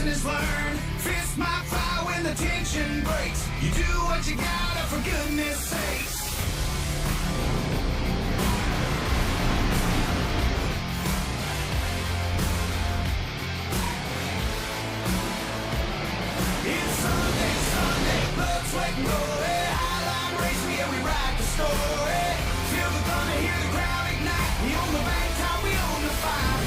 lesson is learned. Fists might fly when the tension breaks. You do what you gotta for goodness sakes. It's Sunday, Sunday, blood, sweat, and glory. Highline racing, yeah, we write the story. Feel the thunder, hear the crowd ignite. We own the bank top, we own the fight.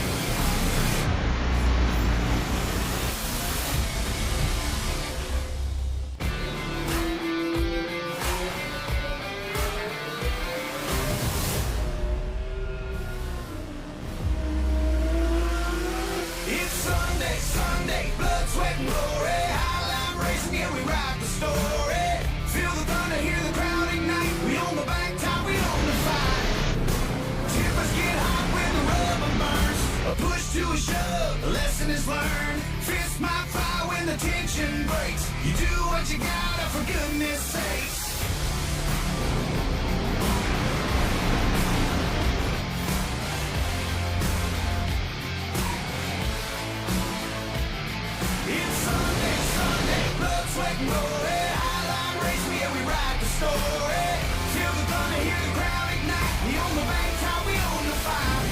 It's Sunday, Sunday, blood, sweat, and glory. Highline racing, yeah, we write the story. Feel the thunder, hear the crowd ignite. We own the bank top, we own the fight. Tippers get hot when the rubber burns. A push to a shove, a lesson is learned. Fists might fly when the tension breaks. You do what you gotta for goodness sakes. It's Sunday, Sunday, blood, sweat, and glory. Highline racing, yeah, we write the story. Feel the thunder, hear the crowd ignite. We own the bank top, we own the fight.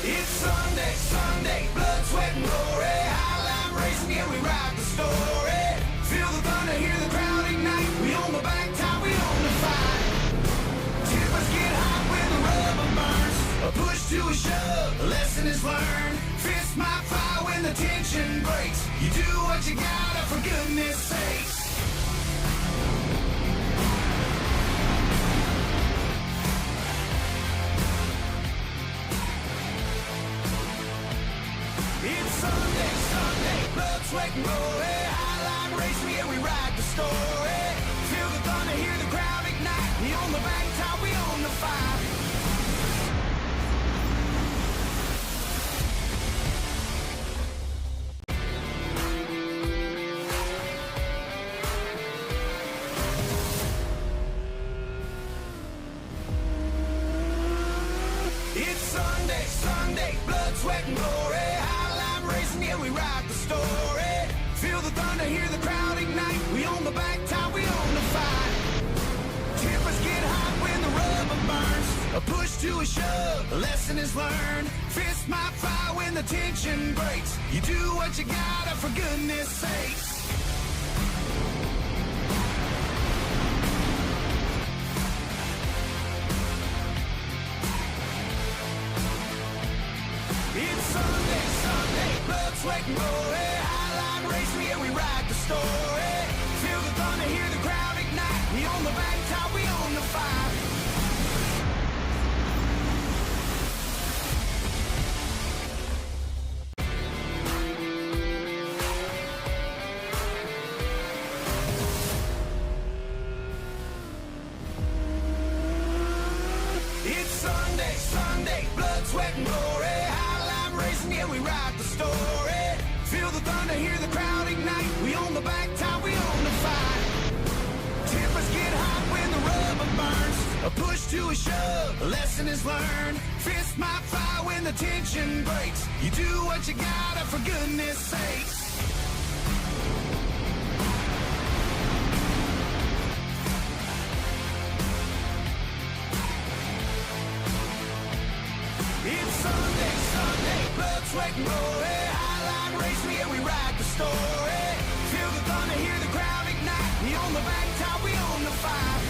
It's Sunday, Sunday, blood, sweat, and glory. Highline racing, yeah, we write the story. Feel the thunder, hear the crowd ignite. We own the bank top, we own the fight. Tippers get hot when the rubber burns. A push to a shove, a lesson is learned. Fists might fly when the tension breaks. You do what you gotta for goodness sakes. It's Sunday, Sunday, blood, sweat, and glory. Highline racing, yeah, we write the story. Feel the thunder, hear the crowd ignite. We own the bank top, we own the fight. It's Sunday, Sunday, blood, sweat, and glory. Highline racing, yeah, we write the story. Feel the thunder, hear the crowd ignite. We own the bank top, we own the fight. Tippers get hot when the rubber burns. A push to a shove, a lesson is learned. Fists might fly when the tension breaks. You do what you gotta for goodness sakes. It's Sunday, Sunday, blood, sweat, and glory. Highline racing, yeah, we write the story. Feel the thunder, hear the crowd ignite. We own the bank top, we own the fight. It's Sunday, Sunday, blood, sweat, and glory. Highline racing, yeah, we write the story. Feel the thunder, hear the crowd ignite. We own the bank top, we own the fight. Tippers get hot when the rubber burns. A push to a shove, a lesson is learned. Fists might fly when the tension breaks. You do what you gotta for goodness sakes. It's Sunday, Sunday, blood, sweat, and glory. Highline racing, yeah, we write the story. Feel the thunder, hear the crowd ignite. We own the bank top, we own the fight.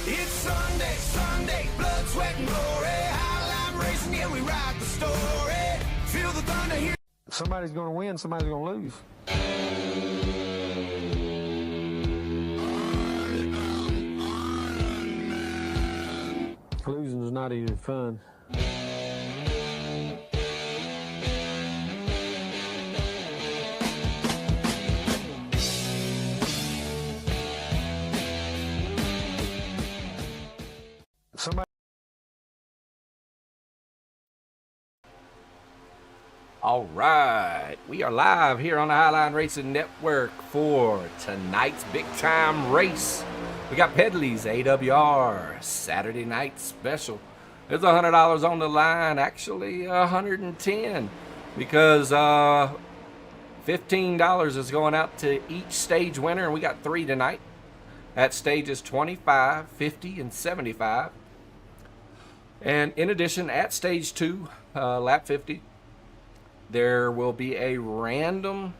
It's Sunday, Sunday, blood, sweat, and glory. Highline racing, yeah, we write the story. Feel the thunder, hear. Somebody's going to win, somebody's going to lose. Losing is not even fun. All right, we are live here on the Highline Racing Network for tonight's big time race. We got Pedley's AWR Saturday night special. There's $100 on the line, actually $110, because $15 is going out to each stage winner, and we got 3 tonight. At stages 25, 50, and 75. And in addition, at stage 2, lap 50, there will be a random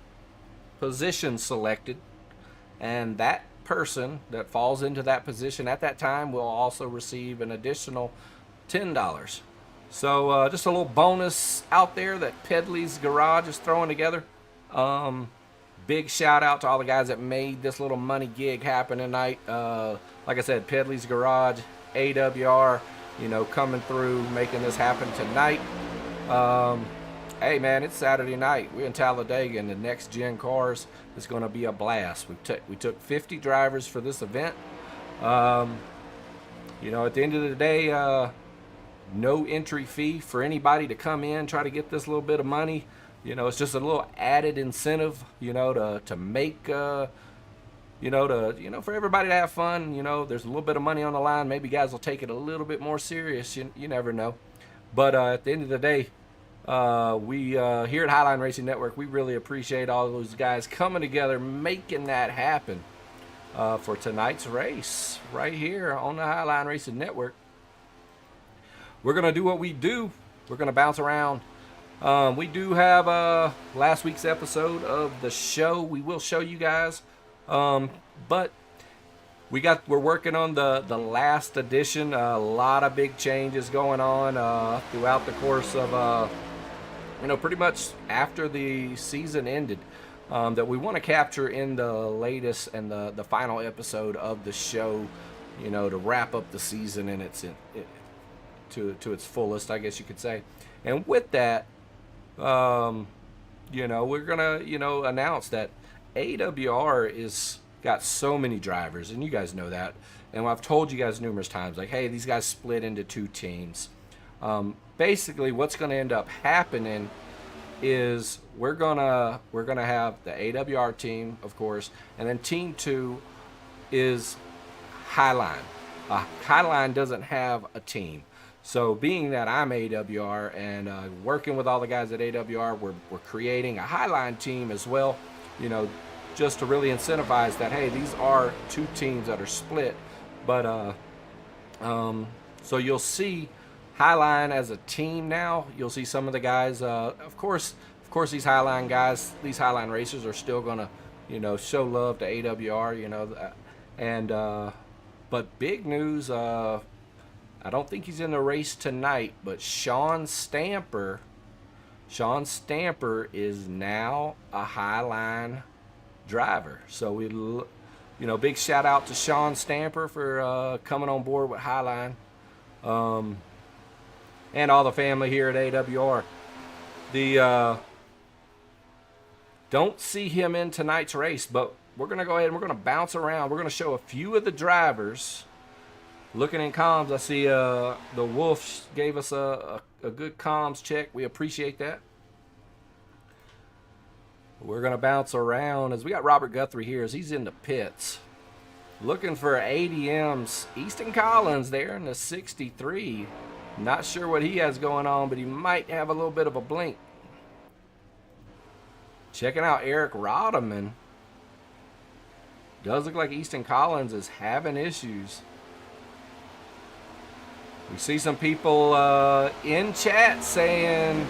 position selected, and that person that falls into that position at that time will also receive an additional $10. So just a little bonus out there that Pedley's Garage is throwing together. Big shout out to all the guys that made this little money gig happen tonight. Like I said, Pedley's Garage, AWR, coming through, making this happen tonight. Hey man, it's Saturday night. We're in Talladega, and the next gen cars is going to be a blast. We took 50 drivers for this event. At the end of the day, no entry fee for anybody to come in, try to get this little bit of money. It's just a little added incentive, to make, for everybody to have fun. There's a little bit of money on the line. Maybe guys will take it a little bit more serious. You never know. But at the end of the day, we here at Highline Racing Network, we really appreciate all those guys coming together, making that happen for tonight's race right here on the Highline Racing Network. We're going to do what we do. We're going to bounce around. We do have last week's episode of the show. We will show you guys. But we're working on the last edition. A lot of big changes going on throughout the course of pretty much after the season ended, that we want to capture in the latest and the final episode of the show, to wrap up the season and to its fullest, I guess you could say. And with that, we're gonna announce that AWR is got so many drivers, and you guys know that, and I've told you guys numerous times, like, hey, these guys split into 2 teams. Basically what's going to end up happening is we're gonna have the AWR team, of course, and then team 2 is Highline. Highline doesn't have a team. So being that I'm AWR and working with all the guys at AWR, we're creating a Highline team as well, just to really incentivize that, hey, these are 2 teams that are split. But so you'll see Highline as a team now. You'll see some of the guys, of course these Highline guys, these Highline racers are still gonna, show love to AWR, but big news, I don't think he's in the race tonight, but Sean Stamper is now a Highline driver. So big shout out to Sean Stamper for coming on board with Highline, and all the family here at AWR. Don't see him in tonight's race, but we're gonna go ahead and we're gonna bounce around. We're gonna show a few of the drivers. Looking in comms, I see the Wolf gave us a good comms check. We appreciate that. We're going to bounce around as we got Robert Guthrie here as he's in the pits. Looking for ADM's Easton Collins there in the 63. Not sure what he has going on, but he might have a little bit of a blink. Checking out Eric Rodman. Does look like Easton Collins is having issues. We see some people in chat saying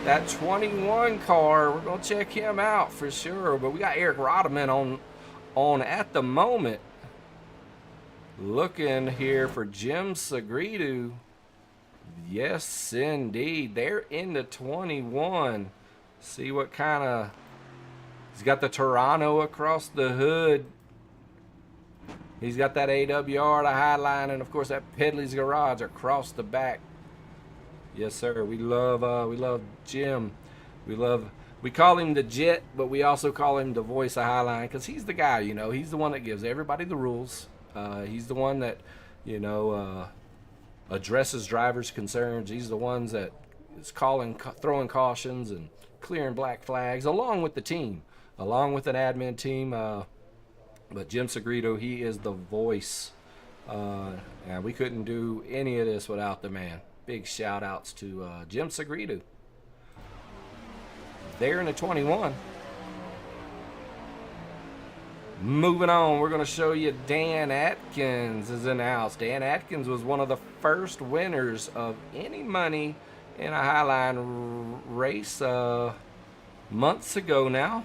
that 21 car, we're going to check him out for sure. But we got Eric Rodman on at the moment. Looking here for Jim Sagridu. Yes, indeed. They're in the 21. See what kind of... He's got the Toronto across the hood. He's got that AWR, the Highline, and of course that Pedley's Garage across the back. Yes, sir. We love Jim. We call him the Jet, but we also call him the voice of Highline because he's the guy. He's the one that gives everybody the rules. He's the one that addresses drivers' concerns. He's the ones that is throwing cautions and clearing black flags, along with the team, along with an admin team. But Jim Segrito, he is the voice. And we couldn't do any of this without the man. Big shout outs to Jim Segrito. There in the 21. Moving on, we're going to show you Dan Atkins is in the house. Dan Atkins was one of the first winners of any money in a Highline race months ago now.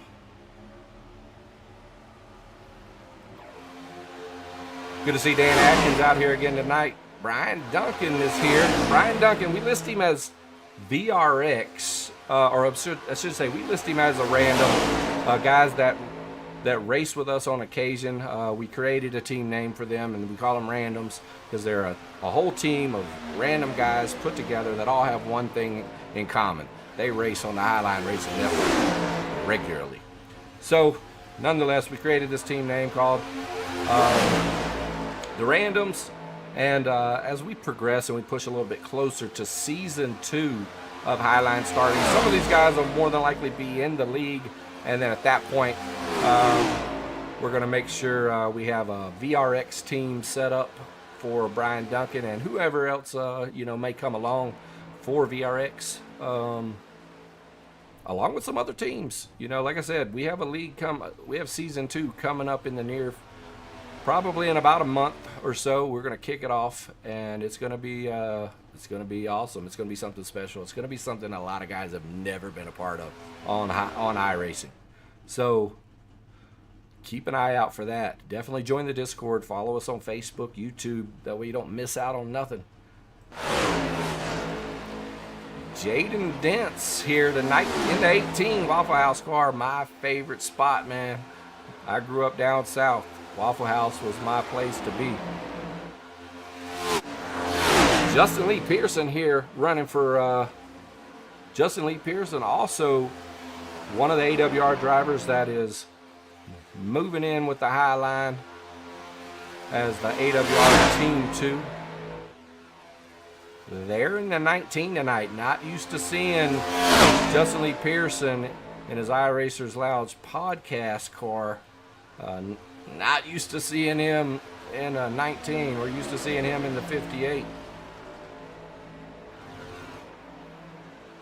Good to see Dan Atkins out here again tonight. Brian Duncan is here. Brian Duncan, we list him as VRX, or I should say we list him as a random. Guys that race with us on occasion. We created a team name for them, and we call them randoms because they're a whole team of random guys put together that all have one thing in common. They race on the Highline Racing Network regularly. So, nonetheless, we created this team name called the Randoms. And as we progress and we push a little bit closer to season 2 of Highline starting, some of these guys will more than likely be in the league. And then at that point, we're going to make sure we have a VRX team set up for Brian Duncan and whoever else may come along for VRX, along with some other teams. Like I said, we have a league we have season 2 coming up in the probably in about a month or so. We're going to kick it off, and it's going to be awesome. It's going to be something special. It's going to be something a lot of guys have never been a part of on iRacing. So keep an eye out for that. Definitely join the Discord. Follow us on Facebook, YouTube. That way you don't miss out on nothing. Jaden Dents here tonight in the 18 Waffle House car. My favorite spot, man. I grew up down south. Waffle House was my place to be. Justin Lee Pearson here running for Justin Lee Pearson, also one of the AWR drivers that is moving in with the Highline as the AWR Team 2. They're in the 19 tonight. Not used to seeing Justin Lee Pearson in his iRacers Lounge podcast car. Not used to seeing him in a 19. We're used to seeing him in the 58.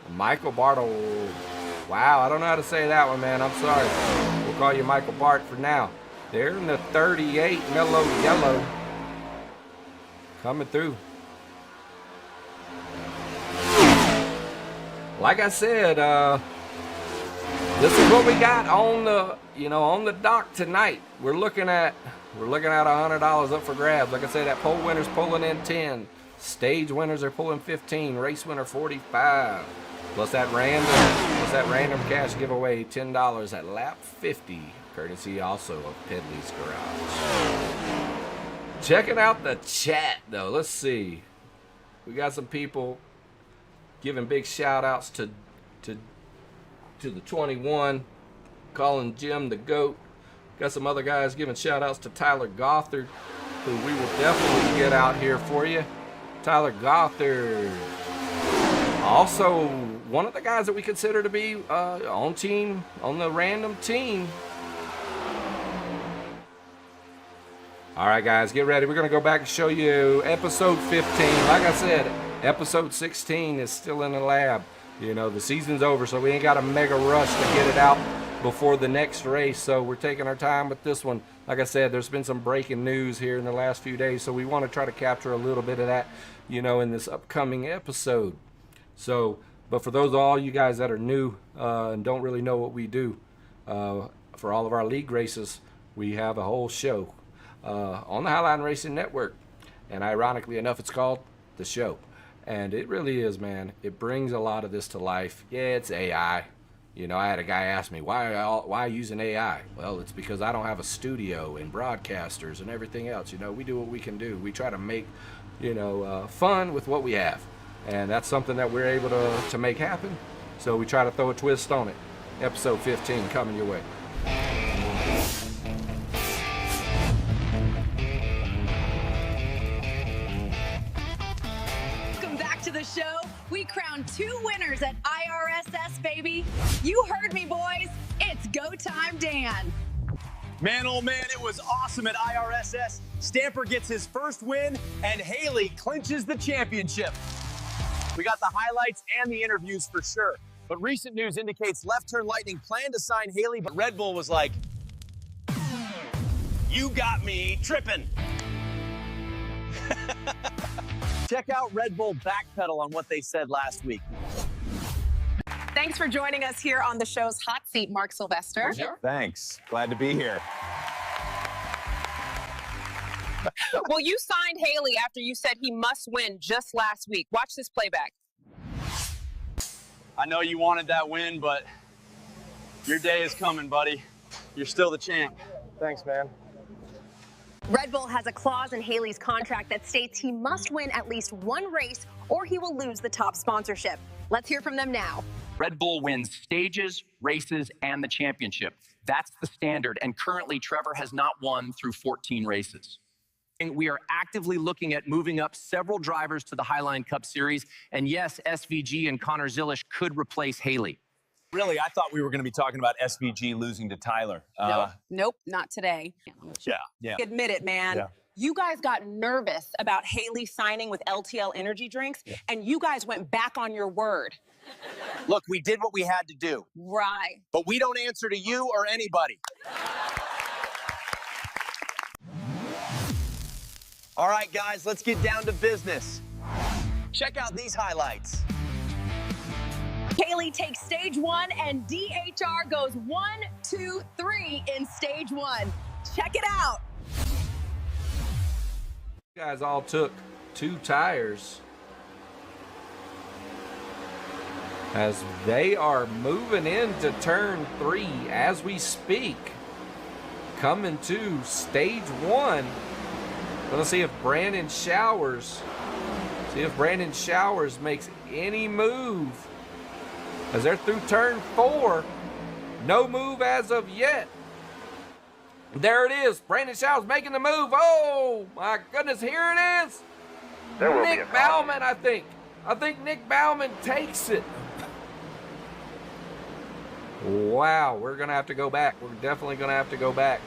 Michael Bartle. Wow, I don't know how to say that one, man. I'm sorry. We'll call you Michael Bart for now. They're in the 38 mellow yellow. Coming through. Like I said, this is what we got on the dock tonight. We're looking at $100 up for grabs. Like I said, that pole winner's pulling in 10. Stage winners are pulling 15. Race winner 45. Plus that random cash giveaway, $10 at lap 50, courtesy also of Pedley's Garage. Checking out the chat though. Let's see. We got some people giving big shout outs to the 21, calling Jim the GOAT. Got some other guys giving shout outs to Tyler Gothard, who we will definitely get out here for you. Tyler Gothard. Also, one of the guys that we consider to be on the random team. All right, guys, get ready. We're going to go back and show you episode 15. Like I said, episode 16 is still in the lab. The season's over, so we ain't got a mega rush to get it out before the next race. So we're taking our time with this one. Like I said, there's been some breaking news here in the last few days, so we want to try to capture a little bit of that, in this upcoming episode. So, but for all you guys that are new and don't really know what we do, for all of our league races, we have a whole show on the Highline Racing Network. And ironically enough, it's called The Show. And it really is, man. It brings a lot of this to life. Yeah, it's AI. I had a guy ask me, why using AI? Well, it's because I don't have a studio and broadcasters and everything else. We do what we can do. We try to make, fun with what we have. And that's something that we're able to make happen. So we try to throw a twist on it. Episode 15 coming your way. Welcome back to the show We crowned 2 winners at IRSS, baby. You heard me, boys. It's go time, Dan. Man, oh man, it was awesome at IRSS. Stamper gets his first win, and Haley clinches the championship. We got the highlights and the interviews for sure. But recent news indicates Left Turn Lightning planned to sign Haley, but Red Bull was like, you got me tripping. Check out Red Bull backpedal on what they said last week. Thanks for joining us here on the show's hot seat, Mark Sylvester. Thanks. Glad to be here. Well, you signed Haley after you said he must win just last week. Watch this playback. I know you wanted that win, but your day is coming, buddy. You're still the champ. Thanks, man. Red Bull has a clause in Haley's contract that states he must win at least 1 race or he will lose the top sponsorship. Let's hear from them now. Red Bull wins stages, races, and the championship. That's the standard, and currently Trevor has not won through 14 races. We are actively looking at moving up several drivers to the Highline Cup Series, and yes, SVG and Connor Zilish could replace Haley. Really, I thought we were going to be talking about SVG losing to Tyler. Nope, not today. Yeah. Admit it, man. Yeah. You guys got nervous about Haley signing with LTL Energy Drinks, and you guys went back on your word. Look, we did what we had to do, Right. but we don't answer to you or anybody. All right, guys, let's get down to business. Check out these highlights. Haley takes stage 1 and DHR goes 1, 2, 3 in stage 1. Check it out. You guys all took 2 tires as they are moving into turn 3 as we speak. Coming to stage 1. Let's see if Brandon Showers makes any move as they're through turn 4. No move as of yet. There it is. Brandon Showers making the move. Oh my goodness, here it is. Nick Bauman, I think. I think Nick Bauman takes it. Wow, we're gonna have to go back. We're definitely gonna have to go back.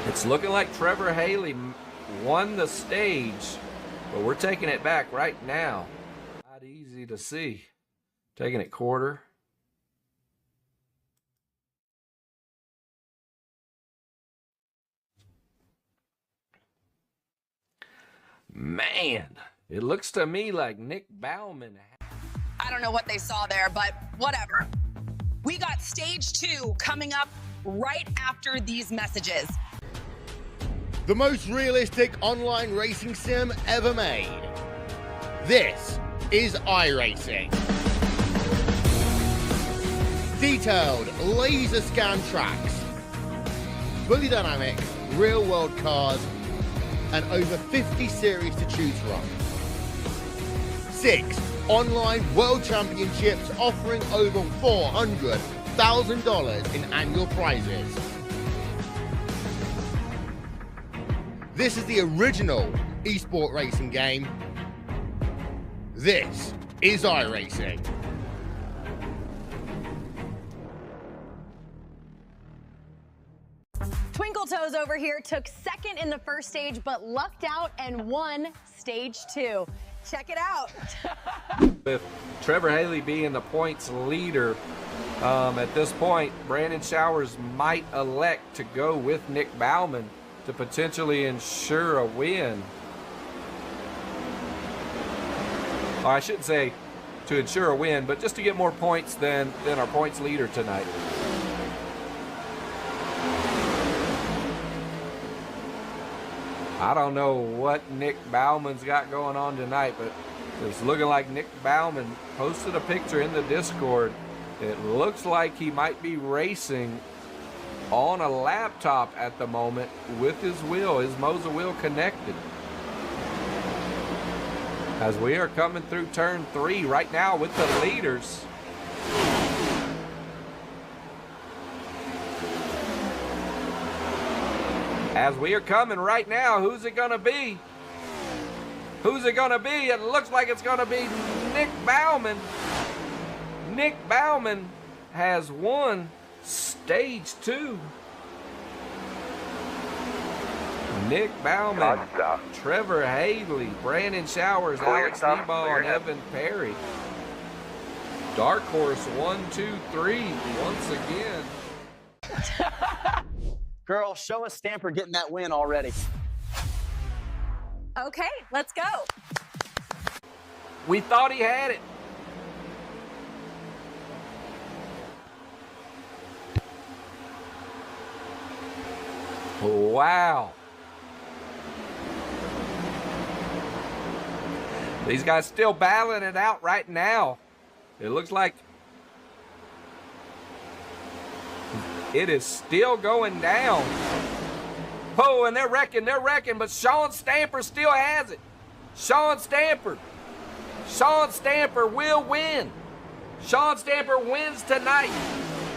It's looking like Trevor Haley won the stage, but we're taking it back right now. Not easy to see. Taking it quarter. Man, it looks to me like Nick Bauman. I don't know what they saw there, but whatever. We got stage 2 coming up right after these messages. The most realistic online racing sim ever made. This is iRacing. Detailed laser scan tracks, fully dynamic, real world cars, and over 50 series to choose from. 6 online world championships offering over $400,000 in annual prizes. This is the original esport racing game. This is iRacing. Twinkle Toes over here took 2nd in the first stage, but lucked out and won stage 2. Check it out. With Trevor Haley being the points leader, at this point, Brandon Showers might elect to go with Nick Bauman to potentially ensure a win. Or I shouldn't say to ensure a win, but just to get more points than our points leader tonight. I don't know what Nick Bauman's got going on tonight, but it's looking like Nick Bauman posted a picture in the Discord. It looks like he might be racing on a laptop at the moment with his Moza wheel connected. As we are coming through turn 3 right now with the leaders. As we are coming right now, who's it gonna be? Who's it gonna be? It looks like it's gonna be Nick Bauman. Nick Bauman has won stage 2. Nick Bauman, Trevor Haley, Brandon Showers, Alex Nebo, and Evan Perry. Dark horse 1, 2, 3 once again. Girl, show us Stamper getting that win already. Okay, let's go. We thought he had it. Wow. These guys still battling it out right now. It looks like it is still going down. Oh, and they're wrecking, but Sean Stamper still has it. Sean Stamper will win. Sean Stamper wins tonight.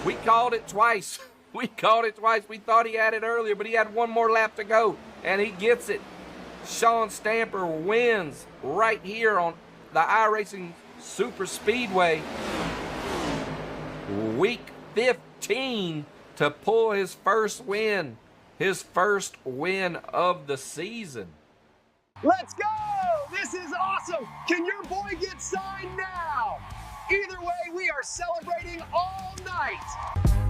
We called it twice. We thought he had it earlier, but he had one more lap to go, and he gets it. Sean Stamper wins right here on the iRacing Super Speedway. Week 15 to pull his first win. His first win of the season. Let's go! This is awesome! Can your boy get signed now? Either way, we are celebrating all night.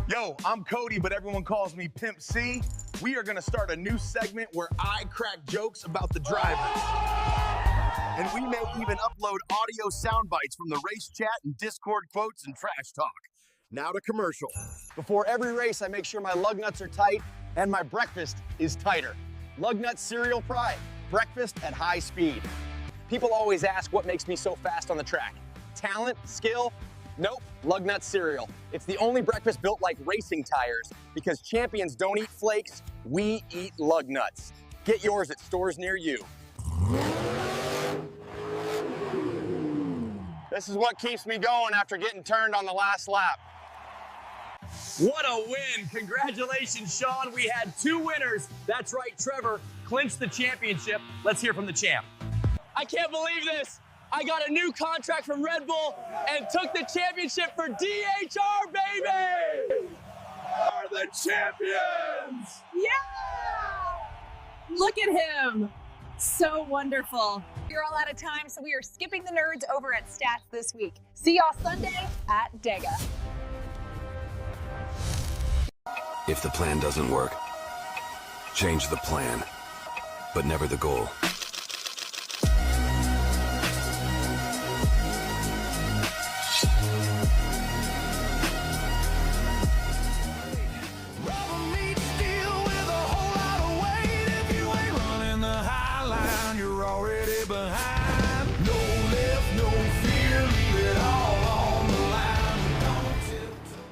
Yo, I'm Cody, but everyone calls me Pimp C. We are gonna start a new segment where I crack jokes about the drivers. And we may even upload audio sound bites from the race chat and Discord quotes and trash talk. Now to commercial. Before every race, I make sure my lug nuts are tight and my breakfast is tighter. Lug Nut Cereal Pride, breakfast at high speed. People always ask what makes me so fast on the track. Talent, skill? Nope, Lug Nut Cereal. It's the only breakfast built like racing tires because champions don't eat flakes, we eat lug nuts. Get yours at stores near you. This is what keeps me going after getting turned on the last lap. What a win. Congratulations, Sean. We had 2 winners. That's right, Trevor clinched the championship. Let's hear from the champ. I can't believe this. I got a new contract from Red Bull and took the championship for DHR, baby! Are the champions! Yeah! Look at him. So wonderful. You're all out of time, so we are skipping the nerds over at Stats this week. See y'all Sunday at Dega. If the plan doesn't work, change the plan, but never the goal. Rubber meets steel with a whole lot of weight. If you ain't running the high line, you're already behind. No lift, no fear, leave it all on the line. Don't tiptoe.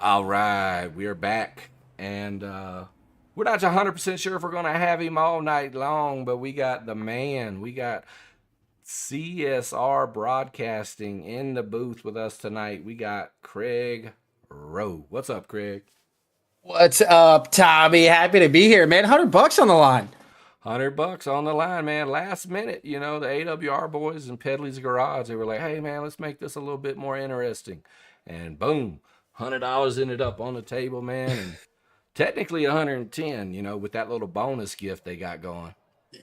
All right, we are back, and we're not 100% sure if we're going to have him all night long, but we got the man. We got CSR Broadcasting in the booth with us tonight. We got Craig Rowe. What's up, Craig? What's up, Tommy? Happy to be here, man. $100 on the line. $100 on the line, man. Last minute, you know, the AWR boys in Pedley's garage, they were like, hey, man, let's make this a little bit more interesting. And boom, $100 ended up on the table, man. And technically 110, you know, with that little bonus gift they got going.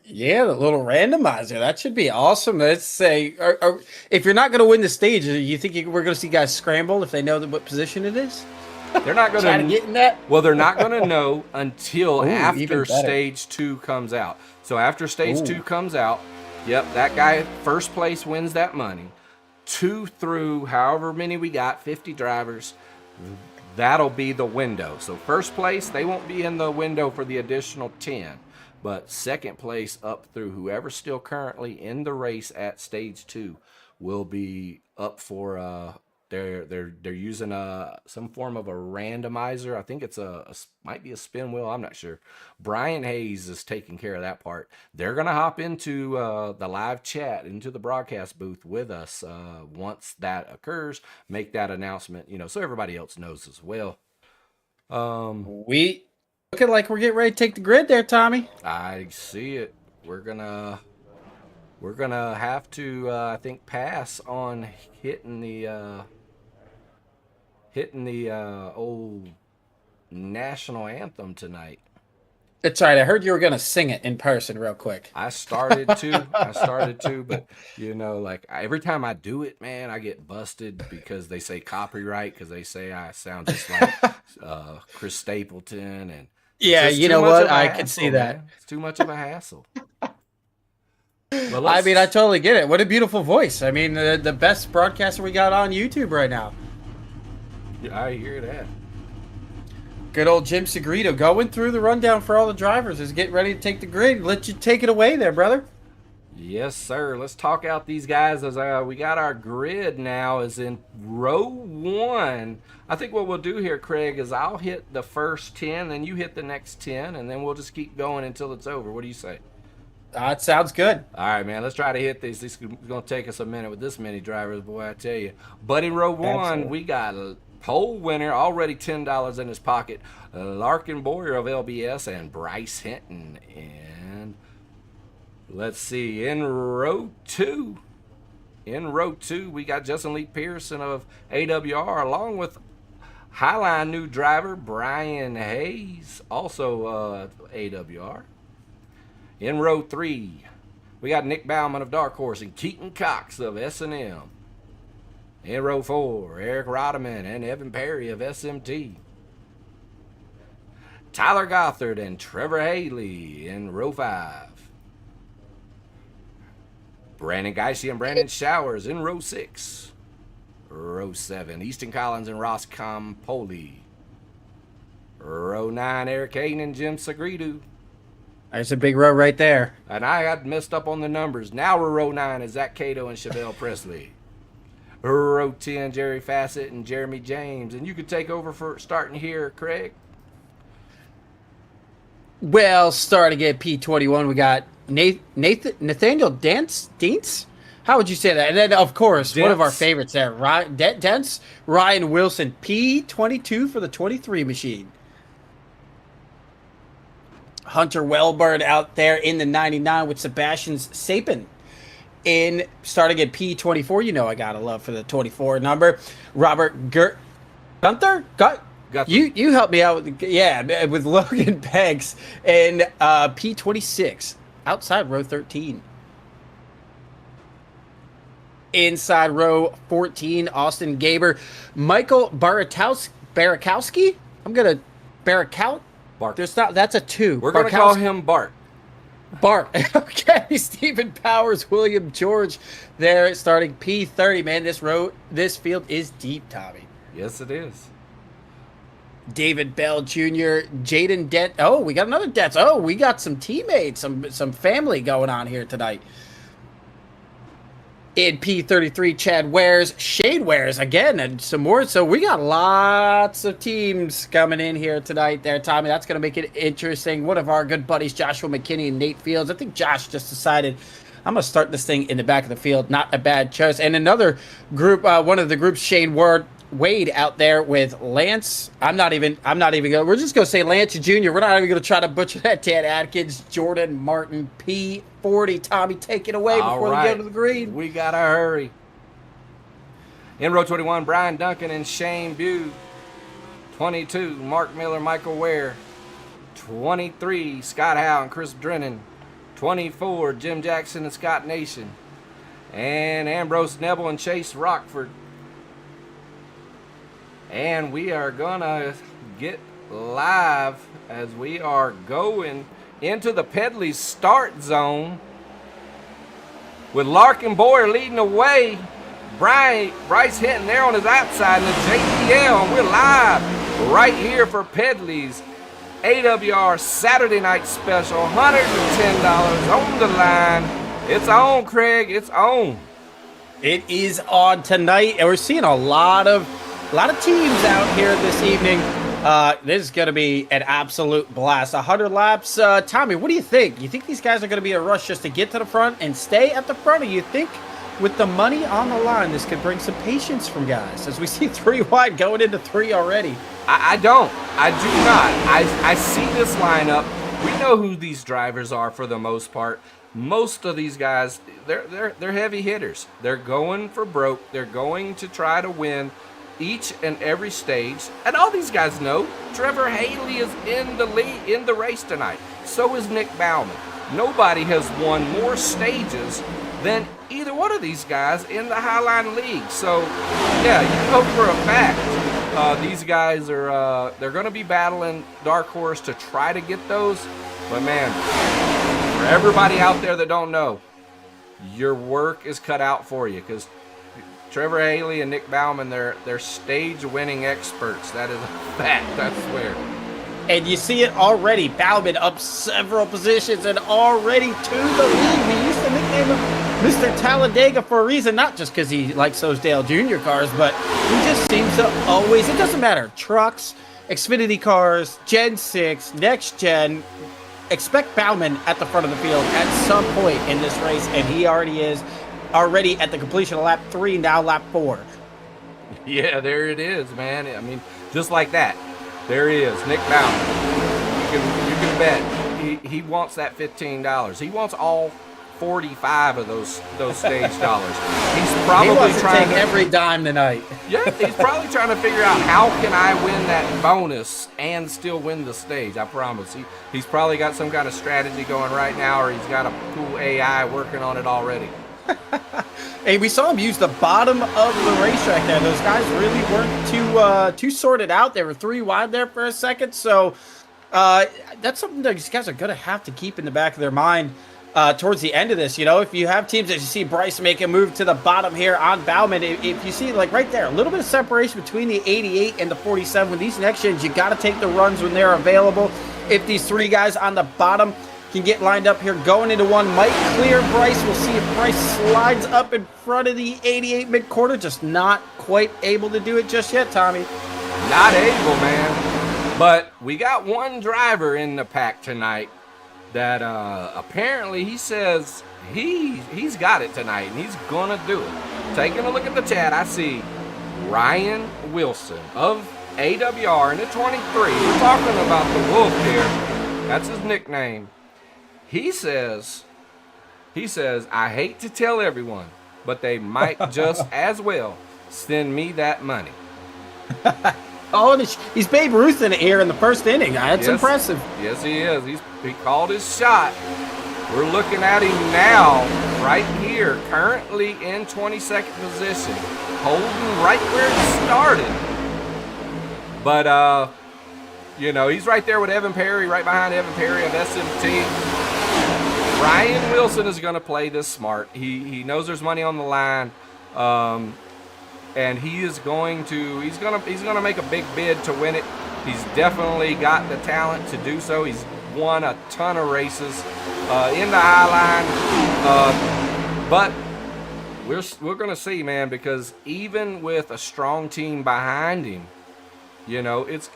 Yeah, the little randomizer. That should be awesome. Let's say, if you're not going to win the stage, you think we're going to see guys scramble if they know what position it is? They're not going to get in that. Well, they're not going to know until Ooh, after stage 2 comes out. So after stage 2 comes out, yep, that guy first place wins that money. 2 through however many we got, 50 drivers, that'll be the window. So first place, they won't be in the window for the additional 10. But second place up through whoever's still currently in the race at stage 2 will be up for they're using some form of a randomizer. I think it's might be a spin wheel. I'm not sure. Brian Hayes is taking care of that part. They're gonna hop into the live chat, into the broadcast booth with us once that occurs. Make that announcement, you know, so everybody else knows as well. We looking like we're getting ready to take the grid there, Tommy. I see it. We're gonna we're gonna have to, I think, pass on hitting the old national anthem tonight. It's all right. I heard you were going to sing it in person real quick. I started to, but like every time I do it, man, I get busted because they say copyright, because they say I sound just like Chris Stapleton, and yeah, you know what? I can see that. Man. It's too much of a hassle. I mean, I totally get it. What a beautiful voice. I mean, the best broadcaster we got on YouTube right now. Yeah, I hear that. Good old Jim Segredo going through the rundown for all the drivers. Is getting ready to take the grid. Let you take it away there, brother. Yes, sir. Let's talk out these guys as we got our grid now is in row 1. I think what we'll do here, Craig, is I'll hit the first 10, then you hit the next 10, and then we'll just keep going until it's over. What do you say? It sounds good. All right, man. Let's try to hit these. This is going to take us a minute with this many drivers, boy, I tell you. But in row 1, Absolutely. we got a pole winner, already $10 in his pocket, Larkin Boyer of LBS and Bryce Hinton. And let's see, in row 2, we got Justin Lee Pearson of AWR, along with Highline new driver Brian Hayes, also AWR. In row 3, we got Nick Bauman of Dark Horse and Keaton Cox of S&M. In row 4, Eric Rodeman and Evan Perry of SMT. Tyler Gothard and Trevor Haley in row 5. Brandon Geisey and Brandon Showers in row 6. Row 7, Easton Collins and Ross Campoli. Row 9, Eric Hayden and Jim Segredo. There's a big row right there. And I got messed up on the numbers. Now we're row 9 is Zach Cato and Chevelle Presley. Row 10, Jerry Fassett and Jeremy James. And you could take over for starting here, Craig. Well, starting at P21, we got Nathaniel Dentz? How would you say that? And then, of course, one of our favorites there, Dentz, Ryan Wilson, P22 for the 23 machine. Hunter Wellbird out there in the 99 with Sebastian Sapin. In starting at P24, you know I got a love for the 24 number. Robert Gunther? You helped me out with Logan Beggs and P26 outside row 13. Inside row 14, Austin Gaber, Michael Barakowski. I'm gonna Barakout. Bart. That's a 2. We're gonna call him Bart. Bart. Okay, Stephen Powers, William George there starting P30. Man, this field is deep, Tommy. Yes, it is. David Bell Jr., Jaden Dent. Oh, we got another Dents. Oh, we got some teammates, some family going on here tonight. In P33, Chad Wares, Shade Wares again, and some more. So we got lots of teams coming in here tonight there, Tommy. That's going to make it interesting. One of our good buddies, Joshua McKinney and Nate Fields. I think Josh just decided, I'm going to start this thing in the back of the field. Not a bad choice. And another group, one of the groups, Shane Wade out there with Lance. I'm not even going. We're just going to say Lance Jr. We're not even going to try to butcher that. Ted Atkins, Jordan Martin, P40. Tommy, take it away before we get to the green. We got to hurry. In row 21, Brian Duncan and Shane Bew. 22, Mark Miller, Michael Ware. 23, Scott Howe and Chris Drennan. 24, Jim Jackson and Scott Nation. And Ambrose Nebel and Chase Rockford. And we are going to get live as we are going into the Pedley start zone with Larkin Boyer leading the way. Bryce Hinton there on his outside in the JDL. And we're live right here for Pedley's AWR Saturday night special. $110 on the line. It's on, Craig. It's on. It is on tonight, and we're seeing a lot of teams out here this evening. This is going to be an absolute blast. 100 laps. Tommy, what do you think? You think these guys are going to be a rush just to get to the front and stay at the front? Or you think with the money on the line, this could bring some patience from guys? As we see 3 wide going into 3 already. I don't. I do not. I see this lineup. We know who these drivers are for the most part. most of these guys, they're heavy hitters. They're going for broke. They're going to try to win each and every stage. And all these guys know Trevor Haley is in the race tonight. So is Nick Bauman. Nobody has won more stages than either one of these guys in the Highline League. So, yeah, you know for a fact these guys are they're going to be battling Dark Horse to try to get those. But, man, for everybody out there that don't know, your work is cut out for you because Trevor Haley and Nick Bauman, they're stage-winning experts. That is a fact, I swear. And you see it already. Bauman up several positions and already to the lead. We used to nickname him Mr. Talladega for a reason, not just because he likes those Dale Jr. cars, but he just seems to always, it doesn't matter, trucks, Xfinity cars, Gen 6, Next Gen, expect Bauman at the front of the field at some point in this race, and he already is, already at the completion of lap 3, now lap 4. Yeah, there it is, man. I mean, just like that. There he is, Nick Bauman. You can bet he wants that $15. He wants all 45 of those stage dollars. He's probably trying to take every dime tonight. Yeah, he's probably trying to figure out how can I win that bonus and still win the stage. I promise. He's probably got some kind of strategy going right now, or he's got a cool AI working on it already. Hey, we saw him use the bottom of the racetrack there. Those guys really weren't too sorted out. They were 3 wide there for a second. So that's something that these guys are going to have to keep in the back of their mind towards the end of this. You know, if you have teams that you see Bryce make a move to the bottom here on Bauman, if you see, like right there, a little bit of separation between the 88 and the 47. With these next gens, you got to take the runs when they're available. If these 3 guys on the bottom can get lined up here going into one, might clear Bryce. We'll see if Bryce slides up in front of the 88 mid-quarter. Just not quite able to do it just yet, Tommy. Not able, man. But we got one driver in the pack tonight that apparently he says he's got it tonight and he's gonna do it. Taking a look at the chat, I see Ryan Wilson of AWR in the 23. We're talking about the Wolf here. That's his nickname. He says, I hate to tell everyone, but they might just as well send me that money. Oh, he's Babe Ruth in here in the first inning. That's impressive. Yes, he is. He called his shot. We're looking at him now, right here, currently in 22nd position, holding right where he started. But, you know, he's right there with Evan Perry, right behind Evan Perry of SMT. Ryan Wilson is going to play this smart. He knows there's money on the line, and he's going to make a big bid to win it. He's definitely got the talent to do so. He's won a ton of races in the Highline, but we're going to see, man, because even with a strong team behind him, you know, it's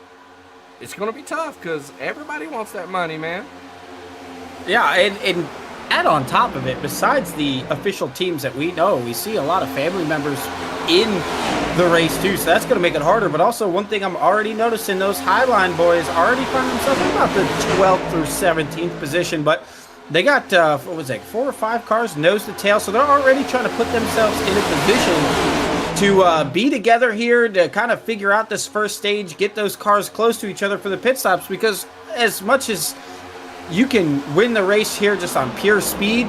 going to be tough because everybody wants that money, man. Yeah, and add on top of it, besides the official teams that we know, we see a lot of family members in the race too, so that's going to make it harder. But also, one thing I'm already noticing, those Highline boys already find themselves in about the 12th through 17th position, but they got, 4 or 5 cars nose to tail, so they're already trying to put themselves in a position to be together here to kind of figure out this first stage, get those cars close to each other for the pit stops, because as much as you can win the race here just on pure speed,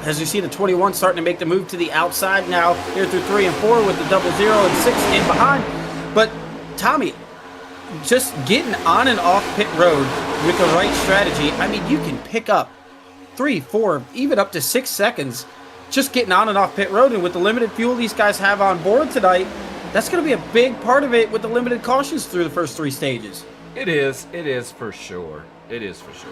as you see the 21 starting to make the move to the outside now here through 3 and 4 with the 0, 0 and 6 in behind. But Tommy, just getting on and off pit road with the right strategy, I mean, you can pick up 3, 4, even up to 6 seconds just getting on and off pit road. And with the limited fuel these guys have on board tonight, that's going to be a big part of it with the limited cautions through the first 3 stages. It is for sure. It is for sure.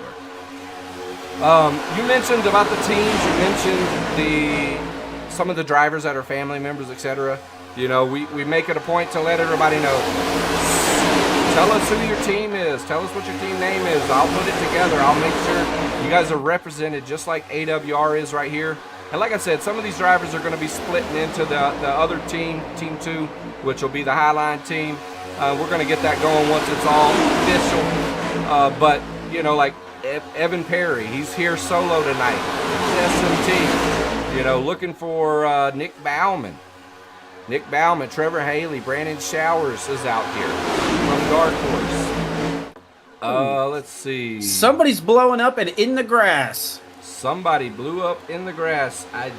You mentioned about the teams. You mentioned some of the drivers that are family members, etc. You know, we make it a point to let everybody know. Tell us who your team is. Tell us what your team name is. I'll put it together. I'll make sure you guys are represented just like AWR is right here. And like I said, some of these drivers are going to be splitting into the other team, Team 2, which will be the Highline team. We're going to get that going once it's all official. But, you know, like Evan Perry, he's here solo tonight. SMT. You know, looking for Nick Bauman. Nick Bauman, Trevor Haley, Brandon Showers is out here from Dark Horse. Let's see. Somebody's blowing up and in the grass. Somebody blew up in the grass. I'm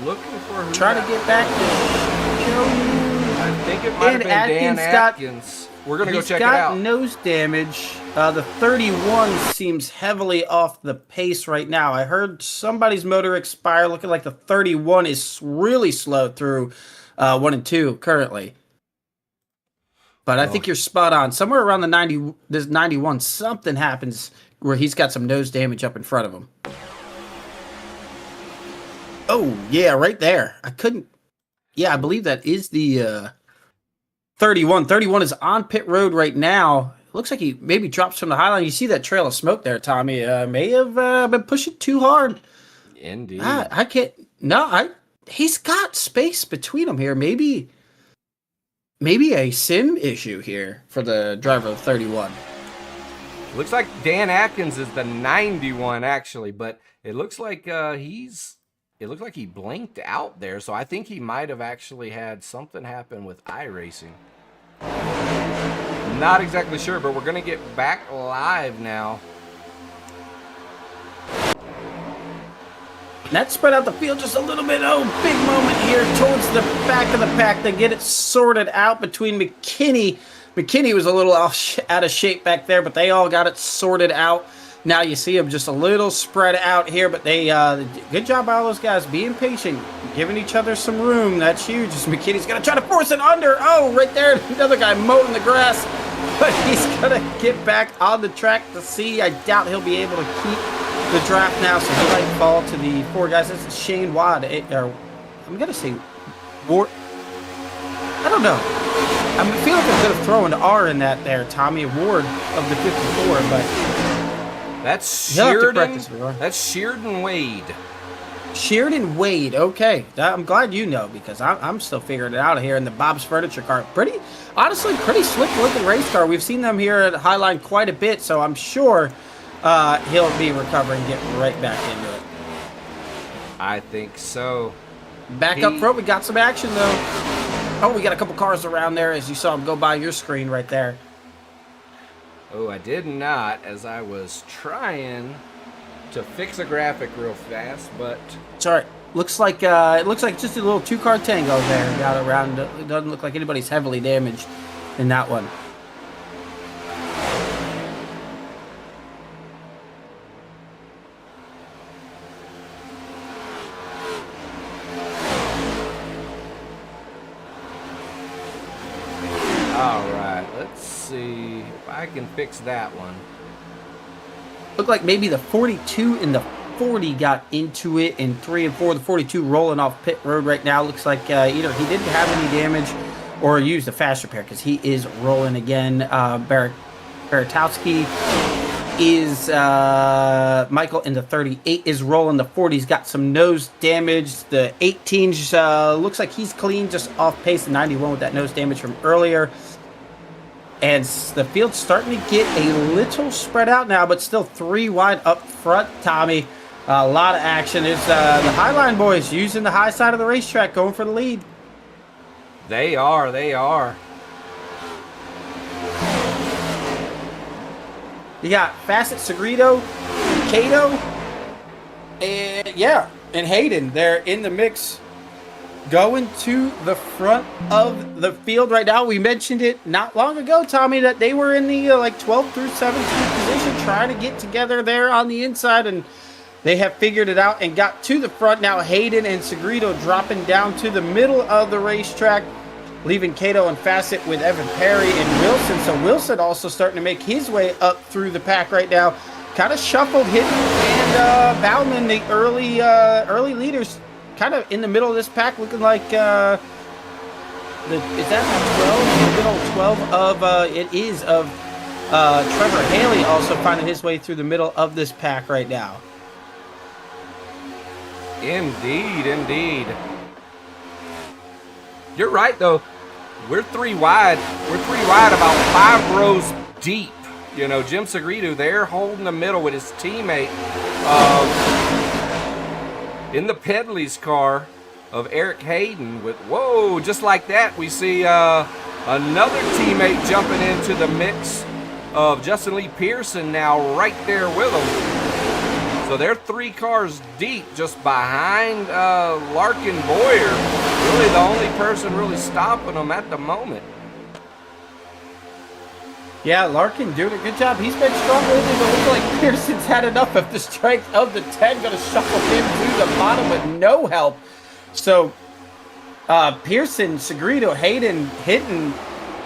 looking for who. Trying to get back to show you. I think it might have been Dan Atkins. We're going to go check it out. He's got nose damage. The 31 seems heavily off the pace right now. I heard somebody's motor expire. Looking like the 31 is really slow through 1 and 2 currently. But I think you're spot on. Somewhere around the 90, this 91, something happens where he's got some nose damage up in front of him. Oh, yeah, right there. I couldn't. Yeah, I believe that is the 31. 31 is on pit road right now. Looks like he maybe drops from the highline. You see that trail of smoke there, Tommy. May have been pushing too hard. Indeed. I can't. No, he's got space between them here. Maybe a sim issue here for the driver of 31. Looks like Dan Atkins is the 91 actually, but it looks like it looks like he blinked out there, so I think he might have actually had something happen with iRacing. Not exactly sure, but we're going to get back live now. That spread out the field just a little bit. Oh, big moment here towards the back of the pack. They get it sorted out between McKinney. McKinney was a little out of shape back there, but they all got it sorted out. Now you see them just a little spread out here, but they good job by all those guys being patient, giving each other some room. That's huge. As McKinney's going to try to force it under. Oh, right there, another guy mowing the grass, but he's going to get back on the track to see. I doubt he'll be able to keep the draft now, so he might fall to the 4 guys. This is Shane Watt. I'm going to say Ward. I don't know. I feel like I'm going to throw an R in that there, Tommy Ward of the 54, but... That's Sheerden. That's Sheerden Wade. Sheerden Wade. Okay, I'm glad you know because I'm still figuring it out here in the Bob's Furniture car. Honestly, pretty slick looking race car. We've seen them here at Highline quite a bit, so I'm sure he'll be recovering, getting right back into it. I think so. Back up front, we got some action though. Oh, we got a couple cars around there as you saw them go by your screen right there. Oh, I did not, as I was trying to fix a graphic real fast, but... Sorry, looks like just a little 2-car tango there. Got around. It doesn't look like anybody's heavily damaged in that one. All right, let's see if I can fix that one. Looked like maybe the 42 and the 40 got into it in 3 and 4. The 42 rolling off pit road right now. Looks like either he didn't have any damage or used a fast repair because he is rolling again. Baratowski is Michael in the 38 is rolling. The 40's got some nose damage. The 18 looks like he's clean, just off pace. The 91 with that nose damage from earlier. And the field's starting to get a little spread out now, but still 3 wide up front, Tommy. A lot of action. There's the Highline boys using the high side of the racetrack, going for the lead. They are. You got Fassett, Segredo, Cato, and Hayden. They're in the mix. Going to the front of the field right now. We mentioned it not long ago, Tommy, that they were in the 12th through 17th position trying to get together there on the inside, and they have figured it out and got to the front. Now Hayden and Segredo dropping down to the middle of the racetrack, leaving Cato and Fassett with Evan Perry and Wilson. So Wilson also starting to make his way up through the pack right now. Kind of shuffled Hinton and Bauman, the early leaders, kind of in the middle of this pack, looking like is that 12? The middle 12 of it is of Trevor Haley also finding his way through the middle of this pack right now. Indeed. You're right though. We're 3 wide. We're 3 wide, about 5 rows deep. You know, Jim Segredo there holding the middle with his teammate. in the Pedley's car of Eric Hayden with, whoa, just like that, we see another teammate jumping into the mix of Justin Lee Pearson now right there with him. So they're 3 cars deep just behind Larkin Boyer. Really the only person really stopping them at the moment. Yeah, Larkin doing a good job. He's been strong lately, but looks like Pearson's had enough of the strength of the 10. Going to shuffle him to the bottom with no help. So, Pearson, Segredo, Hayden, Hinton.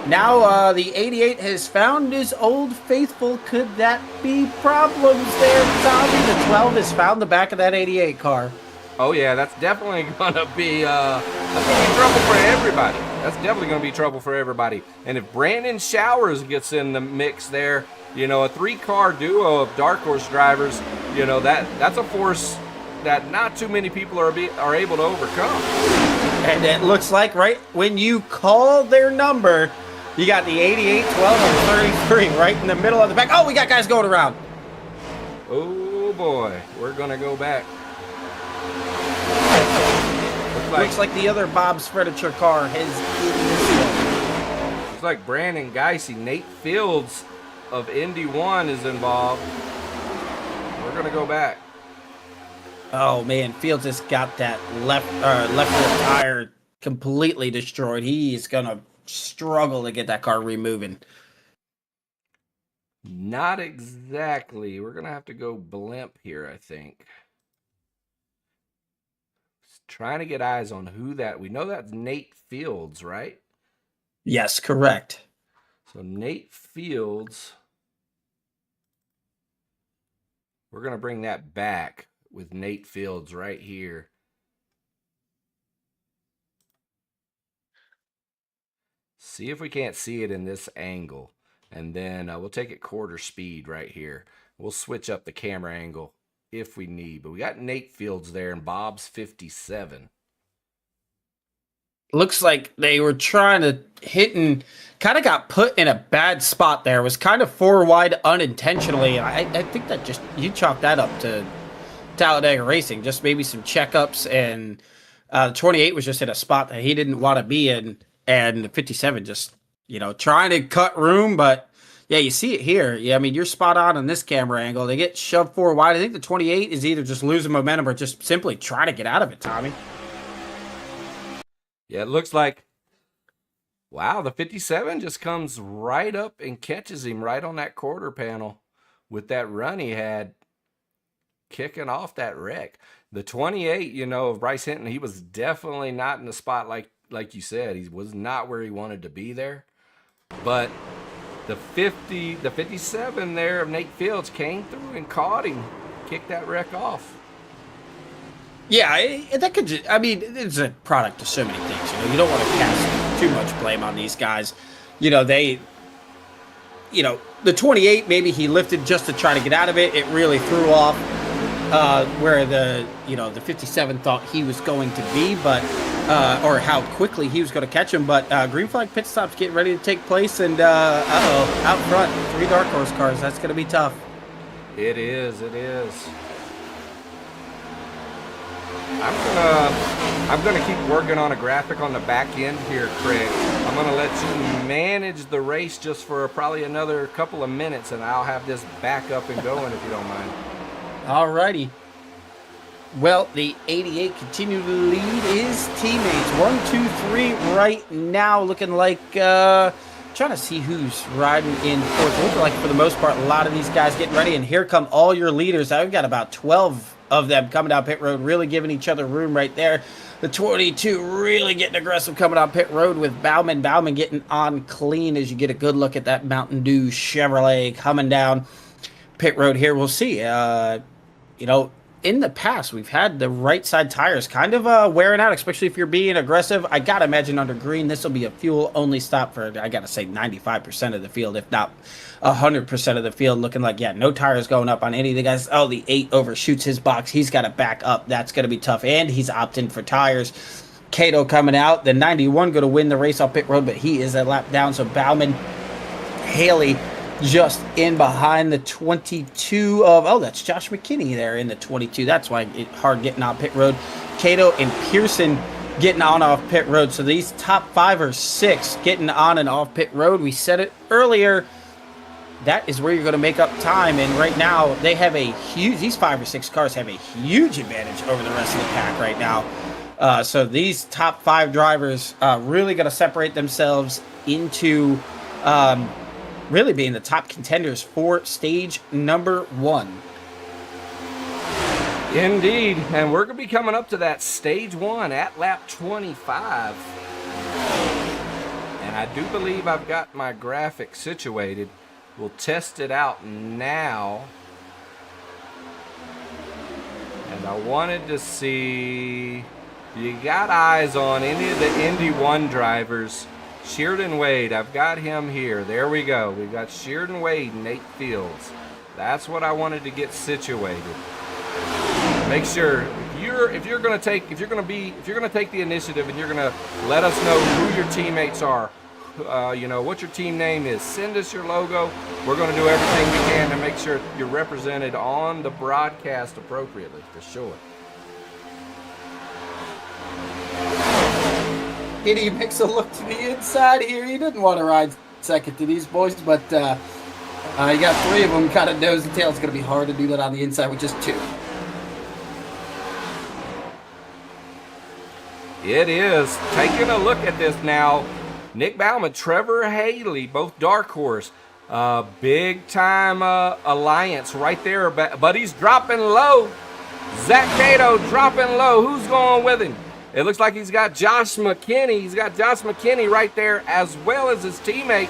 Now the 88 has found his old faithful. Could that be problems there, Tommy? The 12 has found the back of that 88 car. Oh, yeah, that's definitely going to be trouble for everybody. That's definitely going to be trouble for everybody. And if Brandon Showers gets in the mix there, you know, a 3-car duo of Dark Horse drivers, you know, that's a force that not too many people are able to overcome. And it looks like right when you call their number, you got the 88, 12, and 33 right in the middle of the back. Oh, we got guys going around. Oh, boy. We're going to go back. Looks like the other Bob's Furniture car has in this one. Looks like Brandon Geisey, Nate Fields of Indy 1 is involved. We're going to go back. Oh, man. Fields has got that left rear tire completely destroyed. He's going to struggle to get that car removing. Not exactly. We're going to have to go blimp here, I think. Trying to get eyes on who that. We know that's Nate Fields, right? Yes, correct. So Nate Fields. We're going to bring that back with Nate Fields right here. See if we can't see it in this angle. And then we'll take it quarter speed right here. We'll switch up the camera angle if we need. But we got Nate Fields there and Bob's 57. Looks like they were trying to hit and kind of got put in a bad spot there. It was kind of 4 wide unintentionally. I think that just, you chalk that up to Talladega Racing. Just maybe some checkups, and the 28 was just in a spot that he didn't want to be in. And the 57 just, you know, trying to cut room. But yeah, you see it here. Yeah, I mean, you're spot on this camera angle. They get shoved 4 wide. I think the 28 is either just losing momentum or just simply trying to get out of it, Tommy. Yeah, it looks like, wow, the 57 just comes right up and catches him right on that quarter panel with that run he had kicking off that wreck. The 28, you know, of Bryce Hinton, he was definitely not in the spot like you said. He was not where he wanted to be there. But the 57 there of Nate Fields came through and caught him, kicked that wreck off. Yeah, that could just, I mean, it's a product of so many things. You know, you don't want to cast too much blame on these guys. You know, the 28, maybe he lifted just to try to get out of it. It really threw off where the 57 thought he was going to be, but, or how quickly he was going to catch him. But green flag pit stops getting ready to take place. And, out front, 3 Dark Horse cars. That's going to be tough. It is. I'm gonna keep working on a graphic on the back end here, Craig. I'm gonna let you manage the race just for probably another couple of minutes, and I'll have this back up and going if you don't mind. Alrighty. Well, the 88 continue to lead his teammates. 1, 2, 3 right now, looking like trying to see who's riding in fourth. Looking like for the most part, a lot of these guys getting ready, and here come all your leaders. I've got about 12 of them coming down pit road, really giving each other room right there. The 22 really getting aggressive coming down pit road with Bauman. Bauman getting on clean as you get a good look at that Mountain Dew Chevrolet coming down pit road here. We'll see. In the past, we've had the right side tires kind of wearing out, especially if you're being aggressive. I got to imagine under green, this will be a fuel-only stop for, I got to say, 95% of the field, if not 100% of the field. Looking like, yeah, no tires going up on any of the guys. Oh, the 8 overshoots his box. He's got to back up. That's going to be tough, and he's opting for tires. Cato coming out. The 91 going to win the race off pit road, but he is a lap down. So Bauman, Haley, just in behind the 22 of, oh, that's Josh McKinney there in the 22. That's why it's hard getting on pit road. Cato and Pearson getting on off pit road. So these top 5 or 6 getting on and off pit road. We said it earlier. That is where you're going to make up time. And right now, they have a huge, these 5 or 6 cars have a huge advantage over the rest of the pack right now. So these top 5 drivers really going to separate themselves into really being the top contenders for stage number 1. Indeed, and we're going to be coming up to that stage 1 at lap 25. And I do believe I've got my graphic situated. We'll test it out now. And I wanted to see, you got eyes on any of the Indy 1 drivers. Sheridan Wade, I've got him here. There we go. We've got Sheridan Wade and Nate Fields. That's what I wanted to get situated. Make sure if you're going to take the initiative and you're going to let us know who your teammates are, what your team name is, send us your logo. We're going to do everything we can to make sure you're represented on the broadcast appropriately, for sure. He makes a look to the inside here. He didn't want to ride second to these boys, but you got 3 of them kind of nose and tail. It's going to be hard to do that on the inside with just 2. It is. Taking a look at this now, Nick Bauman, Trevor Haley, both dark horse. Big time alliance right there, but he's dropping low. Zach Cato dropping low. Who's going with him? It looks like he's got Josh McKinney. He's got Josh McKinney right there, as well as his teammate,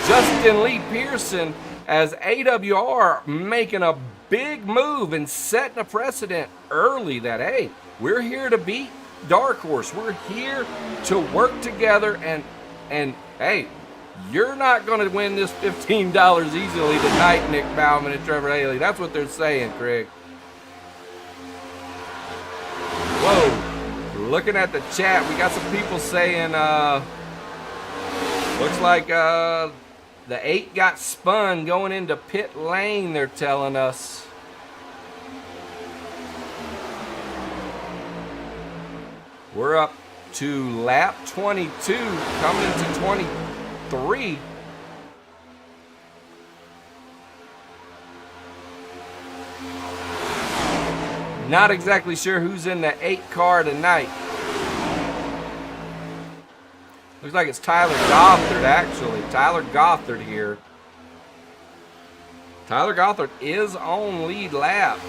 Justin Lee Pearson, as AWR making a big move and setting a precedent early that, hey, we're here to beat Dark Horse. We're here to work together, and hey, you're not going to win this $15 easily tonight, Nick Bauman and Trevor Haley. That's what they're saying, Craig. Whoa. Looking at the chat, we got some people saying, looks like the 8 got spun going into pit lane, they're telling us. We're up to lap 22, coming into 23. Not exactly sure who's in the 8 car tonight. Looks like it's Tyler Gothard, actually. Tyler Gothard here. Tyler Gothard is on lead lap.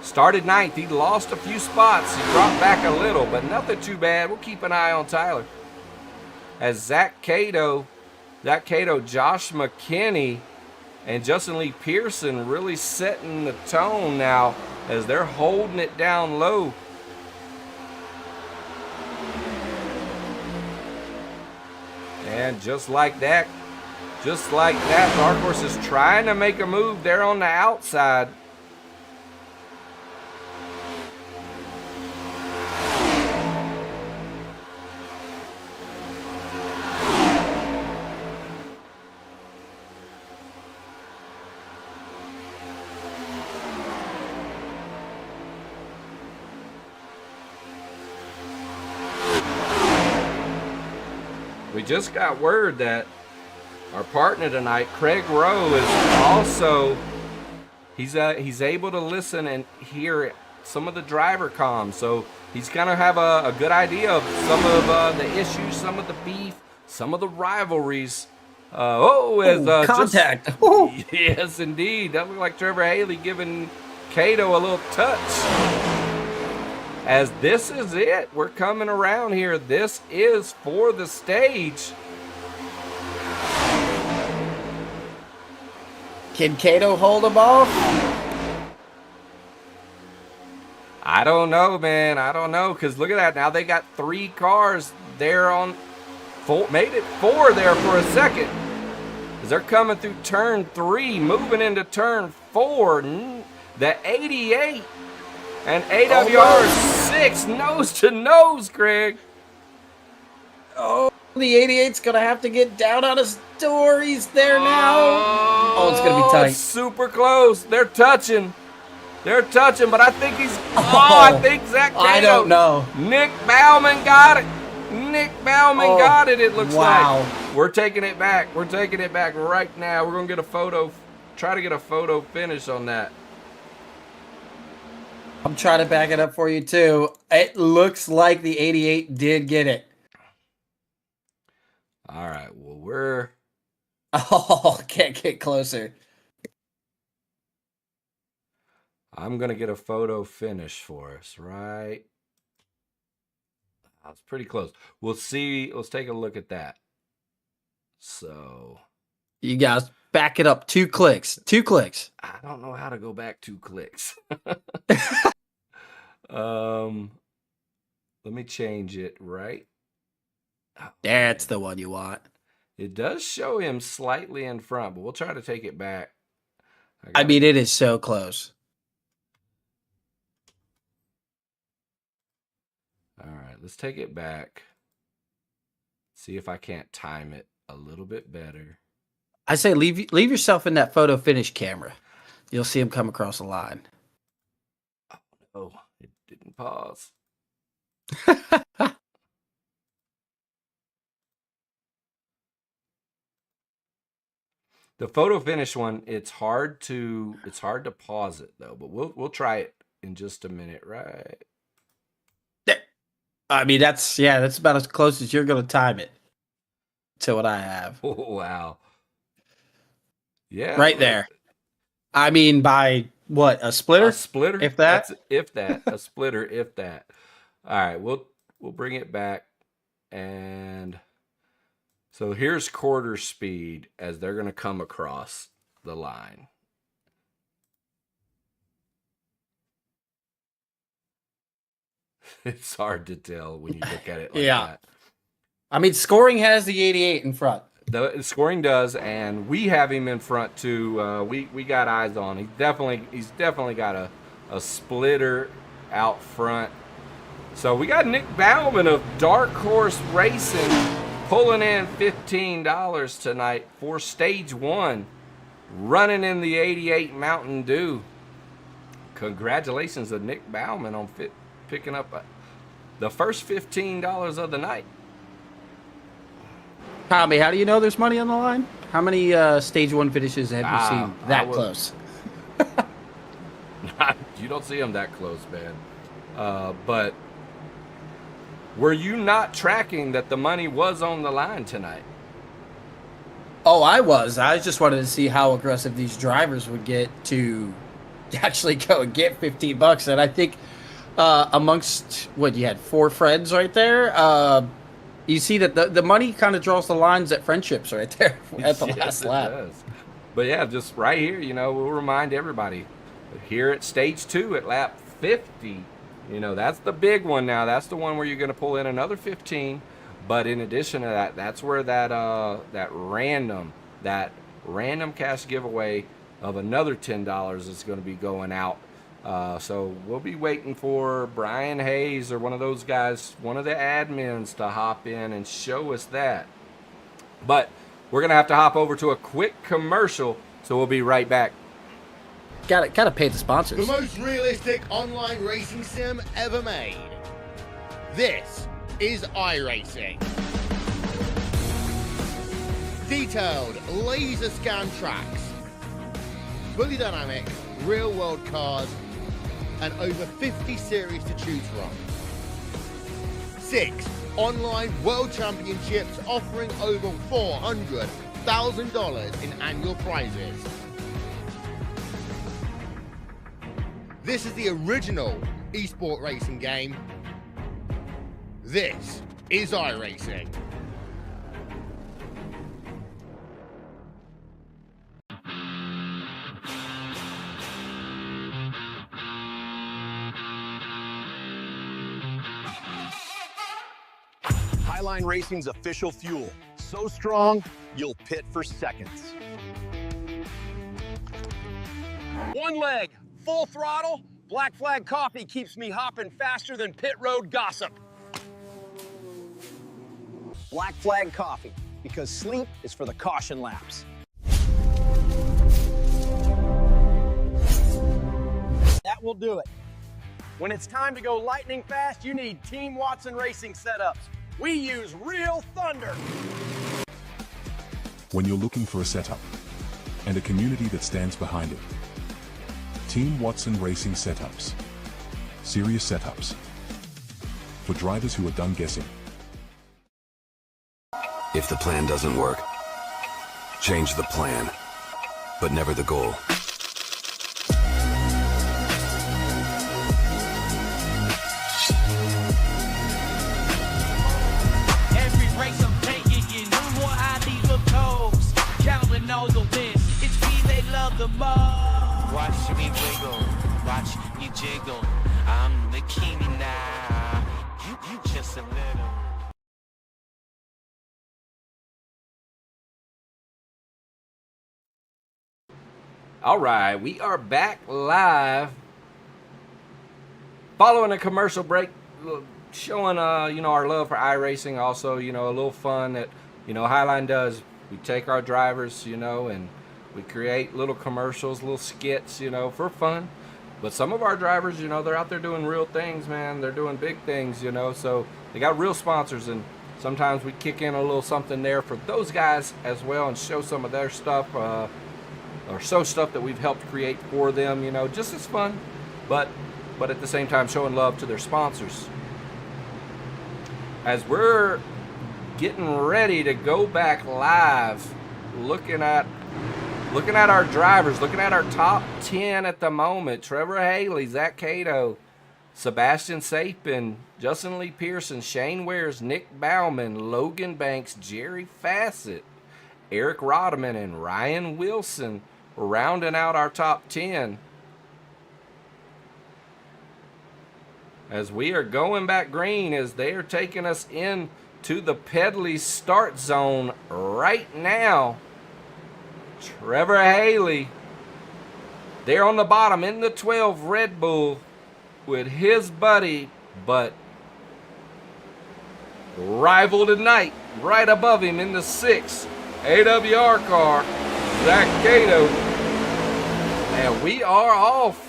Started 9th. He lost a few spots. He dropped back a little, but nothing too bad. We'll keep an eye on Tyler. As Zach Cato, Josh McKinney, and Justin Lee Pearson really setting the tone now as they're holding it down low. And just like that, Dark Horse is trying to make a move there on the outside. We just got word that our partner tonight, Craig Rowe, is also, he's able to listen and hear some of the driver comms. So he's going to have a good idea of some of the issues, some of the beef, some of the rivalries. Contact. Yes, indeed. That looked like Trevor Haley giving Cato a little touch. As this is it, we're coming around here. This is for the stage. Can Cato hold him off? I don't know, man. I don't know, because look at that. Now they got 3 cars there on 4, made it 4 there for a second. As they're coming through turn 3, moving into turn 4. The 88 and AWR 6 nose to nose, Craig. Oh, The 88's going to have to get down on his door. He's there now. Oh, it's going to be tight. Super close. They're touching. They're touching, but I think he's... I think Zach Tato. I don't know. Nick Bauman got it. Nick Bauman got it, it looks wow. like. We're taking it back. We're taking it back right now. We're going to get a photo. Try to get a photo finish on that. I'm trying to back it up for you, too. It looks like the 88 did get it. All right. Well, we're... Oh, can't get closer. I'm going to get a photo finish for us, right? That's pretty close. We'll see. Let's take a look at that. So... You guys back it up 2 clicks. 2 clicks. I don't know how to go back 2 clicks. Let me change it, right? Oh, that's the one you want. It does show him slightly in front, but we'll try to take it back. I mean, it is so close. All right, let's take it back. See if I can't time it a little bit better. I say leave yourself in that photo finish camera. You'll see him come across the line. Oh, it didn't pause. The photo finish one, it's hard to pause it though, but we'll try it in just a minute, right? I mean, that's about as close as you're going to time it to what I have. Oh, wow. Yeah. Right there. I mean, by what, a splitter? A splitter? If that? If that. A splitter, if that. All right, we'll bring it back. And so here's quarter speed as they're going to come across the line. It's hard to tell when you look at it like that. I mean, scoring has the 88 in front. The scoring does, and we have him in front too. We got eyes on. He's definitely got a splitter out front. So we got Nick Bauman of Dark Horse Racing pulling in $15 tonight for stage 1, running in the 88 Mountain Dew. Congratulations to Nick Bauman on picking up the first $15 of the night. Tommy, how do you know there's money on the line? How many stage 1 finishes have you seen that close? You don't see them that close, man. But were you not tracking that the money was on the line tonight? Oh, I was. I just wanted to see how aggressive these drivers would get to actually go and get $15. And I think amongst, what, you had 4 friends right there? You see that the money kind of draws the lines at friendships right there at the last lap. Does. But yeah, just right here, we'll remind everybody. Here at stage 2 at lap 50, that's the big one now. That's the one where you're going to pull in another 15. But in addition to that, that's where that random cash giveaway of another $10 is going to be going out. So we'll be waiting for Brian Hayes or one of those guys, one of the admins, to hop in and show us that. But we're going to have to hop over to a quick commercial, so we'll be right back. Gotta pay the sponsors. The most realistic online racing sim ever made. This is iRacing. Detailed laser scan tracks, fully dynamic, real world cars, and over 50 series to choose from. 6 online world championships offering over $400,000 in annual prizes. This is the original esport racing game. This is iRacing. Highline Racing's official fuel. So strong, you'll pit for seconds. One leg, full throttle. Black Flag coffee keeps me hopping faster than pit road gossip. Black Flag Coffee, because sleep is for the caution laps. That will do it. When it's time to go lightning fast, you need Team Watson Racing setups. We use real thunder. When you're looking for a setup and a community that stands behind it, Team Watson Racing Setups. Serious setups for drivers who are done guessing. If the plan doesn't work, change the plan, but never the goal. Every race I'm taking, you no more ID for toes. Calvin knows the win. It's me they love the most. Watch me wiggle, watch me jiggle. I'm the king now. You just a little. All right, we are back live. Following a commercial break, showing our love for iRacing. Also, a little fun that Highline does. We take our drivers, and we create little commercials, little skits, for fun. But some of our drivers, they're out there doing real things, man. They're doing big things, so they got real sponsors, and sometimes we kick in a little something there for those guys as well and show some of their stuff. Or show stuff that we've helped create for them, just as fun, but at the same time showing love to their sponsors. As we're getting ready to go back live, looking at our drivers, looking at our top 10 at the moment: Trevor Haley, Zach Cato, Sebastian Sapin, Justin Lee Pearson, Shane Wares, Nick Bauman, Logan Banks, Jerry Fassett, Eric Rodman, and Ryan Wilson, rounding out our top 10. As we are going back green, as they are taking us in to the Pedley start zone right now. Trevor Haley, there on the bottom in the 12 Red Bull with his buddy, but rival tonight, right above him in the 6 AWR car, Zach Cato. And we are off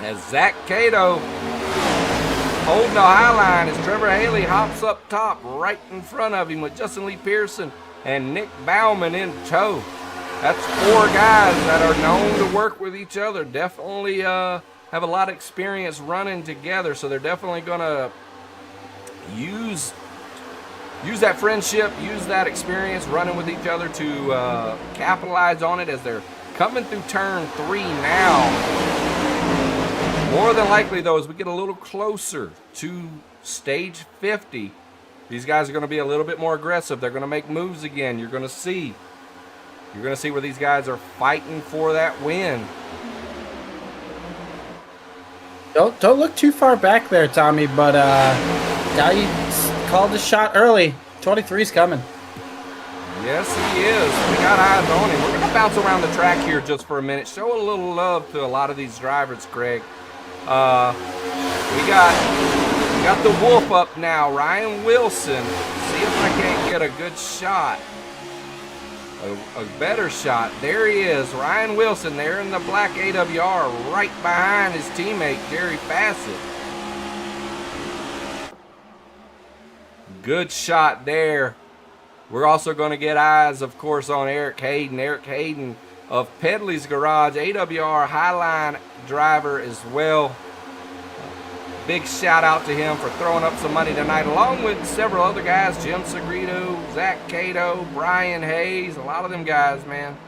as Zach Cato holding the high line as Trevor Haley hops up top right in front of him with Justin Lee Pearson and Nick Bauman in tow. That's 4 guys that are known to work with each other. Definitely have a lot of experience running together, so they're definitely going to use that friendship, use that experience running with each other to capitalize on it as they're coming through turn 3 now. More than likely, though, as we get a little closer to stage 50, these guys are going to be a little bit more aggressive. They're going to make moves again. You're going to see where these guys are fighting for that win. Don't look too far back there, Tommy, but now you called the shot early. 23's coming. Yes, he is. We got eyes on him. We're going to bounce around the track here just for a minute. Show a little love to a lot of these drivers, Craig. We got the wolf up now, Ryan Wilson. See if I can't get a good shot. A better shot. There he is, Ryan Wilson there in the black AWR right behind his teammate, Jerry Fassett. Good shot there. We're also going to get eyes, of course, on Eric Hayden. Eric Hayden of Pedley's Garage, AWR Highline driver as well. Big shout out to him for throwing up some money tonight, along with several other guys, Jim Segrito, Zach Cato, Brian Hayes, a lot of them guys, man.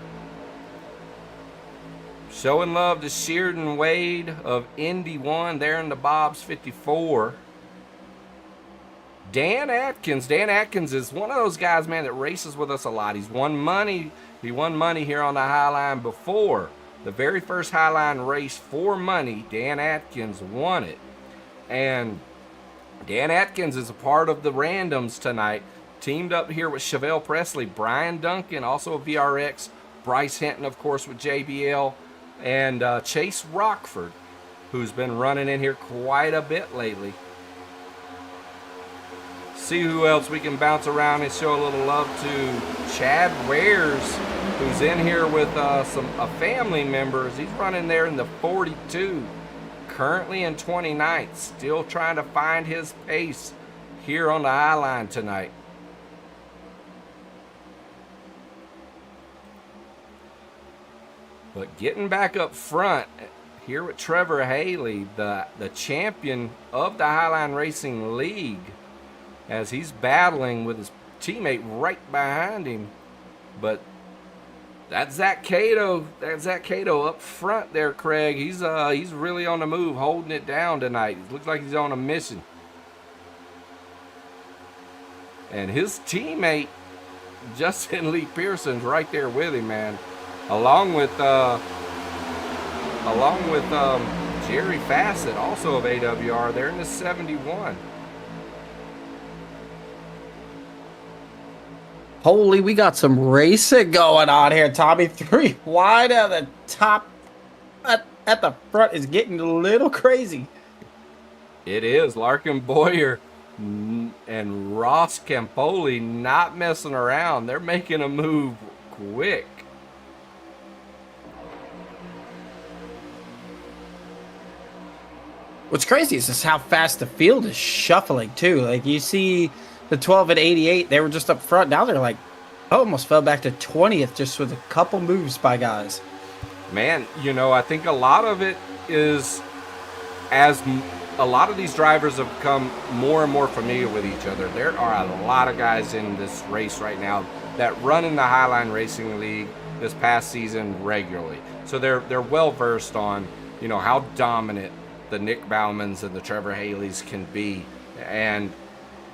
Showing love to Sheardon Wade of Indy 1 there in the Bob's 54. Dan Atkins is one of those guys, man, that races with us a lot. He's won money. He won money here on the Highline before. The very first Highline race for money, Dan Atkins won it. And Dan Atkins is a part of the randoms tonight. Teamed up here with Chevelle Presley, Brian Duncan, also a VRX, Bryce Hinton, of course, with JBL, and Chase Rockford, who's been running in here quite a bit lately. see who else we can bounce around and show a little love to. Chad Wares, who's in here with a family members. He's running there in the 42, currently in 29th, still trying to find his pace here on the high line tonight. But getting back up front here with Trevor Haley, the champion of the Highline Racing League, as he's battling with his teammate right behind him. But that's Zach Cato. That's Zach Cato up front there, Craig. He's really on the move, holding it down tonight. It looks like he's on a mission. And his teammate, Justin Lee Pearson's right there with him, man. Along with Jerry Fassett, also of AWR. They're in the 71. Holy, we got some racing going on here, Tommy. 3 wide at the top, at the front is getting a little crazy. It is. Larkin Boyer and Ross Campoli not messing around. They're making a move quick. What's crazy is just how fast the field is shuffling, too. Like, you see the 12 and 88, they were just up front. Now they're like, almost fell back to 20th just with a couple moves by guys. Man, you know, I think a lot of it is as a lot of these drivers have become more and more familiar with each other. There are a lot of guys in this race right now that run in the Highline Racing League this past season regularly. So they're well versed on, you know, how dominant the Nick Baumans and the Trevor Haleys can be, and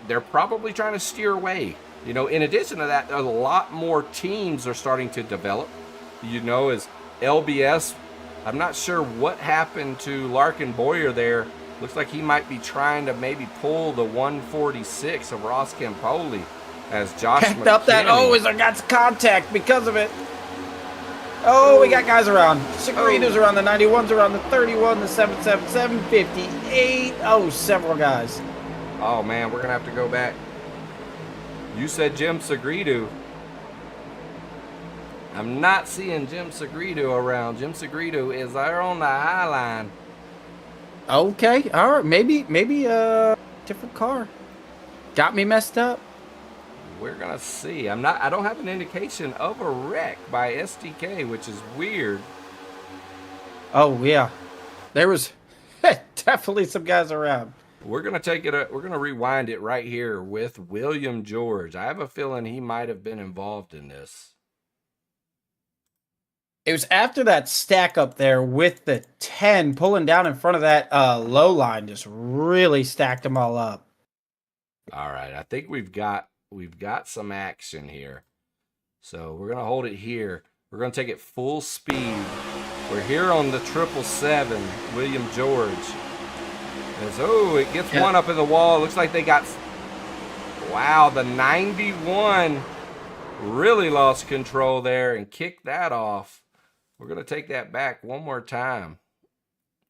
they're probably trying to steer away. You know, in addition to that, a lot more teams are starting to develop. You know, as LBS, I'm not sure what happened to Larkin Boyer there. Looks like he might be trying to maybe pull the 146 of Ross Campoli as Josh Packed up that is I got contact because of it. Oh, we got guys around. Segredo's around, the 91's around, the 31, the 777, 58. Oh, several guys. Oh, man, we're going to have to go back. You said Jim Segredo. I'm not seeing Jim Segredo around. Jim Segredo is there on the high line. Okay, all right. Maybe a different car. Got me messed up. We're gonna see. I don't have an indication of a wreck by SDK, which is weird. Oh yeah, there was definitely some guys around. We're gonna we're gonna rewind it right here with William George. I have a feeling he might have been involved in this. It was after that stack up there with the 10 pulling down in front of that low line, just really stacked them all up. All right, I think we've got some action here. So we're gonna hold it here. We're gonna take it full speed. We're here on the 777, William George. It gets one up in the wall. Looks like they got, wow, the 91 really lost control there and kicked that off. We're gonna take that back one more time.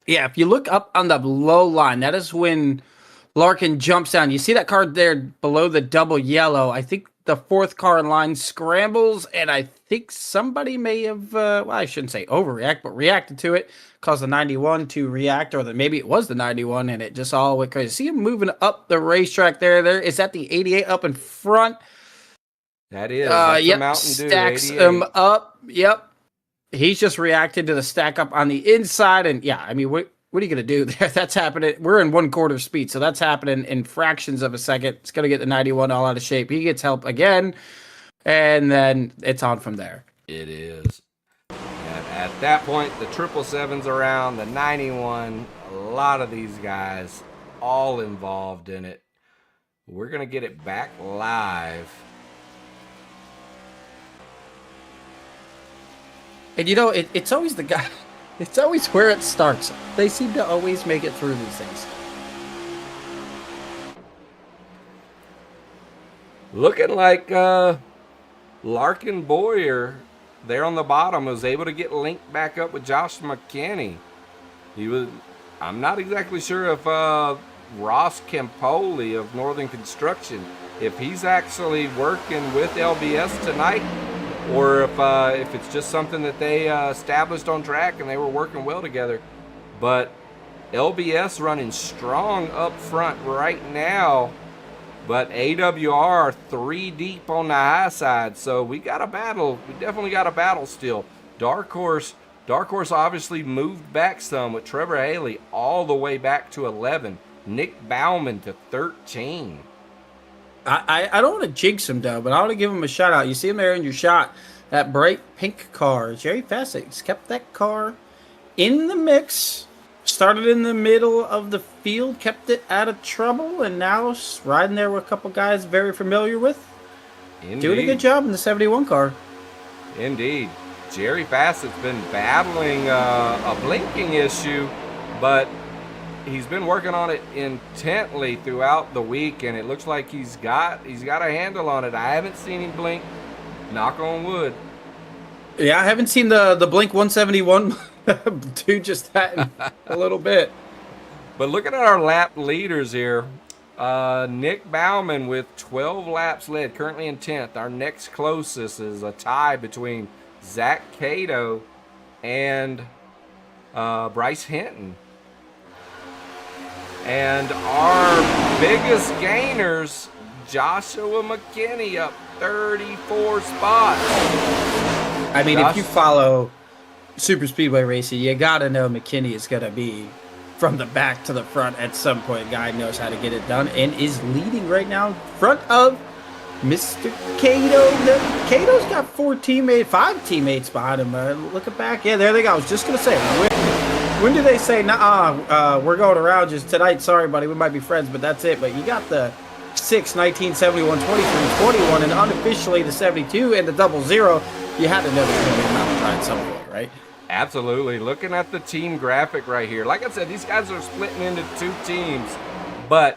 Yeah, if you look up on the low line, that is when Larkin jumps down. You see that car there below the double yellow. I think the fourth car in line scrambles, and I think somebody may have, well, I shouldn't say overreact, but reacted to it, caused the 91 to react, or maybe it was the 91, and it just all went crazy. See him moving up the racetrack there. Is that the 88 up in front? That is. That's yep, Mountain Dew, stacks 88. him up. Yep. He's just reacted to the stack up on the inside, and yeah, I mean, what are you going to do there? That's happening. We're in 1/4 speed, so that's happening in fractions of a second. It's going to get the 91 all out of shape. He gets help again, and then it's on from there. It is. And at that point, the 777's around, the 91, a lot of these guys all involved in it. We're going to get it back live. And you know, it's always the guy. It's always where it starts. They seem to always make it through these things. Looking like Larkin Boyer there on the bottom was able to get linked back up with Josh McKinney. I'm not exactly sure if Ross Campoli of Northern Construction, if he's actually working with LBS tonight, or if it's just something that they established on track and they were working well together. But LBS running strong up front right now, but AWR 3 deep on the high side. So we got a battle. We definitely got a battle still. Dark Horse obviously moved back some with Trevor Haley all the way back to 11. Nick Bauman to 13. I don't want to jinx him, though, but I want to give him a shout out. You see him there in your shot, that bright pink car. Jerry Fassett's kept that car in the mix. Started in the middle of the field, kept it out of trouble, and now riding there with a couple guys very familiar with. Indeed. Doing a good job in the 71 car. Indeed. Jerry Fassett's been battling a blinking issue, but he's been working on it intently throughout the week, and it looks like he's got a handle on it. I haven't seen him blink. Knock on wood. Yeah, I haven't seen the Blink 171 do just that in a little bit. But looking at our lap leaders here, Nick Bauman with 12 laps led, currently in 10th. Our next closest is a tie between Zach Cato and Bryce Hinton. And our biggest gainers, Joshua McKinney up 34 spots. I mean, if you follow super speedway racing, you gotta know McKinney is gonna be from the back to the front at some point. Guy knows how to get it done and is leading right now in front of Mr. Cato. Cato's got 5 teammates behind him. Looking back, yeah, there they go. I was just gonna say, when do they say, nah, we're going around just tonight? Sorry, buddy, we might be friends, but that's it. But you got the 6, 19, 71, 23, 21, and unofficially the 72 and the 00. You had to know they were going to be a mountain ride somewhere, right? Absolutely. Looking at the team graphic right here, like I said, these guys are splitting into 2 teams, but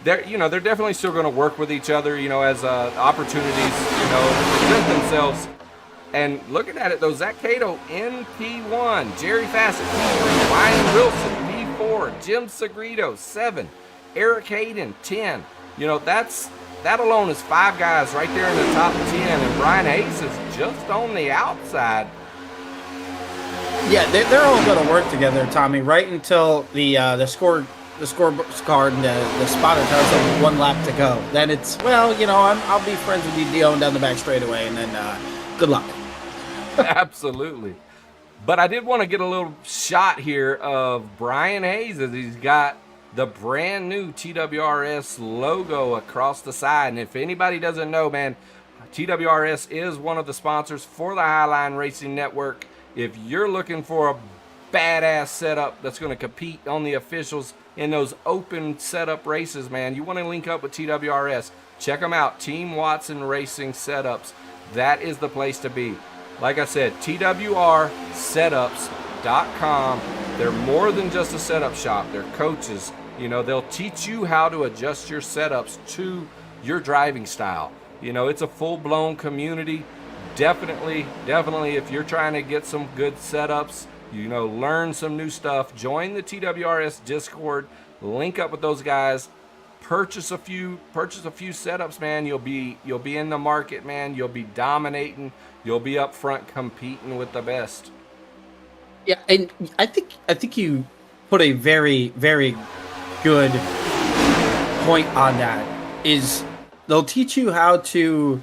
they're definitely still going to work with each other, as opportunities, present themselves. And looking at it though, Zach Cato in P1, Jerry Fassett P3, Ryan Wilson P4, Jim Segredo 7, Eric Hayden 10. That alone is 5 guys right there in the top 10, and Brian Hayes is just on the outside. Yeah, they're all going to work together, Tommy, right until the scorecard and the spotter tells them 1 lap to go. Then it's, I'll be friends with you, Dion, down the back straightaway, and then good luck. Absolutely. But I did want to get a little shot here of Brian Hayes as he's got the brand new TWRS logo across the side. And if anybody doesn't know, man, TWRS is one of the sponsors for the Highline Racing Network. If you're looking for a badass setup that's going to compete on the officials in those open setup races, man, you want to link up with TWRS. Check them out, Team Watson Racing Setups. That is the place to be. Like I said, TWRsetups.com. They're more than just a setup shop. They're coaches. They'll teach you how to adjust your setups to your driving style. It's a full-blown community. Definitely, if you're trying to get some good setups, learn some new stuff, join the TWRS Discord, link up with those guys, purchase a few setups, man. You'll be in the market, man. You'll be dominating. You'll be up front competing with the best. Yeah, and I think you put a very, very good point on that. Is they'll teach you how to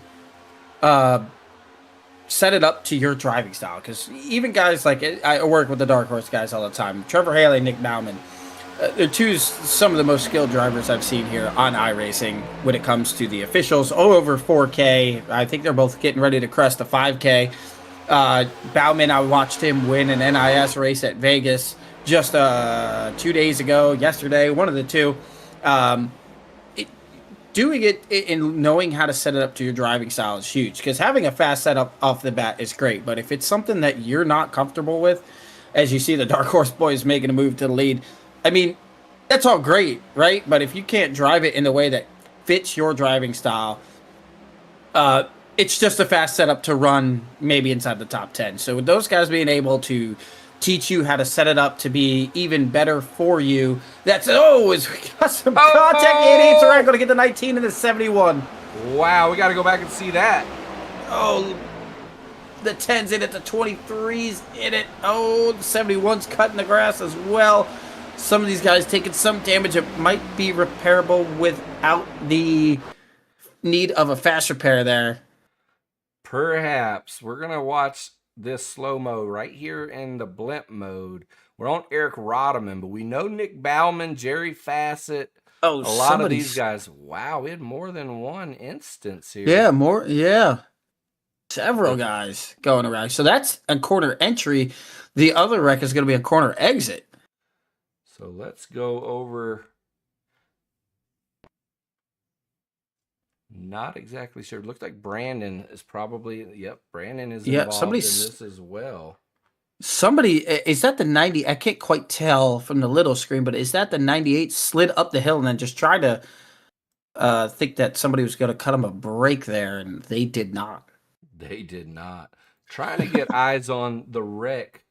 set it up to your driving style. Because even guys like, I work with the Dark Horse guys all the time. Trevor Haley, Nick Bauman. They're some of the most skilled drivers I've seen here on iRacing when it comes to the officials. Over 4K. I think they're both getting ready to crest the 5K. Bauman, I watched him win an NIS race at Vegas just 2 days ago, yesterday, one of the two. Doing it and knowing how to set it up to your driving style is huge, because having a fast setup off the bat is great. But if it's something that you're not comfortable with, as you see the Dark Horse boys making a move to the lead, I mean, that's all great, right? But if you can't drive it in the way that fits your driving style, it's just a fast setup to run maybe inside the top 10. So with those guys being able to teach you how to set it up to be even better for you. That's we got some contact. 88s are going to get the 19 and the 71. Wow, we got to go back and see that. Oh, the 10's in it, the 23's in it. Oh, the 71's cutting the grass as well. Some of these guys taking some damage. It might be repairable without the need of a fast repair there. Perhaps. We're going to watch this slow-mo right here in the blimp mode. We're on Eric Rodman, but we know Nick Bauman, Jerry Fassett, a lot of these guys. Wow, we had more than one instance here. Yeah, several guys going around. So that's a corner entry. The other wreck is going to be a corner exit. So let's go over. Not exactly sure. It looks like Brandon is probably, Brandon is involved in this as well. Somebody, is that the 90? I can't quite tell from the little screen, but is that the 98 slid up the hill and then just tried to think that somebody was going to cut him a break there, and they did not. They did not. Trying to get eyes on the wreck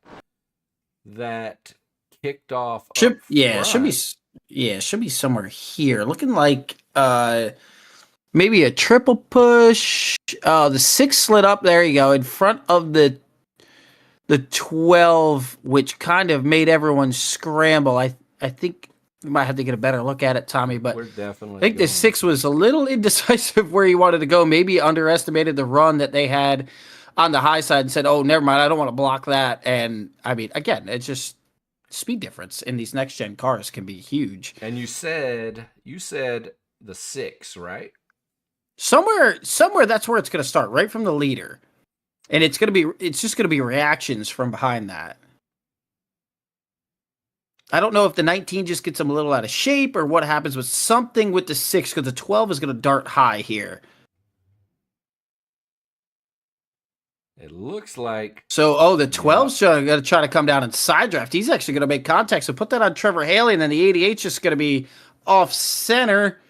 that kicked off. Should be somewhere here. Looking like maybe a triple push. The 6 slid up. There you go, in front of the 12, which kind of made everyone scramble. I think we might have to get a better look at it, Tommy. But we're definitely. I think the 6 was a little indecisive where he wanted to go. Maybe underestimated the run that they had on the high side and said, "Oh, never mind. I don't want to block that." And I mean, again, it's just speed difference in these next gen cars can be huge. And you said the 6, right? Somewhere that's where it's going to start, right from the leader. And it's just going to be reactions from behind that. I don't know if the 19 just gets him a little out of shape or what happens with something with the 6, because the 12 is going to dart high here. It looks like. So, the 12's going to try to come down and side draft. He's actually going to make contact. So put that on Trevor Haley, and then the 88's just going to be off center.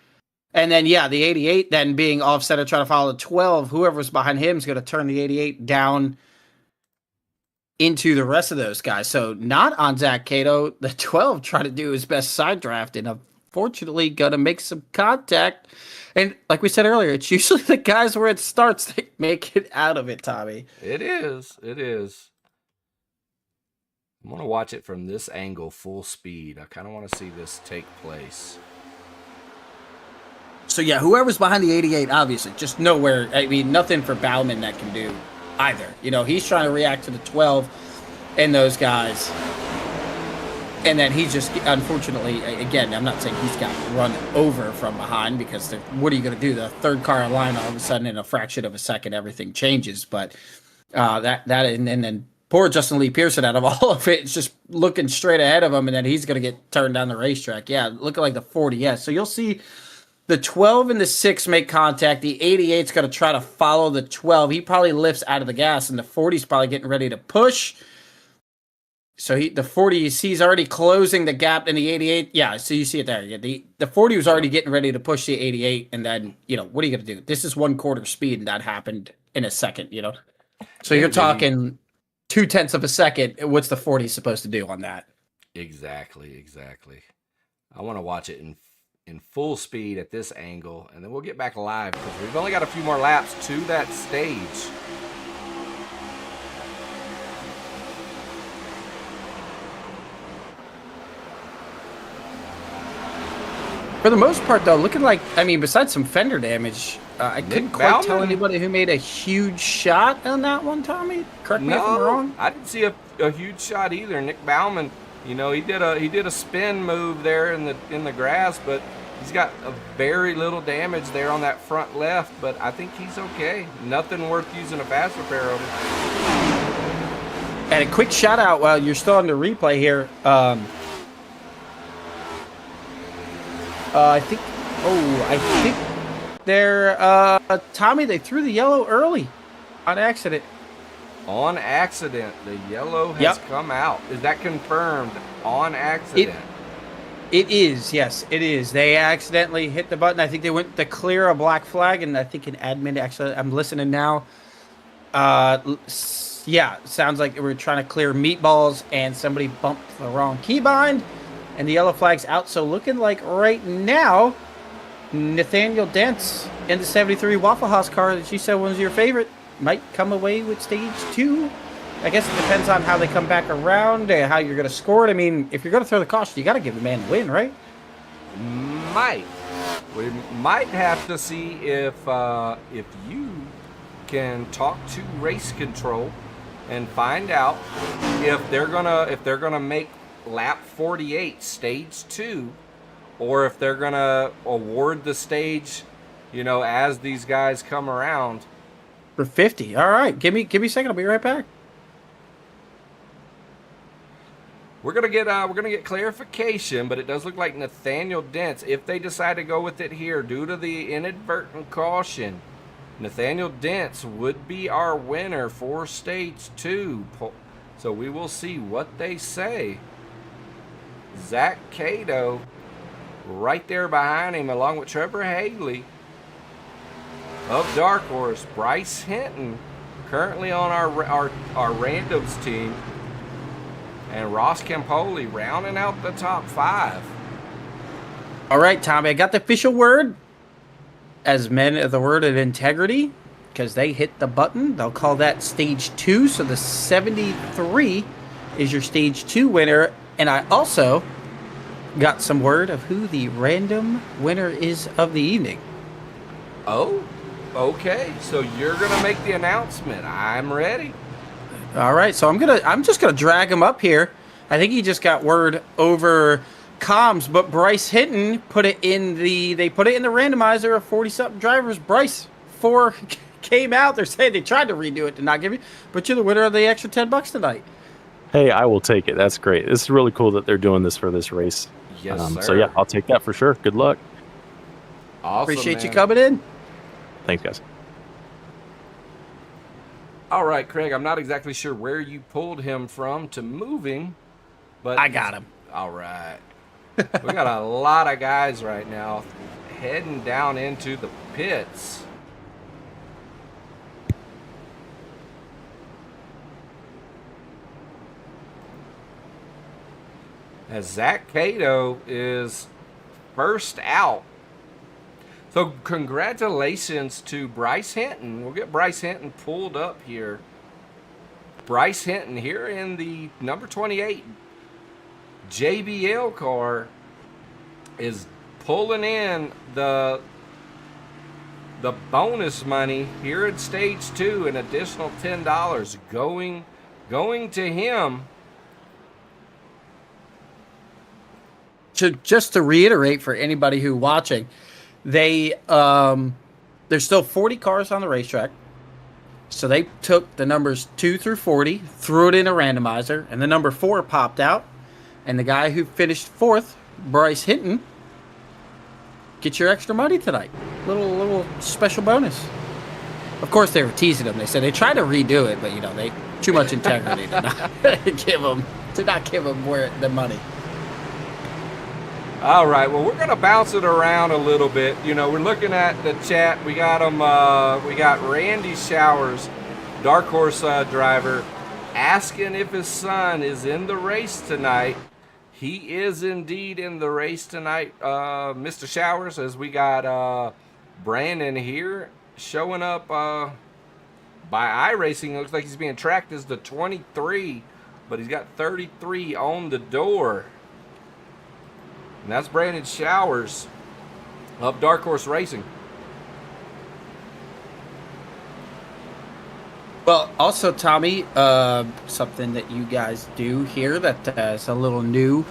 And then, the 88 then being off center, trying to follow the 12. Whoever's behind him is going to turn the 88 down into the rest of those guys. So not on Zach Cato. The 12 trying to do his best side draft, and unfortunately going to make some contact. And like we said earlier, it's usually the guys where it starts that make it out of it, Tommy. It is. I'm going to watch it from this angle, full speed. I kind of want to see this take place. So, whoever's behind the 88, obviously, just nowhere. I mean, nothing for Bauman that can do either. He's trying to react to the 12 and those guys. And then he's just, unfortunately, again, I'm not saying he's got run over from behind, because what are you going to do? The third car in line, all of a sudden, in a fraction of a second, everything changes. But and then poor Justin Lee Pearson, out of all of it, is just looking straight ahead of him, and then he's going to get turned down the racetrack. Yeah, looking like the 40, yeah. So you'll see the 12 and the 6 make contact. The 88's going to try to follow the 12. He probably lifts out of the gas, and the 40's probably getting ready to push. So the 40, you see, he's already closing the gap in the 88. Yeah, so you see it there. Yeah, the 40 was already getting ready to push the 88, and then, what are you going to do? This is 1/4 speed, and that happened in a second, So you're talking 0.2 of a second. What's the 40 supposed to do on that? Exactly. I want to watch it in full speed at this angle, and then we'll get back live, because we've only got a few more laps to that stage. For the most part, though, looking like, besides some fender damage, I couldn't quite tell anybody who made a huge shot on that one, Tommy. Correct me if I'm wrong. I didn't see a huge shot either. Nick Bauman, he did a spin move there in the grass, but he's got a very little damage there on that front left. But I think he's okay. Nothing worth using a fast repair over. And a quick shout out while you're still on the replay here. I think they're Tommy, they threw the yellow early on accident. On accident, the yellow has come out. Is that confirmed? On accident. It is, yes, it is. They accidentally hit the button. I think they went to clear a black flag, and I think an admin, actually, I'm listening now. Yeah, sounds like we're trying to clear meatballs and somebody bumped the wrong keybind and the yellow flag's out. So looking like right now, Nathaniel Dents in the 73 Waffle House car that you said was your favorite might come away with stage 2. I guess it depends on how they come back around and how you're going to score it. I mean, if you're going to throw the caution, you got to give the man the win, right? We might have to see if you can talk to race control and find out if they're gonna make lap 48 stage 2, or if they're gonna award the stage, as these guys come around for 50. All right, give me a second. I'll be right back. We're gonna get clarification, but it does look like Nathaniel Dents, if they decide to go with it here due to the inadvertent caution, Nathaniel Dents would be our winner for stage 2. So we will see what they say. Zach Cato right there behind him, along with Trevor Haley of Dark Horse. Bryce Hinton currently on our randoms team. And Ross Campoli rounding out the top 5. All right, Tommy, I got the official word. As men of the word of integrity, because they hit the button. They'll call that stage 2. So the 73 is your stage 2 winner. And I also got some word of who the random winner is of the evening. Oh, okay. So you're gonna make the announcement. I'm ready. All right, so I'm just gonna drag him up here. I think he just got word over comms, but Bryce Hinton put it in the randomizer of 40-something drivers. Bryce, 4 came out. They're saying they tried to redo it to not give you, but you're the winner of the extra $10 tonight. Hey, I will take it. That's great. It's really cool that they're doing this for this race. Yes, sir. So yeah, I'll take that for sure. Good luck. Awesome. Appreciate you coming in. Thanks, guys. All right, Craig, I'm not exactly sure where you pulled him from to moving, but I got him. All right. We got a lot of guys right now heading down into the pits. As Zach Cato is first out. So congratulations to Bryce Hinton. We'll get Bryce Hinton pulled up here. Bryce Hinton here in the number 28 JBL car is pulling in the bonus money here at stage 2, an additional $10 going to him. Just to reiterate for anybody who watching, there's still 40 cars on the racetrack. So they took the numbers 2 through 40, threw it in a randomizer, and the number 4 popped out. And the guy who finished 4th, Bryce Hinton, get your extra money tonight. Little special bonus. Of course, they were teasing him. They said they tried to redo it, but they too much integrity to not give him the money. All right, well, we're going to bounce it around a little bit. We're looking at the chat. We got we got Randy Showers, Dark Horse driver, asking if his son is in the race tonight. He is indeed in the race tonight, Mr. Showers, as we got Brandon here showing up by iRacing. It looks like he's being tracked as the 23, but he's got 33 on the door. And that's Brandon Showers of Dark Horse Racing. Well, also, Tommy, something that you guys do here that is a little new,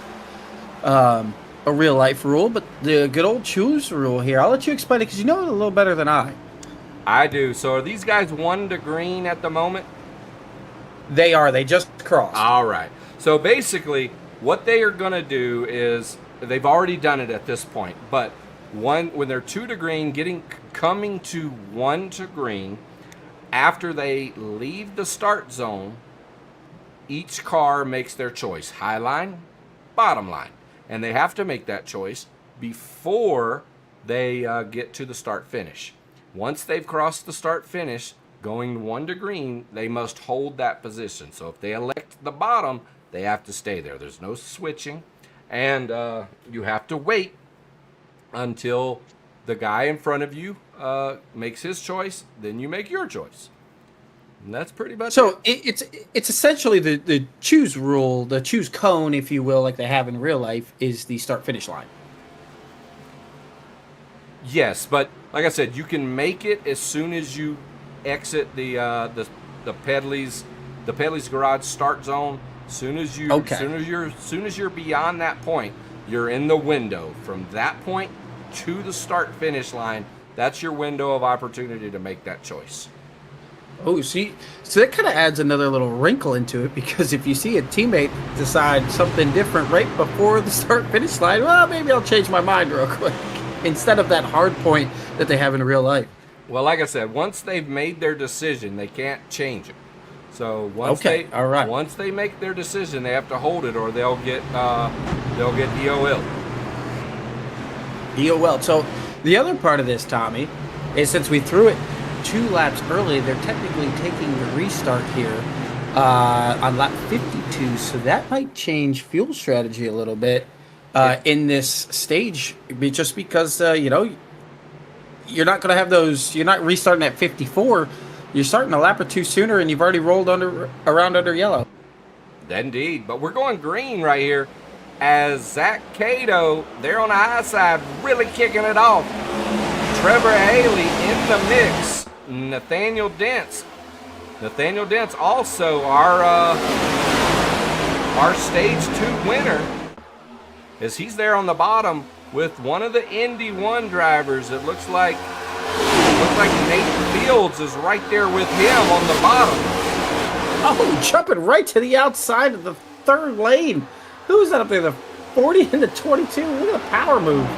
a real life rule, but the good old choose rule here. I'll let you explain it because you know it a little better than I. I do. So are these guys 1 to green at the moment? They are. They just crossed. All right. So basically, what they are going to do is, they've already done it at this point, but when they're 2 to green, coming to 1 to green, after they leave the start zone, each car makes their choice, high line, bottom line, and they have to make that choice before they get to the start finish. Once they've crossed the start finish, going 1 to green, they must hold that position. So if they elect the bottom, they have to stay there. There's no switching. And you have to wait until the guy in front of you makes his choice. Then you make your choice. And that's pretty much so it's essentially the choose rule, the choose cone, if you will, like they have in real life, is the start-finish line. Yes, but like I said, you can make it as soon as you exit the Pedley's garage start zone. Soon as you're beyond that point, you're in the window. From that point to the start finish line, that's your window of opportunity to make that choice. Oh, see, so that kind of adds another little wrinkle into it, because if you see a teammate decide something different right before the start finish line, well, maybe I'll change my mind real quick, instead of that hard point that they have in real life. Well, like I said, once they've made their decision, they can't change it. So once they make their decision, they have to hold it, or they'll get DOL. DOL. So the other part of this, Tommy, is since we threw it 2 laps early, they're technically taking the restart here on lap 52. So that might change fuel strategy a little bit in this stage, just because you're not going to have those. You're not restarting at 54. You're starting a lap or 2 sooner, and you've already rolled around under yellow. Indeed, but we're going green right here as Zach Cato, they're on the high side, really kicking it off. Trevor Haley in the mix. Nathaniel Dents also our stage 2 winner, as he's there on the bottom with one of the Indy 1 drivers. It looks like Nate Fields is right there with him on the bottom. Oh, jumping right to the outside of the 3rd lane. Who's that up there? The 40 and the 22. Look at the power move.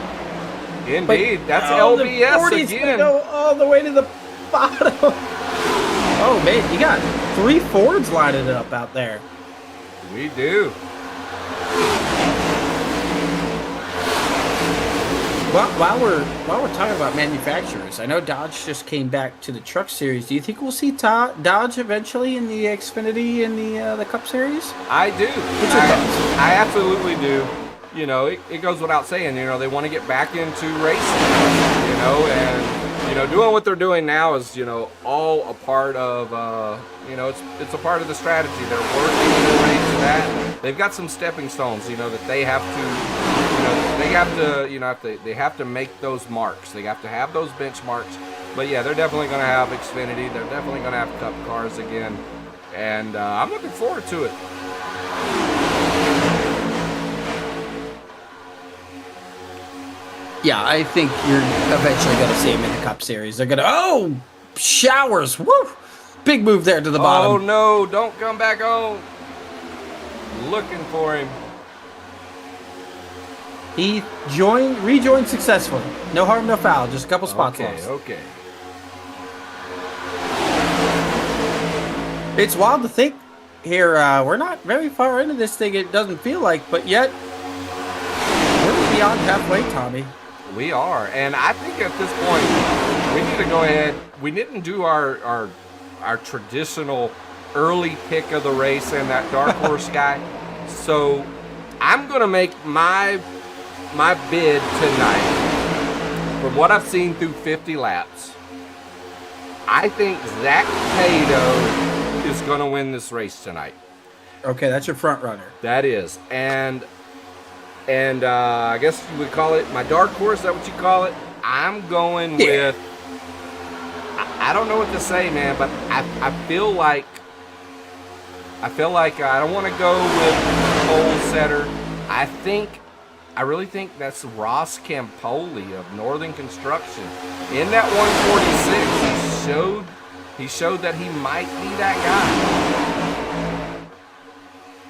Indeed, that's LBS the again. Go all the way to the bottom. Oh man, you got 3 Fords lining up out there. We do. Well, while we're talking about manufacturers, I know Dodge just came back to the Truck Series. Do you think we'll see Dodge eventually in the Xfinity and the Cup Series? I do. I absolutely do. It goes without saying. They want to get back into racing. And doing what they're doing now is all a part of it's a part of the strategy. They're working to raise that. They've got some stepping stones. That they have to. They have to make those marks. They have to have those benchmarks. But yeah, they're definitely going to have Xfinity. They're definitely going to have Cup cars again, and I'm looking forward to it. Yeah, I think you're eventually going to see him in the Cup Series. They're going to showers. Woo! Big move there to the bottom. Oh no! Don't come back on. Looking for him. He rejoined successfully. No harm, no foul. Just a couple spots lost. Okay. It's wild to think here. We're not very far into this thing. It doesn't feel like, but yet we're beyond halfway, Tommy. We are, and I think at this point we need to go ahead. We didn't do our traditional early pick of the race and that dark horse guy. So I'm gonna make my bid tonight. From what I've seen through 50 laps, I think Zach Cato is gonna win this race tonight. Okay, that's your front runner. That is, and I guess you would call it my dark horse. Is that what you call it? I'm going with. I don't know what to say, man, but I feel like I don't want to go with pole setter. I really think that's Ross Campoli of Northern Construction. In that 146, he showed that he might be that guy.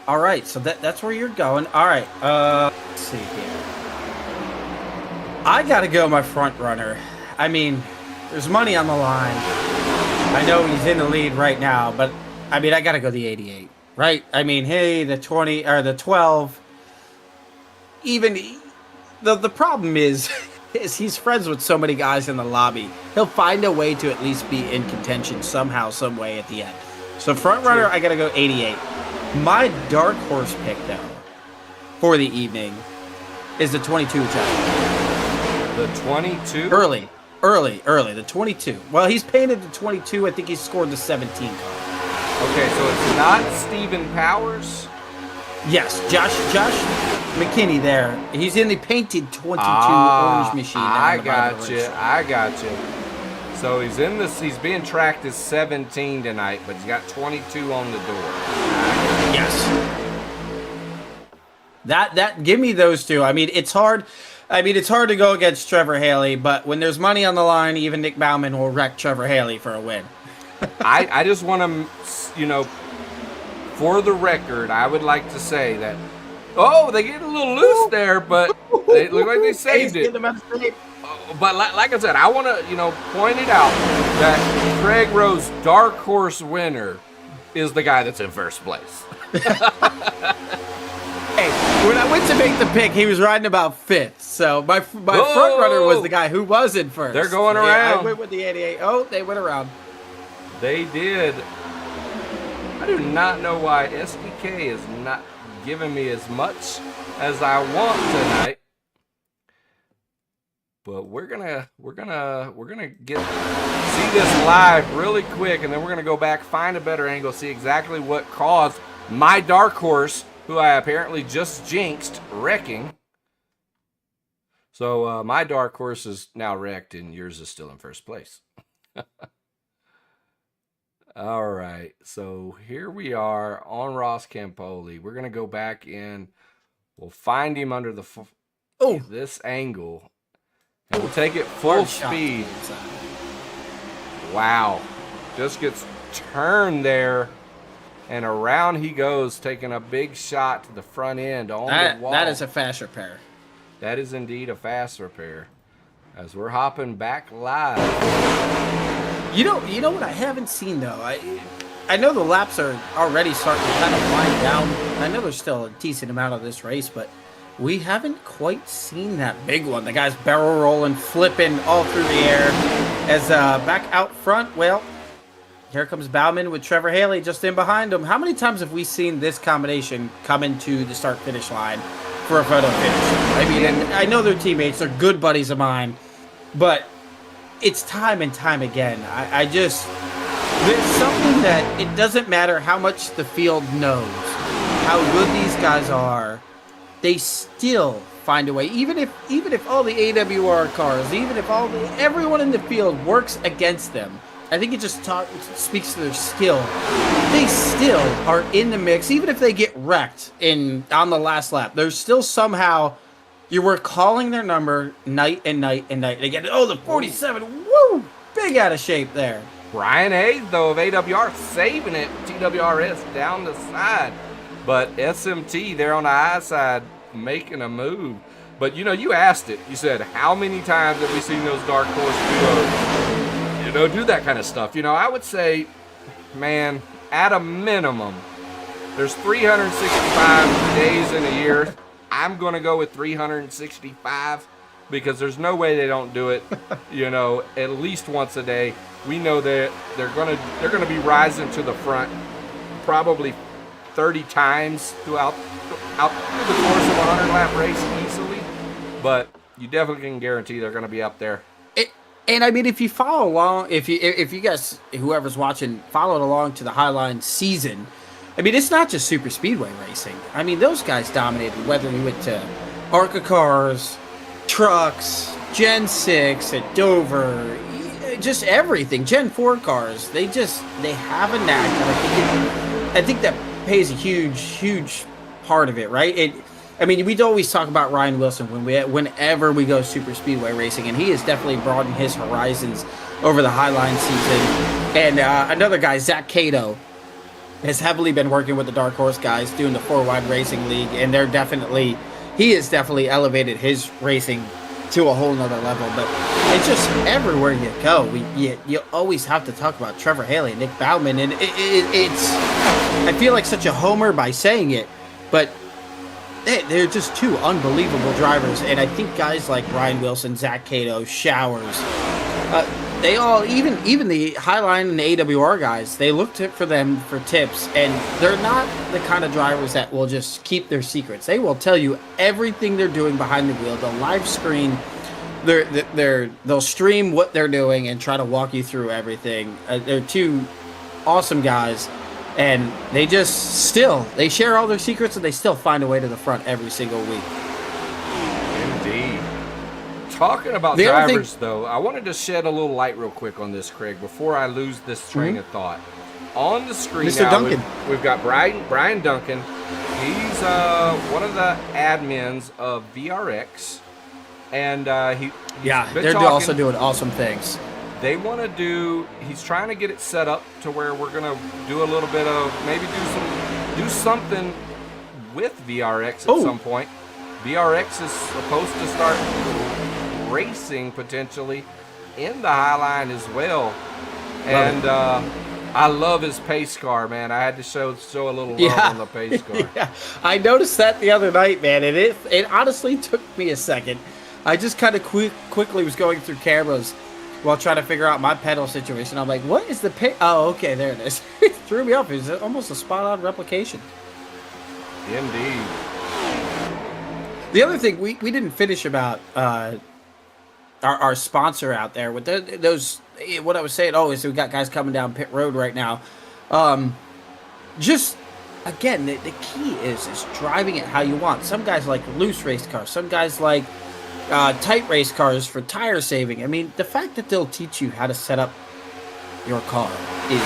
All right, so that's where you're going. All right, let's see here. I got to go my front runner. I mean, there's money on the line. I know he's in the lead right now, but I mean, I got to go the 88, right? I mean, hey, the 20 or the 12. Even the problem is is he's friends with so many guys in the lobby. He'll find a way to at least be in contention somehow, some way at the end. So front runner, I got to go 88. My dark horse pick, though, for the evening is the 22 Josh. The 22? Early. The 22. Well, he's painted the 22. I think he scored the 17 card. Okay, so it's not Stephen Powers? Yes, Josh McKinney there. He's in the painted 22 orange machine. I got you. So he's in this. He's being tracked as 17 tonight, but he's got 22 on the door. Yes. That give me those two. I mean, it's hard. It's hard to go against Trevor Haley, but when there's money on the line, even Nick Bauman will wreck Trevor Haley for a win. I just want to, for the record, I would like to say that, they get a little loose there, but they look like they saved it. But like I said, I want to, point it out that Craig Rowe's dark horse winner is the guy that's in first place. Hey, when I went to make the pick, he was riding about fifth. So my front runner was the guy who was in first. They're going around. Yeah, I went with the 88. Oh, they went around. They did. I do not know why SBK is not giving me as much as I want tonight. But we're gonna see this live really quick, and then we're gonna go back, find a better angle, see exactly what caused my dark horse, who I apparently just jinxed, wrecking. So my dark horse is now wrecked, and yours is still in first place. All right, so here we are on Ross Campoli. We're gonna go back in. We'll find him under the this angle, and we'll take it full speed. Wow, just gets turned there, and around he goes, taking a big shot to the front end on the wall. That is a fast repair. That is indeed a fast repair. As we're hopping back live. You know what I haven't seen though. I know the laps are already starting to kind of wind down. I know there's still a decent amount of this race, but we haven't quite seen that big one. The guy's barrel rolling, flipping all through the air. As back out front, well, here comes Bauman with Trevor Haley just in behind him. How many times have we seen this combination come into the start-finish line for a photo finish? I mean, and I know they're teammates, they're good buddies of mine, but it's time and time again. There's something that it doesn't matter how much the field knows, how good these guys are, they still find a way. Even if all the AWR cars, even if everyone in the field works against them, I think it just speaks to their skill. They still are in the mix, even if they get wrecked on the last lap. There's still somehow you were calling their number night and night and night. They get the 47, woo, big out of shape there. Brian Hayes, though, of AWR, saving it. TWRS down the side, but SMT there on the high side making a move. But you asked it. You said, how many times have we seen those dark horse duos, do that kind of stuff? I would say, man, at a minimum, there's 365 days in a year. I'm going to go with 365 because there's no way they don't do it, at least once a day. We know that they're going to be rising to the front probably 30 times throughout the course of a 100-lap race easily, but you definitely can guarantee they're going to be up there. And I mean, if you follow along, if you guys, whoever's watching, followed along to the Highline season, I mean, it's not just super speedway racing. I mean, those guys dominated, whether you went to ARCA cars, trucks, Gen 6 at Dover, just everything, Gen 4 cars. They have a knack, and I think that plays a huge part of it, right? I mean, we'd always talk about Ryan Wilson whenever we go super speedway racing, and he has definitely broadened his horizons over the Highline season. And another guy, Zach Cato, has heavily been working with the Dark Horse guys doing the 4-Wide Racing League, and he has definitely elevated his racing to a whole nother level. But it's just everywhere you go, you always have to talk about Trevor Haley and Nick Bauman, and it's I feel like such a homer by saying it, but they're just two unbelievable drivers. And I think guys like Ryan Wilson, Zach Cato, Showers, they all, even the Highline and the AWR guys, they looked for them for tips, and they're not the kind of drivers that will just keep their secrets. They will tell you everything they're doing behind the wheel. They'll live screen, they'll stream what they're doing and try to walk you through everything. They're two awesome guys, and they share all their secrets, and they still find a way to the front every single week. Indeed. Talking about drivers, though, I wanted to shed a little light real quick on this, Craig, before I lose this train of thought. On the screen Mr. now, Duncan. we've got Brian Duncan. He's one of the admins of VRX, and they're also doing awesome things. They want to he's trying to get it set up to where we're going to do a little bit of, maybe do something with VRX at some point. VRX is supposed to start racing potentially in the Highline as well. And I love his pace car, man. I had to show a little love on the pace car. Yeah, I noticed that the other night, man, and it honestly took me a second. I just kind of quickly was going through cameras while trying to figure out my pedal situation. I'm like, what is the pace? Oh, okay, there it is. It threw me off. It was almost a spot-on replication. Indeed. The other thing, we didn't finish about our sponsor out there with those. What I was saying, is we got guys coming down pit road right now. Just again, the key is driving it how you want. Some guys like loose race cars. Some guys like tight race cars for tire saving. I mean, the fact that they'll teach you how to set up your car is.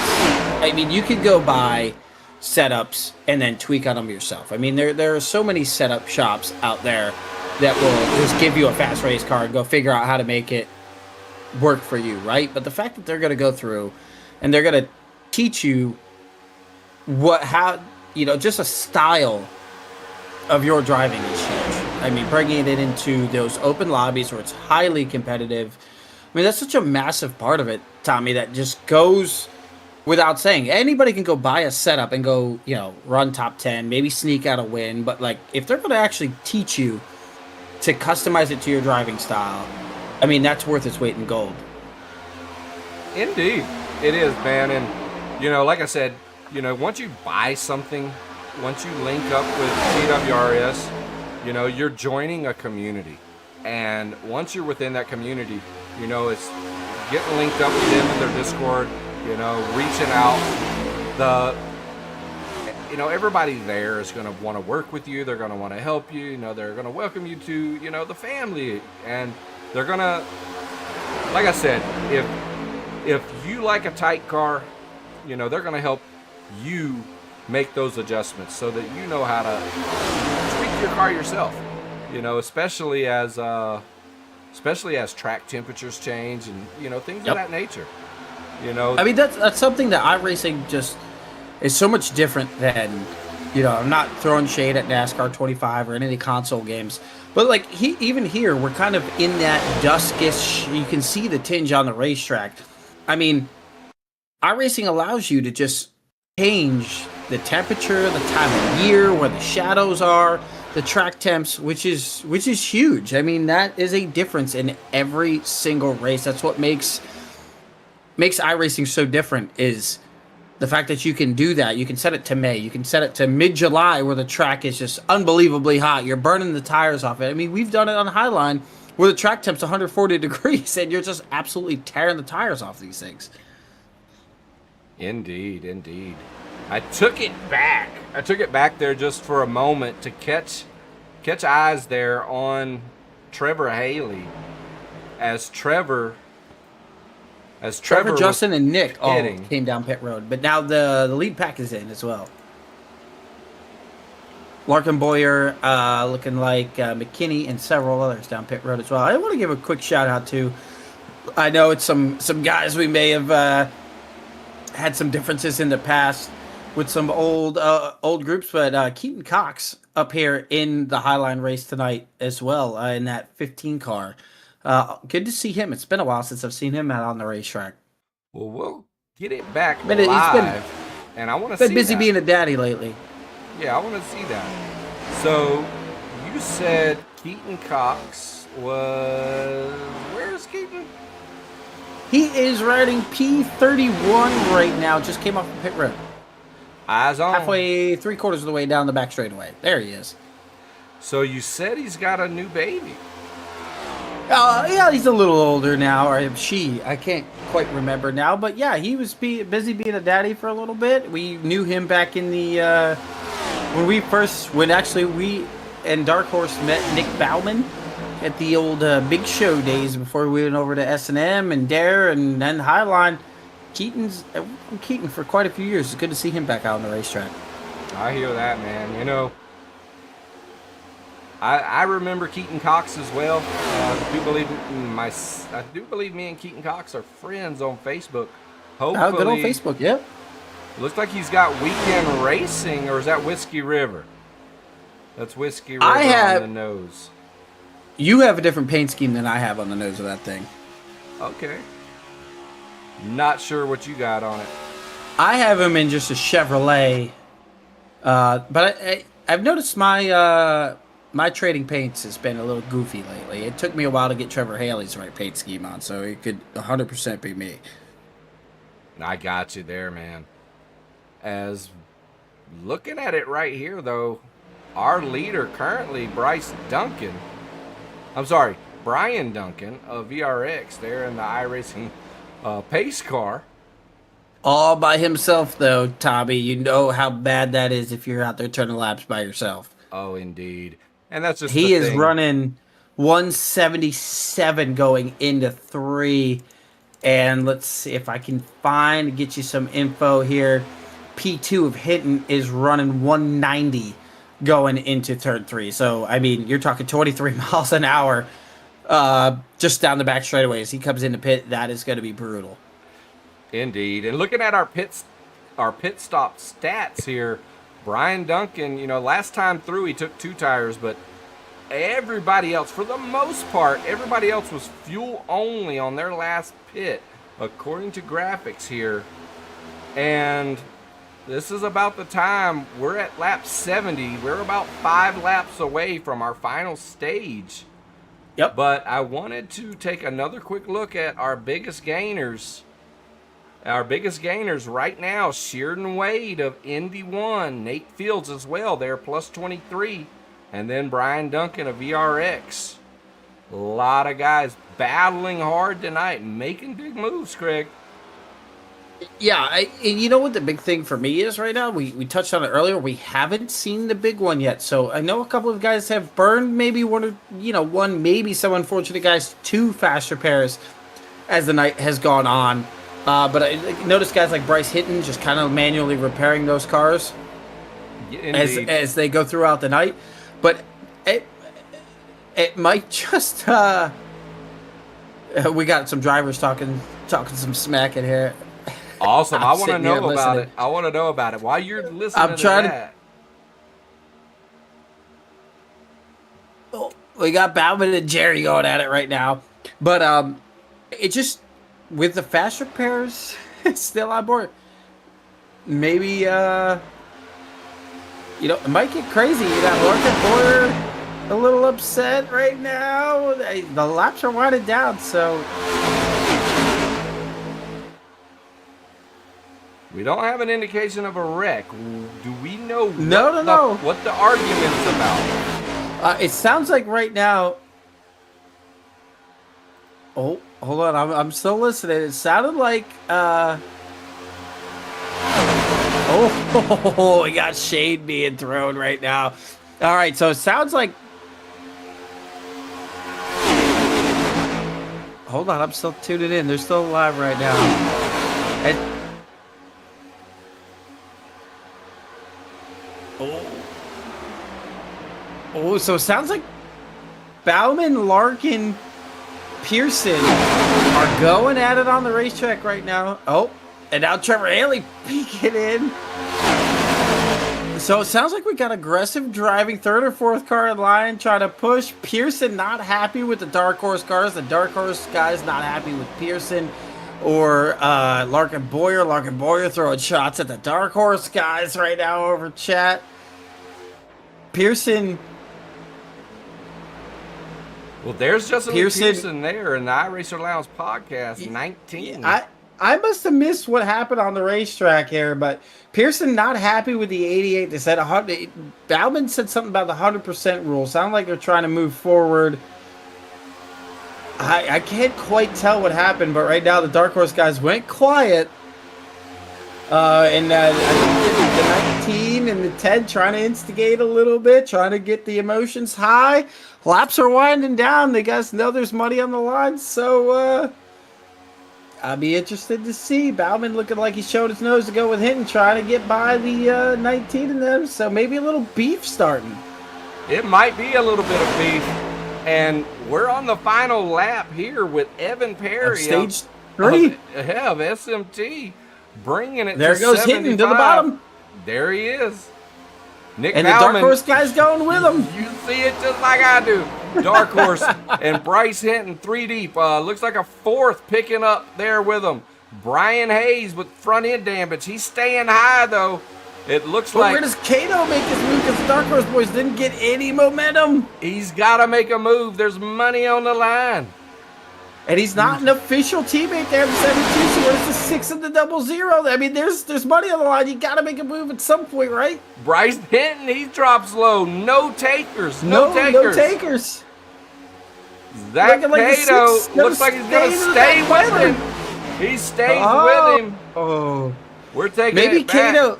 I mean, you could go buy setups and then tweak on them yourself. I mean, there are so many setup shops out there that will just give you a fast race car and go figure out how to make it work for you, right? But the fact that they're going to go through and they're going to teach you just a style of your driving is huge. I mean, bringing it into those open lobbies where it's highly competitive. I mean, that's such a massive part of it, Tommy, that just goes without saying. Anybody can go buy a setup and go, run top 10, maybe sneak out a win. But, if they're going to actually teach you to customize it to your driving style, I mean, that's worth its weight in gold. Indeed. It is, man. And, like I said, once you buy something, once you link up with GWRS, you're joining a community. And once you're within that community, it's getting linked up with them in their Discord, reaching out. Everybody there is going to want to work with you. They're going to want to help you. They're going to welcome you to, the family. And they're going to, like I said, if you like a tight car, they're going to help you make those adjustments so that you know how to tweak your car yourself. Especially as track temperatures change and things of that nature. I mean, that's something that iRacing just is so much different than, I'm not throwing shade at NASCAR 25 or any console games, but even here, we're kind of in that duskish, you can see the tinge on the racetrack. I mean, iRacing allows you to just change the temperature, the time of year, where the shadows are, the track temps, which is huge. I mean, that is a difference in every single race. That's what makes iRacing so different, is the fact that you can do that. You can set it to May. You can set it to mid-July where the track is just unbelievably hot. You're burning the tires off it. I mean, we've done it on Highline where the track temp's 140 degrees and you're just absolutely tearing the tires off these things. Indeed. I took it back there just for a moment to catch eyes there on Trevor Haley as Trevor, Justin, and Nick all came down pit road, but now the lead pack is in as well. Larkin Boyer, looking like McKinney, and several others down pit road as well. I want to give a quick shout out to, I know it's some guys we may have had some differences in the past with some old groups, but Keaton Cox up here in the Highline race tonight as well, in that 15 car. Good to see him. It's been a while since I've seen him out on the racetrack. Well, we'll get it back live, and I want to see. Been busy being a daddy lately. Yeah, I want to see that. So you said Keaton Cox was... Where's Keaton? He is riding P31 right now. Just came off the pit road. Eyes on. Halfway, 3/4 of the way down the back straightaway. There he is. So you said he's got a new baby. Yeah, he's a little older now, or she. I can't quite remember now, but yeah, he was busy being a daddy for a little bit. We knew him back in the when actually we and Dark Horse met Nick Bauman at the old Big Show days before we went over to S&M and Dare and then Highline. Keaton's Keaton for quite a few years. It's good to see him back out on the racetrack. I hear that, man. You know, I remember Keaton Cox as well. I do believe me and Keaton Cox are friends on Facebook. Hopefully, good on Facebook, yep. Looks like he's got Weekend Racing, or is that Whiskey River? That's Whiskey River on the nose. You have a different paint scheme than I have on the nose of that thing. Okay. Not sure what you got on it. I have him in just a Chevrolet, but I've noticed my my trading paints has been a little goofy lately. It took me a while to get Trevor Haley's right paint scheme on, so it could 100% be me. I got you there, man. As looking at it right here, though, our leader currently, Brian Duncan of VRX there in the iRacing pace car. All by himself, though, Tommy. You know how bad that is if you're out there turning laps by yourself. Oh, indeed. And that's just he is running 177 going into 3. And let's see if I can get you some info here. P2 of Hinton is running 190 going into turn 3. So, I mean, you're talking 23 miles an hour just down the back straightaways. He comes into pit. That is going to be brutal. Indeed. And looking at our pit stop stats here, Brian Duncan, you know, last time through he took 2 tires, but everybody else, for the most part, everybody else was fuel only on their last pit, according to graphics here. And this is about the time, we're at lap 70. We're about 5 laps away from our final stage. Yep. But I wanted to take another quick look at our biggest gainers. Our biggest gainers right now, Sheardon Wade of Indy 1, Nate Fields as well, they're plus 23, and then Brian Duncan of VRX. A lot of guys battling hard tonight, making big moves, Craig. Yeah, and you know what the big thing for me is right now? We touched on it earlier. We haven't seen the big one yet. So I know a couple of guys have burned maybe one, maybe some unfortunate guys, 2 fast repairs as the night has gone on. But I noticed guys like Bryce Hinton just kind of manually repairing those cars as they go throughout the night. But it might just we got some drivers talking some smack in here. Awesome. I want to know about it. I want to know about it. While you're listening to that. We got Bauman and Jerry going at it right now. But it just, with the fast repairs still on board, maybe, it might get crazy. You got Larkin Boyer a little upset right now. The laps are winding down, so... We don't have an indication of a wreck. Do we know what the argument's about? It sounds like right now... Oh, hold on. I'm still listening. It sounded like... Oh, we got shade being thrown right now. All right, so it sounds like... Hold on, I'm still tuning in. They're still live right now. Oh, so it sounds like Bauman, Larkin, Pearson are going at it on the racetrack right now. Oh, and now Trevor Haley peeking in. So it sounds like we got aggressive driving, 3rd or 4th car in line, trying to push. Pearson not happy with the Dark Horse cars. The Dark Horse guys not happy with Pearson or Larkin Boyer. Larkin Boyer throwing shots at the Dark Horse guys right now over chat. Pearson Well, there's Justin Pearson there in the iRacer Lounge podcast, 19. I must have missed what happened on the racetrack here, but Pearson not happy with the 88. They said 100. Bauman said something about the 100% rule. Sound like they're trying to move forward. I can't quite tell what happened, but right now the Dark Horse guys went quiet. And I think the 19 and the 10 trying to instigate a little bit, trying to get the emotions high. Laps are winding down. The guys know there's money on the line, so I'll be interested to see. Bauman looking like he showed his nose to go with Hinton, trying to get by the 19 and them, so maybe a little beef starting. It might be a little bit of beef. And we're on the final lap here with Evan Perry. Stage 3. Of SMT. Bringing it there to goes 75. Hinton to the bottom. There he is. Nick and Bauman, the Dark Horse guy's going with him. You see it just like I do. Dark Horse and Bryce Hinton 3 deep. Looks like a fourth picking up there with him. Brian Hayes with front end damage. He's staying high though. It looks like. Where does Kato make his move? Because the Dark Horse boys didn't get any momentum. He's got to make a move. There's money on the line. And he's not an official teammate there in 72, so where's the 6 and the 00? I mean, there's money on the line. You got to make a move at some point, right? Bryce Hinton, he drops low. No takers. No takers. Zach Cato looks like he's going to stay with him. He stays with him. Oh. We're taking maybe it back. Cato.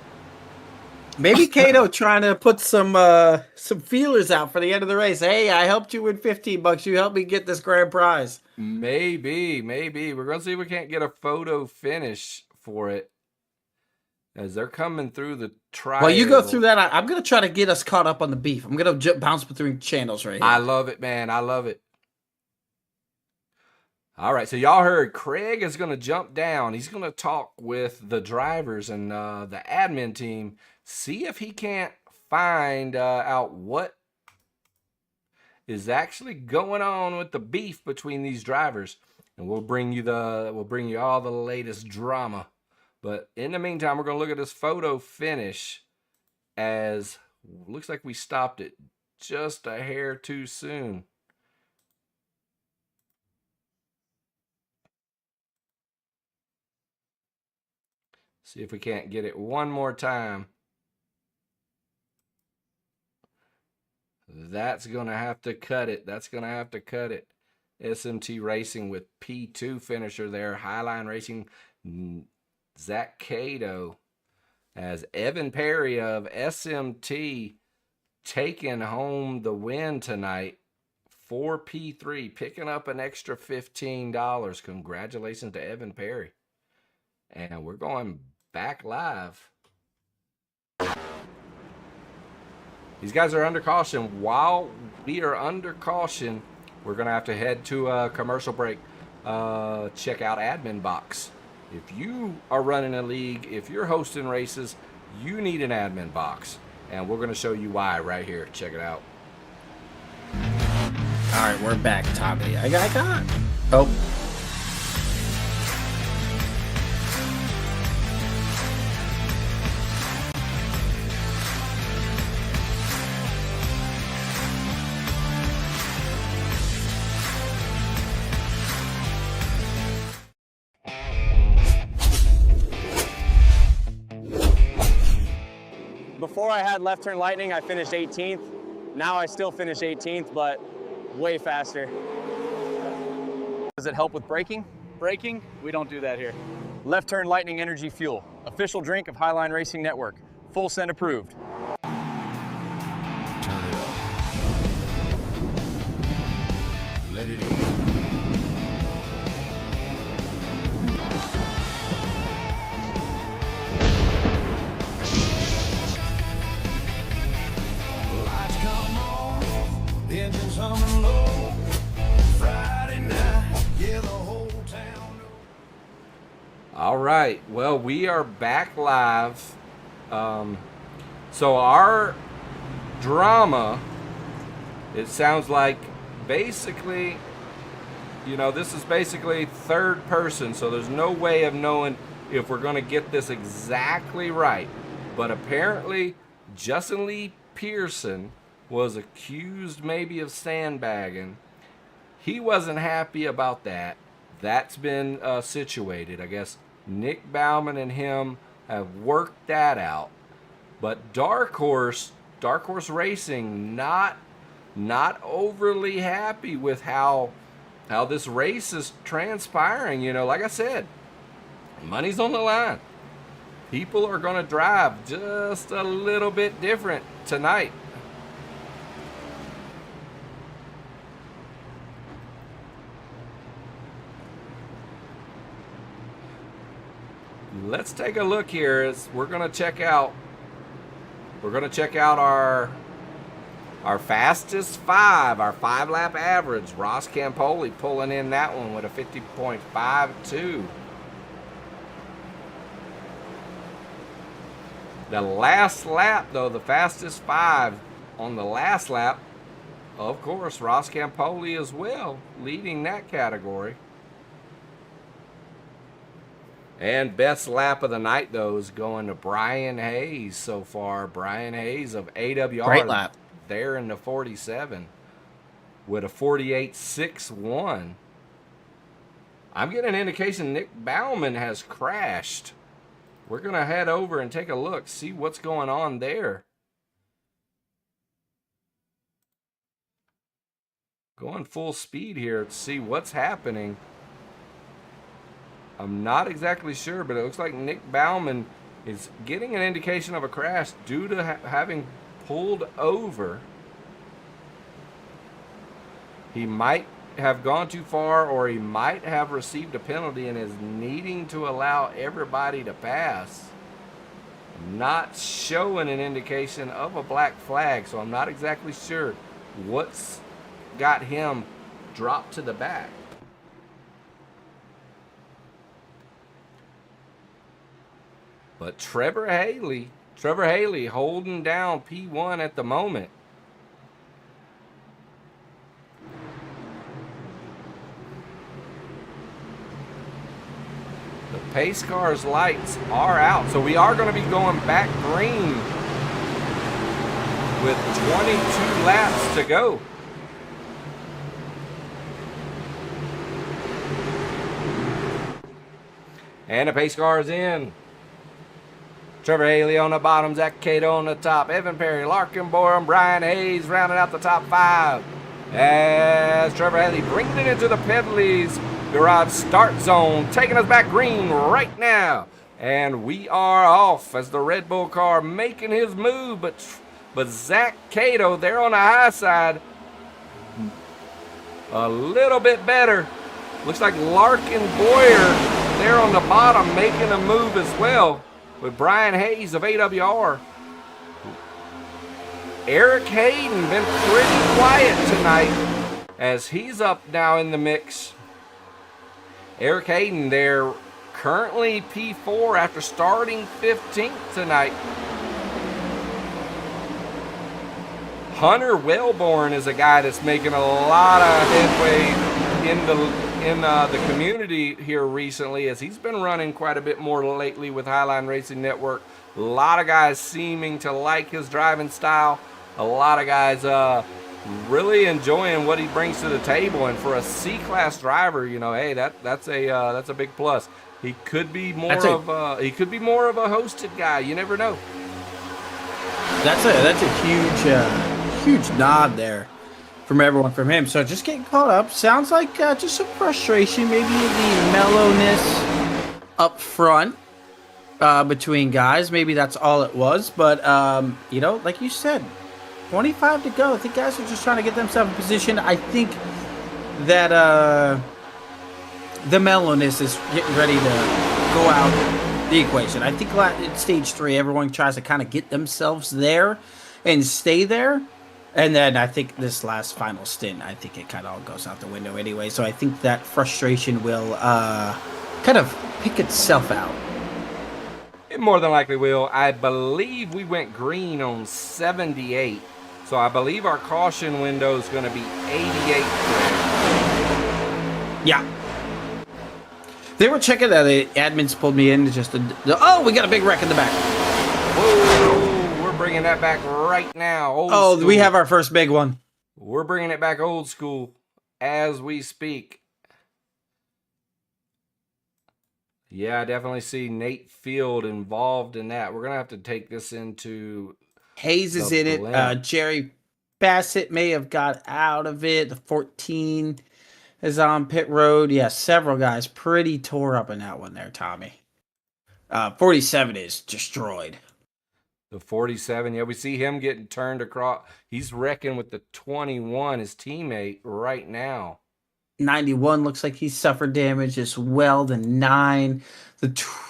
Maybe Kato trying to put some feelers out for the end of the race. Hey, I helped you win $15. You helped me get this grand prize. Maybe. We're going to see if we can't get a photo finish for it. As they're coming through the triangle. Well, you go through that. I'm going to try to get us caught up on the beef. I'm going to bounce between channels right here. I love it, man. I love it. All right, so y'all heard Craig is going to jump down. He's going to talk with the drivers and the admin team. See if he can't find out what is actually going on with the beef between these drivers, and we'll bring you all the latest drama. But in the meantime, we're going to look at this photo finish. As looks like we stopped it just a hair too soon. See if we can't get it one more time. That's going to have to cut it. SMT Racing with P2 finisher there. Highline Racing, Zach Cato. As Evan Perry of SMT taking home the win tonight for P3, picking up an extra $15. Congratulations to Evan Perry. And we're going back live. These guys are under caution. While we are under caution, we're going to have to head to a commercial break. Check out Admin Box. If you are running a league, if you're hosting races, you need an admin box. And we're going to show you why right here. Check it out. All right, we're back, Tommy. I got. Oh. Before I had left turn lightning, I finished 18th. Now I still finish 18th, but way faster. Does it help with braking? Braking? We don't do that here. Left turn lightning energy fuel. Official drink of Highline Racing Network. Full send approved. Turn it up. Let it in. Lights come on, engines humming low. Friday night, yeah, the whole town. All right. Well, we are back live. So our drama, it sounds like basically, this is basically third person. So there's no way of knowing if we're going to get this exactly right. But apparently, Justin Lee Pearson was accused maybe of sandbagging. He wasn't happy about that. That's been situated. I guess Nick Bauman and him have worked that out. But Dark Horse Racing, not overly happy with how this race is transpiring. You know, like I said, money's on the line. People are going to drive just a little bit different tonight. Let's take a look here. As we're going to check out our fastest five, our 5-lap average. Ross Campoli pulling in that one with a 50.52. The last lap, though, the fastest 5 on the last lap, of course, Ross Campoli as well, leading that category. And best lap of the night, though, is going to Brian Hayes so far. Brian Hayes of AWR. Great lap. There in the 47 with a 48.61. I'm getting an indication Nick Bauman has crashed. We're going to head over and take a look, see what's going on there. Going full speed here to see what's happening. I'm not exactly sure, but it looks like Nick Bauman is getting an indication of a crash due to having pulled over. He might have gone too far, or he might have received a penalty and is needing to allow everybody to pass. Not showing an indication of a black flag, so I'm not exactly sure what's got him dropped to the back. But Trevor Haley holding down P1 at the moment. The pace car's lights are out, so we are going to be going back green with 22 laps to go. And the pace car is in. Trevor Haley on the bottom, Zach Cato on the top, Evan Perry, Larkin Borum, Brian Hayes rounding out the top 5. As Trevor Haley brings it into the Pedley's garage start zone, taking us back green right now. And we are off as the Red Bull car making his move, but Zach Cato there on the high side, a little bit better. Looks like Larkin Boyer there on the bottom making a move as well, with Brian Hayes of AWR. Eric Hayden been pretty quiet tonight as he's up now in the mix. Eric Hayden there currently P4 after starting 15th tonight. Hunter Wellborn is a guy that's making a lot of headway in the community here recently, as he's been running quite a bit more lately with Highline Racing Network. A lot of guys seeming to like his driving style. A lot of guys really enjoying what he brings to the table, and for a C-class driver, you know, hey, that's a big plus. He could be more of a hosted guy. You never know. That's a huge nod there from everyone from him. So just getting caught up. Sounds like just some frustration, maybe the mellowness up front between guys. Maybe that's all it was. But you know, like you said, 25 to go. I think guys are just trying to get themselves in position. I think that the mellowness is getting ready to go out the equation. I think in stage 3, everyone tries to kind of get themselves there and stay there. And then I think this last final stint, I think it kind of all goes out the window anyway. So I think that frustration will kind of pick itself out. It more than likely will. I believe we went green on 78. So I believe our caution window is going to be 88. Yeah. They were checking that. The admins pulled me in just to... Oh, we got a big wreck in the back. Whoa, we're bringing that back right now. Old school. We have our first big one. We're bringing it back old school. as we speak. Yeah, I definitely see Nate Field involved in that. We're going to have to take this into Hayes is in it. Jerry Bassett may have got out of it. The 14 is on pit road. Yeah, several guys pretty tore up in that one there, Tommy. 47 is destroyed. The 47, yeah, we see him getting turned across. He's wrecking with the 21, his teammate, right now. 91 looks like he suffered damage as well. The 9,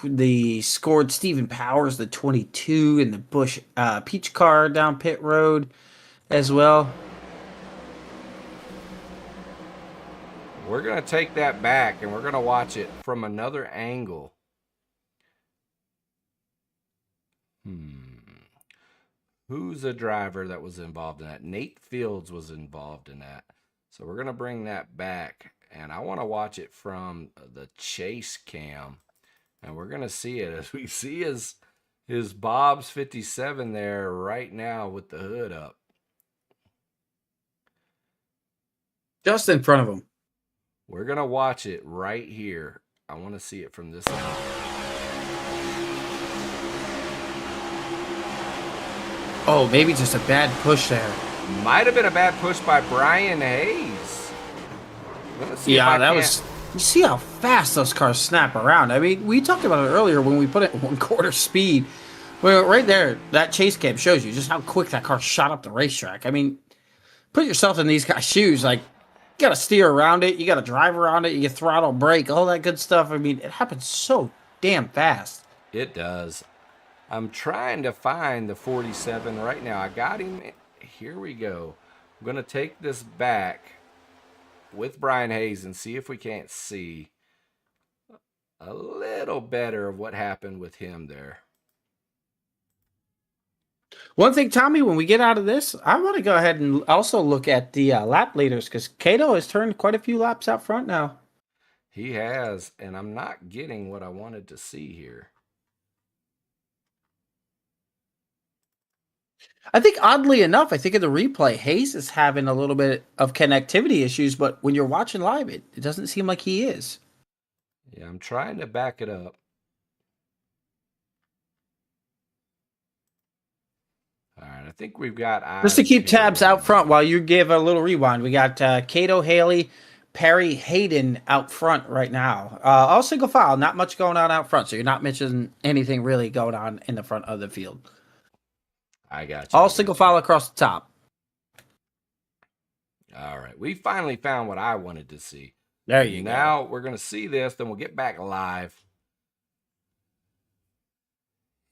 the scored Stephen Powers, the 22, and the Bush Peach car down pit road as well. We're going to take that back, and we're going to watch it from another angle. Who's the driver that was involved in that? Nate Fields was involved in that. So we're going to bring that back, and I want to watch it from the chase cam. And we're going to see it as we see his Bob's 57 there right now with the hood up. Just in front of him. We're going to watch it right here. I want to see it from this angle. Oh, maybe just a bad push there. Might have been a bad push by Brian Hayes. Yeah, that was... You see how fast those cars snap around. I mean, we talked about it earlier when we put it 1/4 speed. Well, right there, that chase cam shows you just how quick that car shot up the racetrack. I mean, put yourself in these guys' shoes. Like, you got to steer around it. You got to drive around it. You throttle, brake, all that good stuff. I mean, it happens so damn fast. It does. I'm trying to find the 47 right now. I got him. Here we go. I'm going to take this back with Brian Hayes and see if we can't see a little better of what happened with him there. One thing, Tommy, when we get out of this, I want to go ahead and also look at the lap leaders because Cato has turned quite a few laps out front now. He has, and I'm not getting what I wanted to see here. I think oddly enough, I think in the replay, Hayes is having a little bit of connectivity issues, but when you're watching live, it doesn't seem like he is. Yeah, I'm trying to back it up. All right, I think we've got eyes. Just to keep tabs out front while you give a little rewind, we got Cato Haley, Perry Hayden out front right now. All single file, not much going on out front, so you're not mentioning anything really going on in the front of the field. I got you. All single file across the top. All right. We finally found what I wanted to see. There you go. Now we're going to see this, then we'll get back live.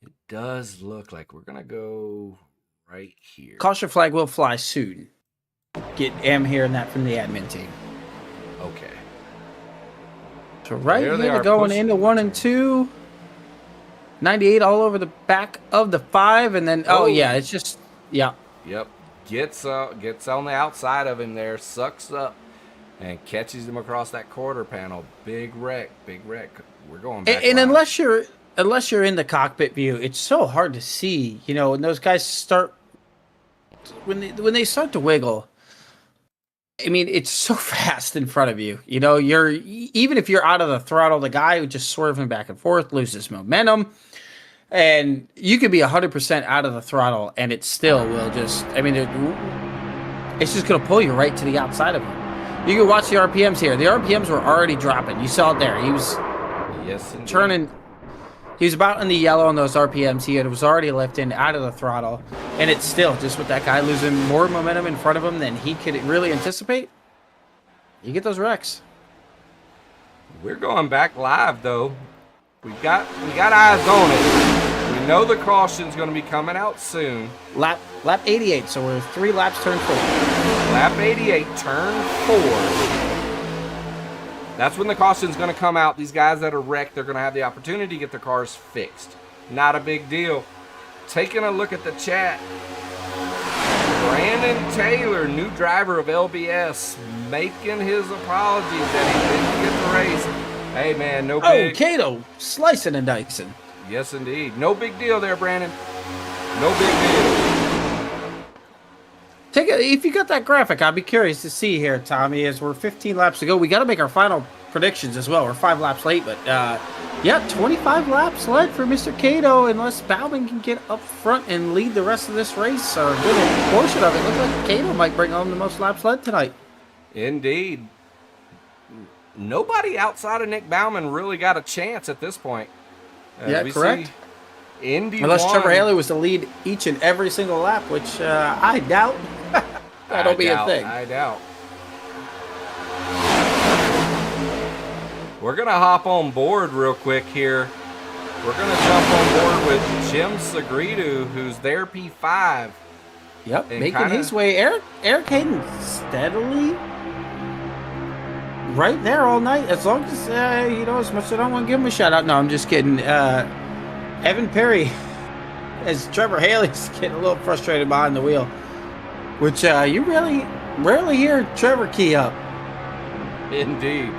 It does look like we're going to go right here. Caution flag will fly soon. Get M here and that from the admin team. Okay. So right here, they're going into 1 and 2. 98 all over the back of the 5, and then oh yeah, it's just yeah. Yep, gets on the outside of him there, sucks up, and catches him across that quarter panel. Big wreck, big wreck. We're going back. And unless you're in the cockpit view, it's so hard to see. You know, when those guys start when they start to wiggle. I mean, it's so fast in front of you. You know, even if you're out of the throttle, the guy who just swerving back and forth loses momentum. And you could be 100% out of the throttle, and it still will just, I mean, it's just going to pull you right to the outside of him. You can watch the RPMs here. The RPMs were already dropping. You saw it there. He was turning. He was about in the yellow on those RPMs. He was already lifting out of the throttle. And it's still just with that guy losing more momentum in front of him than he could really anticipate. You get those wrecks. We're going back live, though. We got eyes on it. We know the caution's going to be coming out soon. Lap 88, so we're 3 laps, turn 4. Lap 88, turn 4. That's when the caution's going to come out. These guys that are wrecked, they're going to have the opportunity to get their cars fixed. Not a big deal. Taking a look at the chat. Brandon Taylor, new driver of LBS, making his apologies that he didn't get the race. Hey, man, no big... Oh, Cato, slicing and dicing. Yes, indeed. No big deal there, Brandon. No big deal. If you got that graphic, I'd be curious to see here, Tommy, as we're 15 laps to go. We got to make our final predictions as well. We're 5 laps late, but yeah, 25 laps led for Mr. Cato, unless Bauman can get up front and lead the rest of this race, or a good portion of it. Looks like Cato might bring home the most laps led tonight. Indeed. Nobody outside of Nick Bauman really got a chance at this point. Yeah, correct. Indy Unless won. Trevor Haley was to lead each and every single lap, which I doubt. That'll be a thing. I doubt. We're going to hop on board real quick here. We're going to jump on board with Jim Sagridu, who's their P5. Yep, making his way. Eric Hayden steadily right there all night. As long as, as much as I don't want to give him a shout out. No, I'm just kidding. Evan Perry, as Trevor Haley's getting a little frustrated behind the wheel, which you really rarely hear Trevor key up. Indeed.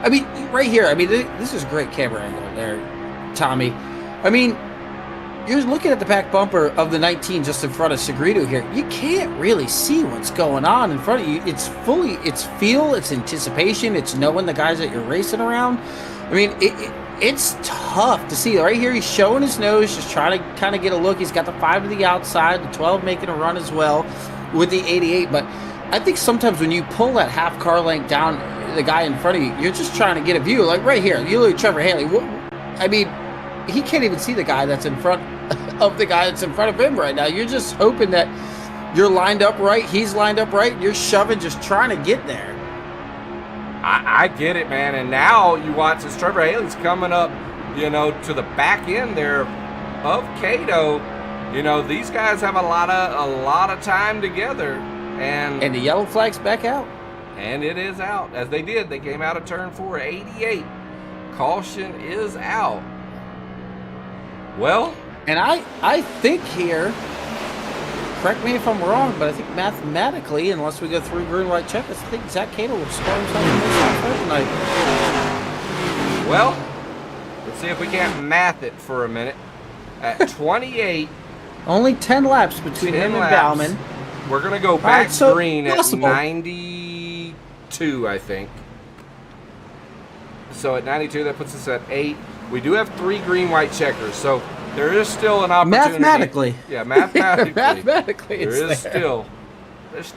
I mean, right here, this is a great camera angle there, Tommy. I mean, you're looking at the back bumper of the 19 just in front of Sagridu here. You can't really see what's going on in front of you. It's feel, it's anticipation, it's knowing the guys that you're racing around. I mean, it's tough to see. Right here, he's showing his nose, just trying to kind of get a look. He's got the 5 to the outside, the 12 making a run as well with the 88. But I think sometimes when you pull that half car length down the guy in front of you, you're just trying to get a view. Like right here, you look at Trevor Haley. I mean, he can't even see the guy that's in front of the guy that's in front of him right now. You're just hoping that you're lined up right, he's lined up right, you're shoving, just trying to get there. I get it, man. And now you watch as Trevor Haley's coming up, to the back end there of Cato. These guys have a lot of time together, and the yellow flag's back out. And it is out, as they did. They came out of turn 4, 88. Caution is out. Well, and I think here, correct me if I'm wrong, but I think mathematically, unless we go through green, white check, I think Zach Cato will score himself in this lap tonight. Well, let's see if we can't math it for a minute. At 28. Only 10 laps between him and Bauman. We're going to go back green possible. at 92, I think. So at 92, that puts us at 8. We do have 3 green, white checkers, so there is still an opportunity. Mathematically. Yeah, mathematically. Mathematically, there's still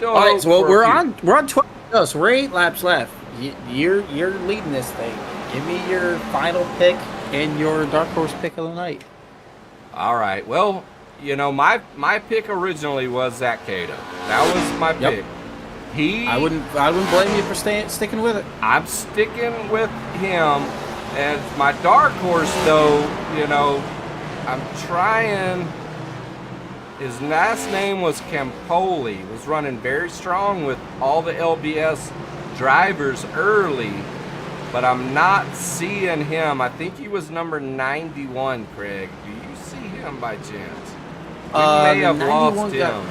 all right, so we're on 12. No, so we're 8 laps left. You're leading this thing. Give me your final pick and your dark horse pick of the night. All right. Well, my pick originally was Zach Cato. That was my pick. I wouldn't blame you for sticking with it. I'm sticking with him as my dark horse, though. I'm trying. His last name was Campoli. Was running very strong with all the LBS drivers early, but I'm not seeing him. I think he was number 91, Craig. Do you see him by chance? We may have lost him.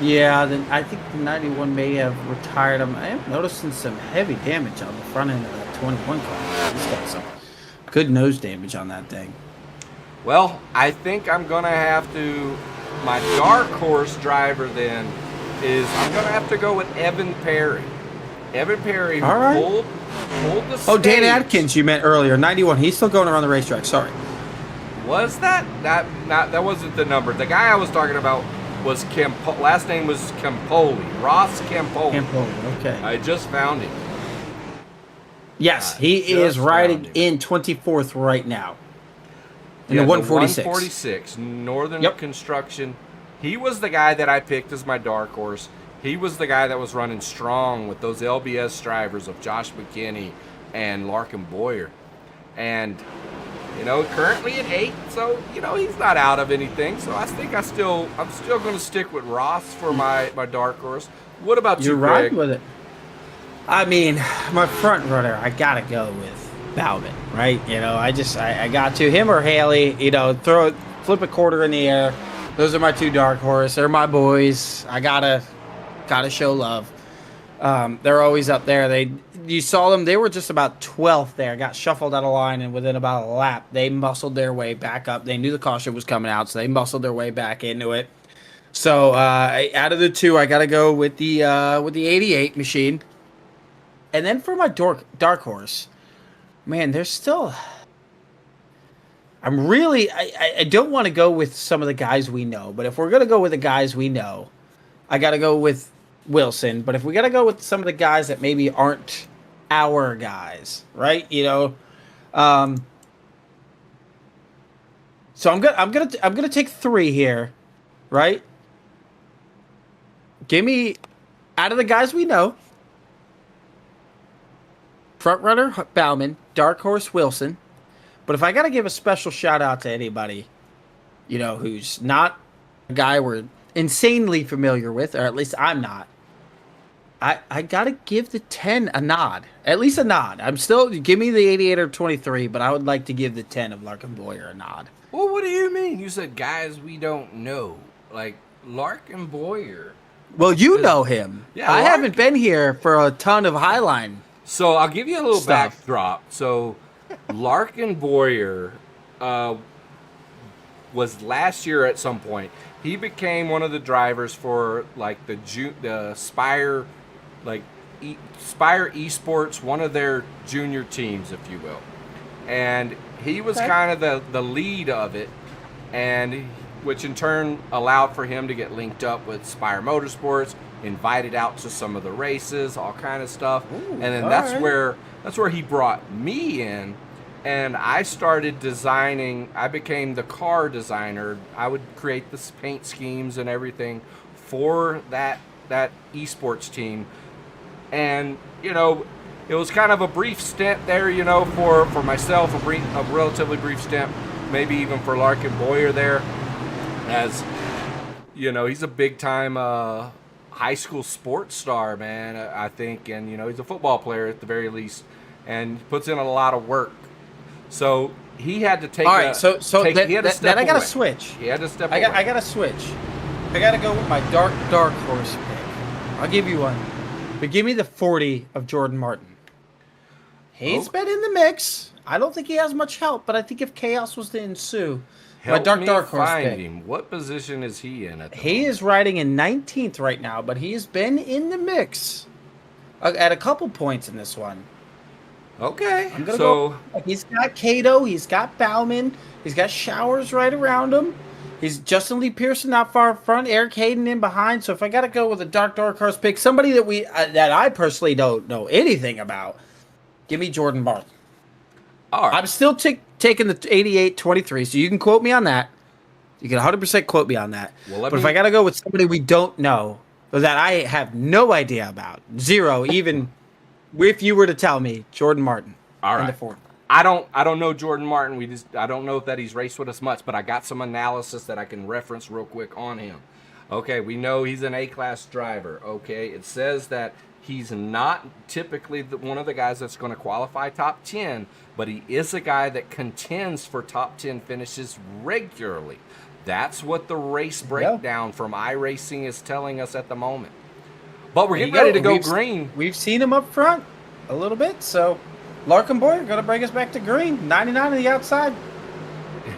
Yeah, then I think the 91 may have retired him. I am noticing some heavy damage on the front end of that 21 car. He's got some good nose damage on that thing. Well, I think I'm going to have to, my dark horse driver then is, I'm going to have to go with Evan Perry. Evan Perry pulled the stage. Oh, Dan Adkins you meant earlier, 91. He's still going around the racetrack, sorry. Was that? That wasn't the number. The guy I was talking about was last name was Campoli. Ross Campoli. Campoli, okay. I just found him. Yes, he is riding in 24th right now. In the 146. 146, Northern Construction. He was the guy that I picked as my dark horse. He was the guy that was running strong with those LBS drivers of Josh McKinney and Larkin Boyer. And, currently at 8, so, he's not out of anything. So I think I'm still going to stick with Ross for my dark horse. What about you, Craig? You're riding with it. I mean, my front runner, I got to go with Bauman, right? I got to. Him or Haley, flip a quarter in the air. Those are my 2 dark horse. They're my boys. I gotta show love. They're always up there. you saw them. They were just about 12th there. Got shuffled out of line, and within about a lap, they muscled their way back up. They knew the caution was coming out, so they muscled their way back into it. So out of the two, I got to go with the 88 machine. And then for my dark horse, man, there's still... I don't want to go with some of the guys we know, but if we're going to go with the guys we know, I got to go with Wilson. But if we got to go with some of the guys that maybe aren't our guys, right? You know, so I'm gonna take 3 here, right? Give me, out of the guys we know, front runner Bauman, dark horse Wilson. But if I got to give a special shout out to anybody, you know, who's not a guy we're insanely familiar with, or at least I'm not, I got to give the 10 a nod. At least a nod. I'm still, give me the 88 or 23, but I would like to give the 10 of Larkin Boyer a nod. Well, what do you mean? You said guys we don't know. Like Larkin Boyer. Well, you know him. Yeah, I haven't been here for a ton of Highline. So I'll give you a little stuff. backdrop. So Larkin Boyer was last year at some point. He became one of the drivers for like the Spire, like Spire Esports, one of their junior teams, if you will. And he was kind of the lead of it, and which in turn allowed for him to get linked up with Spire Motorsports, invited out to some of the races, all kind of stuff. Ooh, and then that's where he brought me in, and I started designing. I became the car designer. I would create the paint schemes and everything for that esports team. And you know, it was kind of a brief stint there, you know, for myself, a relatively brief stint, maybe even for Larkin Boyer there, as you know, he's a big time high school sports star, man, I think, and you know, he's a football player at the very least, and puts in a lot of work. So he had to take. All right, he had to step I got to away. switch. He had to step away. I got to switch. I got to go with my dark horse pick. I'll give you one, but give me the 40 of Jordan Martin. He's been in the mix. I don't think he has much help, but I think if chaos was to ensue, Help my me dark horse find pick. him. What position is he in at the He is riding in 19th right now, but he has been in the mix at a couple points in this one. Okay. I'm gonna go. He's got Cato. He's got Bauman. He's got Showers right around him. He's Justin Lee Pearson not far front. Eric Hayden in behind. So if I got to go with a dark horse pick, somebody that that I personally don't know anything about, give me Jordan Martin. All right. I'm still taking the 88-23, so you can quote me on that. You can 100% quote me on that. Well, but if I got to go with somebody we don't know, or that I have no idea about, zero, even if you were to tell me, Jordan Martin. All right. In the 40. I don't know Jordan Martin. I don't know that he's raced with us much, but I got some analysis that I can reference real quick on him. Okay, we know he's an A-class driver. Okay, it says that he's not typically one of the guys that's going to qualify top 10, but he is a guy that contends for top 10 finishes regularly. That's what the race breakdown from iRacing is telling us at the moment. But we're getting ready to go green. We've seen him up front a little bit, so Larkin Boyer going to bring us back to green. 99 on the outside.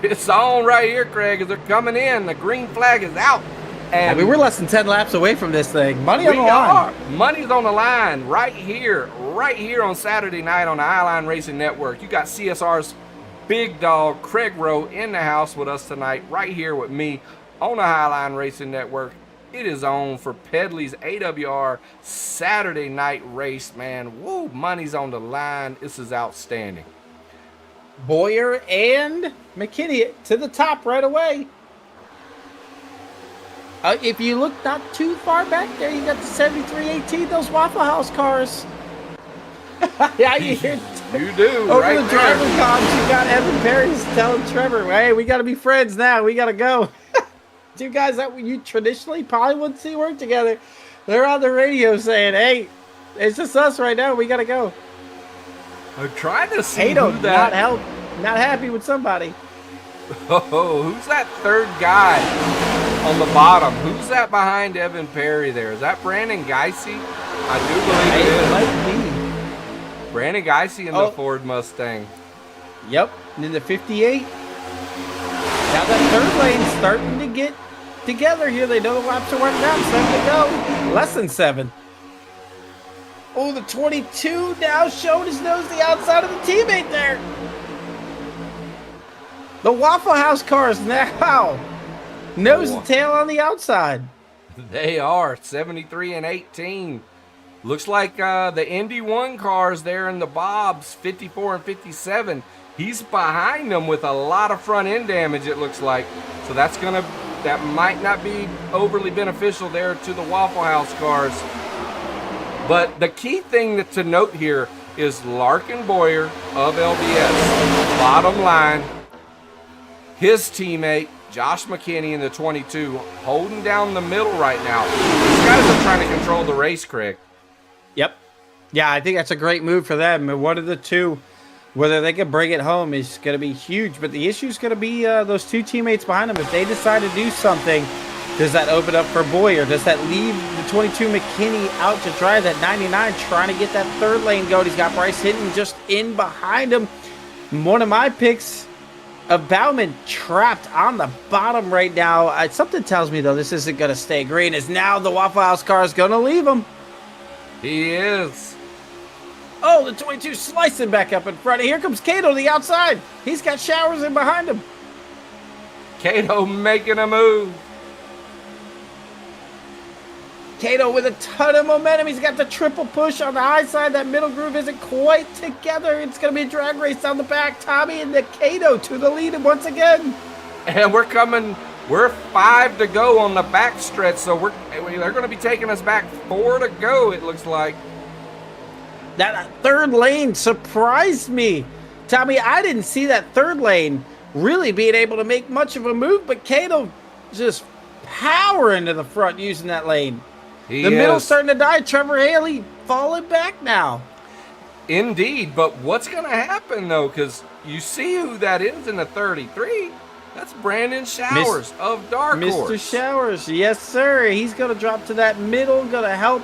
It's on right here, Craig, as they're coming in. The green flag is out. And I mean, we're less than 10 laps away from this thing. Money on the line. Money's on the line right here on Saturday night on the Highline Racing Network. You got CSR's big dog, Craig Rowe, in the house with us tonight, right here with me on the Highline Racing Network. It is on for Pedley's AWR Saturday night race, man. Woo, money's on the line. This is outstanding. Boyer and McKinney to the top right away. If you look not too far back there, you got the 7318, those Waffle House cars. Yeah, you hear. You do. Over right the driver comms, you got Evan Perry's telling Trevor, hey, we got to be friends now. We got to go. Two guys that you traditionally probably wouldn't see work together. They're on the radio saying, hey, it's just us right now. We got to go. I'm trying to see Hato, who that... not happy with somebody. Oh, who's that third guy on the bottom? Who's that behind Evan Perry there? Is that Brandon Geisey? I do believe it is. Brandon Geisey in the Ford Mustang. Yep, and in the 58. Now that third lane's starting to get together here. They know the laps are winding down. 7 to go. Less than 7. Oh, the 22 now showing his nose the outside of the teammate there. The Waffle House cars now nose and tail on the outside. They are 73 and 18. Looks like the Indy 1 cars there in the Bobs, 54 and 57. He's behind them with a lot of front end damage, it looks like. So that might not be overly beneficial there to the Waffle House cars. But the key thing to note here is Larkin Boyer of LBS. Bottom line, his teammate, Josh McKinney in the 22, holding down the middle right now. These guys are trying to control the race, Craig. Yep. Yeah, I think that's a great move for them. And one of the two, whether they can bring it home is going to be huge. But the issue is going to be those two teammates behind them. If they decide to do something, does that open up for Boyer? Does that leave the 22 McKinney out to dry? That 99 trying to get that third lane going. He's got Bryce Hinton just in behind him. One of my picks of Bauman trapped on the bottom right now. Something tells me, though, this isn't going to stay green, as now the Waffle House car is going to leave him. He is. Oh, the 22 slicing back up in front. Here comes Cato to the outside. He's got Showers in behind him. Cato making a move. Cato with a ton of momentum. He's got the triple push on the high side. That middle groove isn't quite together. It's going to be a drag race down the back. Tommy and the Cato to the lead once again. And we're 5 to go on the back stretch, so they're going to be taking us back 4 to go, it looks like. That third lane surprised me. Tommy, I didn't see that third lane really being able to make much of a move, but Cato just powering to the front using that lane. The middle's starting to die. Trevor Haley falling back now. Indeed, but what's going to happen, though, because you see who that is in the 33. That's Brandon Showers of Dark Horse. Mr. Showers, yes, sir. He's going to drop to that middle, going to help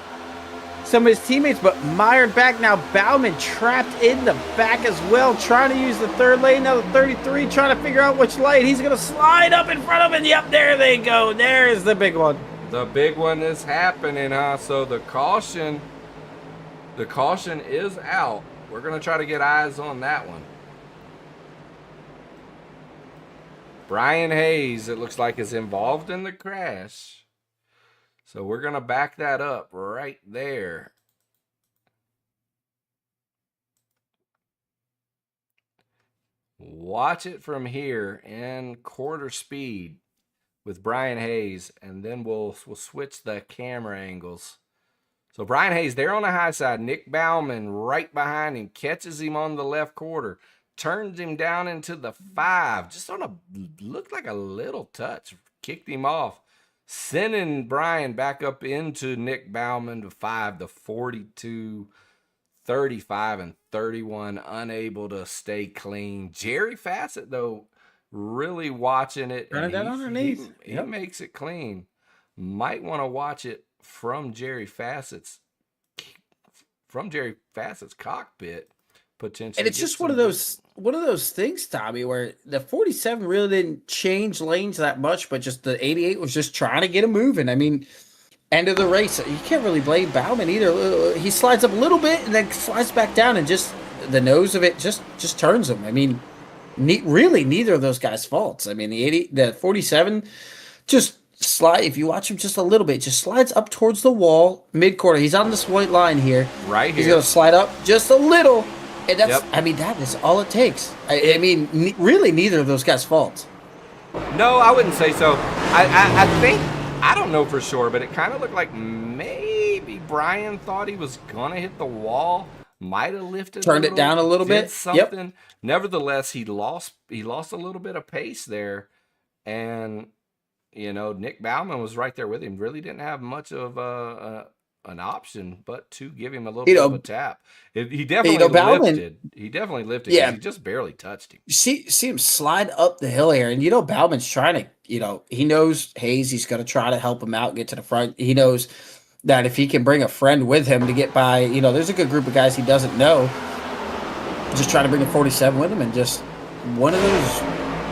some of his teammates, but mired back now. Bauman trapped in the back as well, trying to use the third lane. Now the 33 trying to figure out which lane. He's going to slide up in front of him. Yep, there they go. There's the big one. The big one is happening, huh? So the caution is out. We're going to try to get eyes on that one. Brian Hayes, it looks like, is involved in the crash. So we're going to back that up right there. Watch it from here in quarter speed with Brian Hayes, and then we'll switch the camera angles. So Brian Hayes there on the high side. Nick Bauman right behind him, catches him on the left quarter, turns him down into the 5, just looked like a little touch, kicked him off, sending Brian back up into Nick Bauman to 5 to 42, 35, and 31, unable to stay clean. Jerry Fassett, though, really watching it. Running that underneath. He makes it clean. Might want to watch it from Jerry Fassett's cockpit. Potentially. And it's just one of those things, Tommy, where the 47 really didn't change lanes that much, but just the 88 was just trying to get him moving. I mean, end of the race, you can't really blame Bauman either. He slides up a little bit and then slides back down, and just the nose of it just turns him. I mean, really neither of those guys' faults. I mean, the 47 just slide. If you watch him just a little bit, just slides up towards the wall mid quarter. He's on this white line here. Right here. He's going to slide up just a little. And that's, I mean, that is all it takes. I mean, really neither of those guys' faults. No, I wouldn't say so. I think, I don't know for sure, but it kind of looked like maybe Brian thought he was going to hit the wall. Might have lifted Turned it down a little bit. Something. Yep. Nevertheless, he lost a little bit of pace there. And, you know, Nick Bauman was right there with him. Really didn't have much of an option but to give him a little bit of a tap. He definitely lifted. He definitely lifted. Yeah, he just barely touched him. See him slide up the hill here, and you know Bauman's trying to. He knows Hayes. He's going to try to help him out, get to the front. He knows that if he can bring a friend with him to get by, there's a good group of guys he doesn't know. just try to bring a 47 with him, and just one of those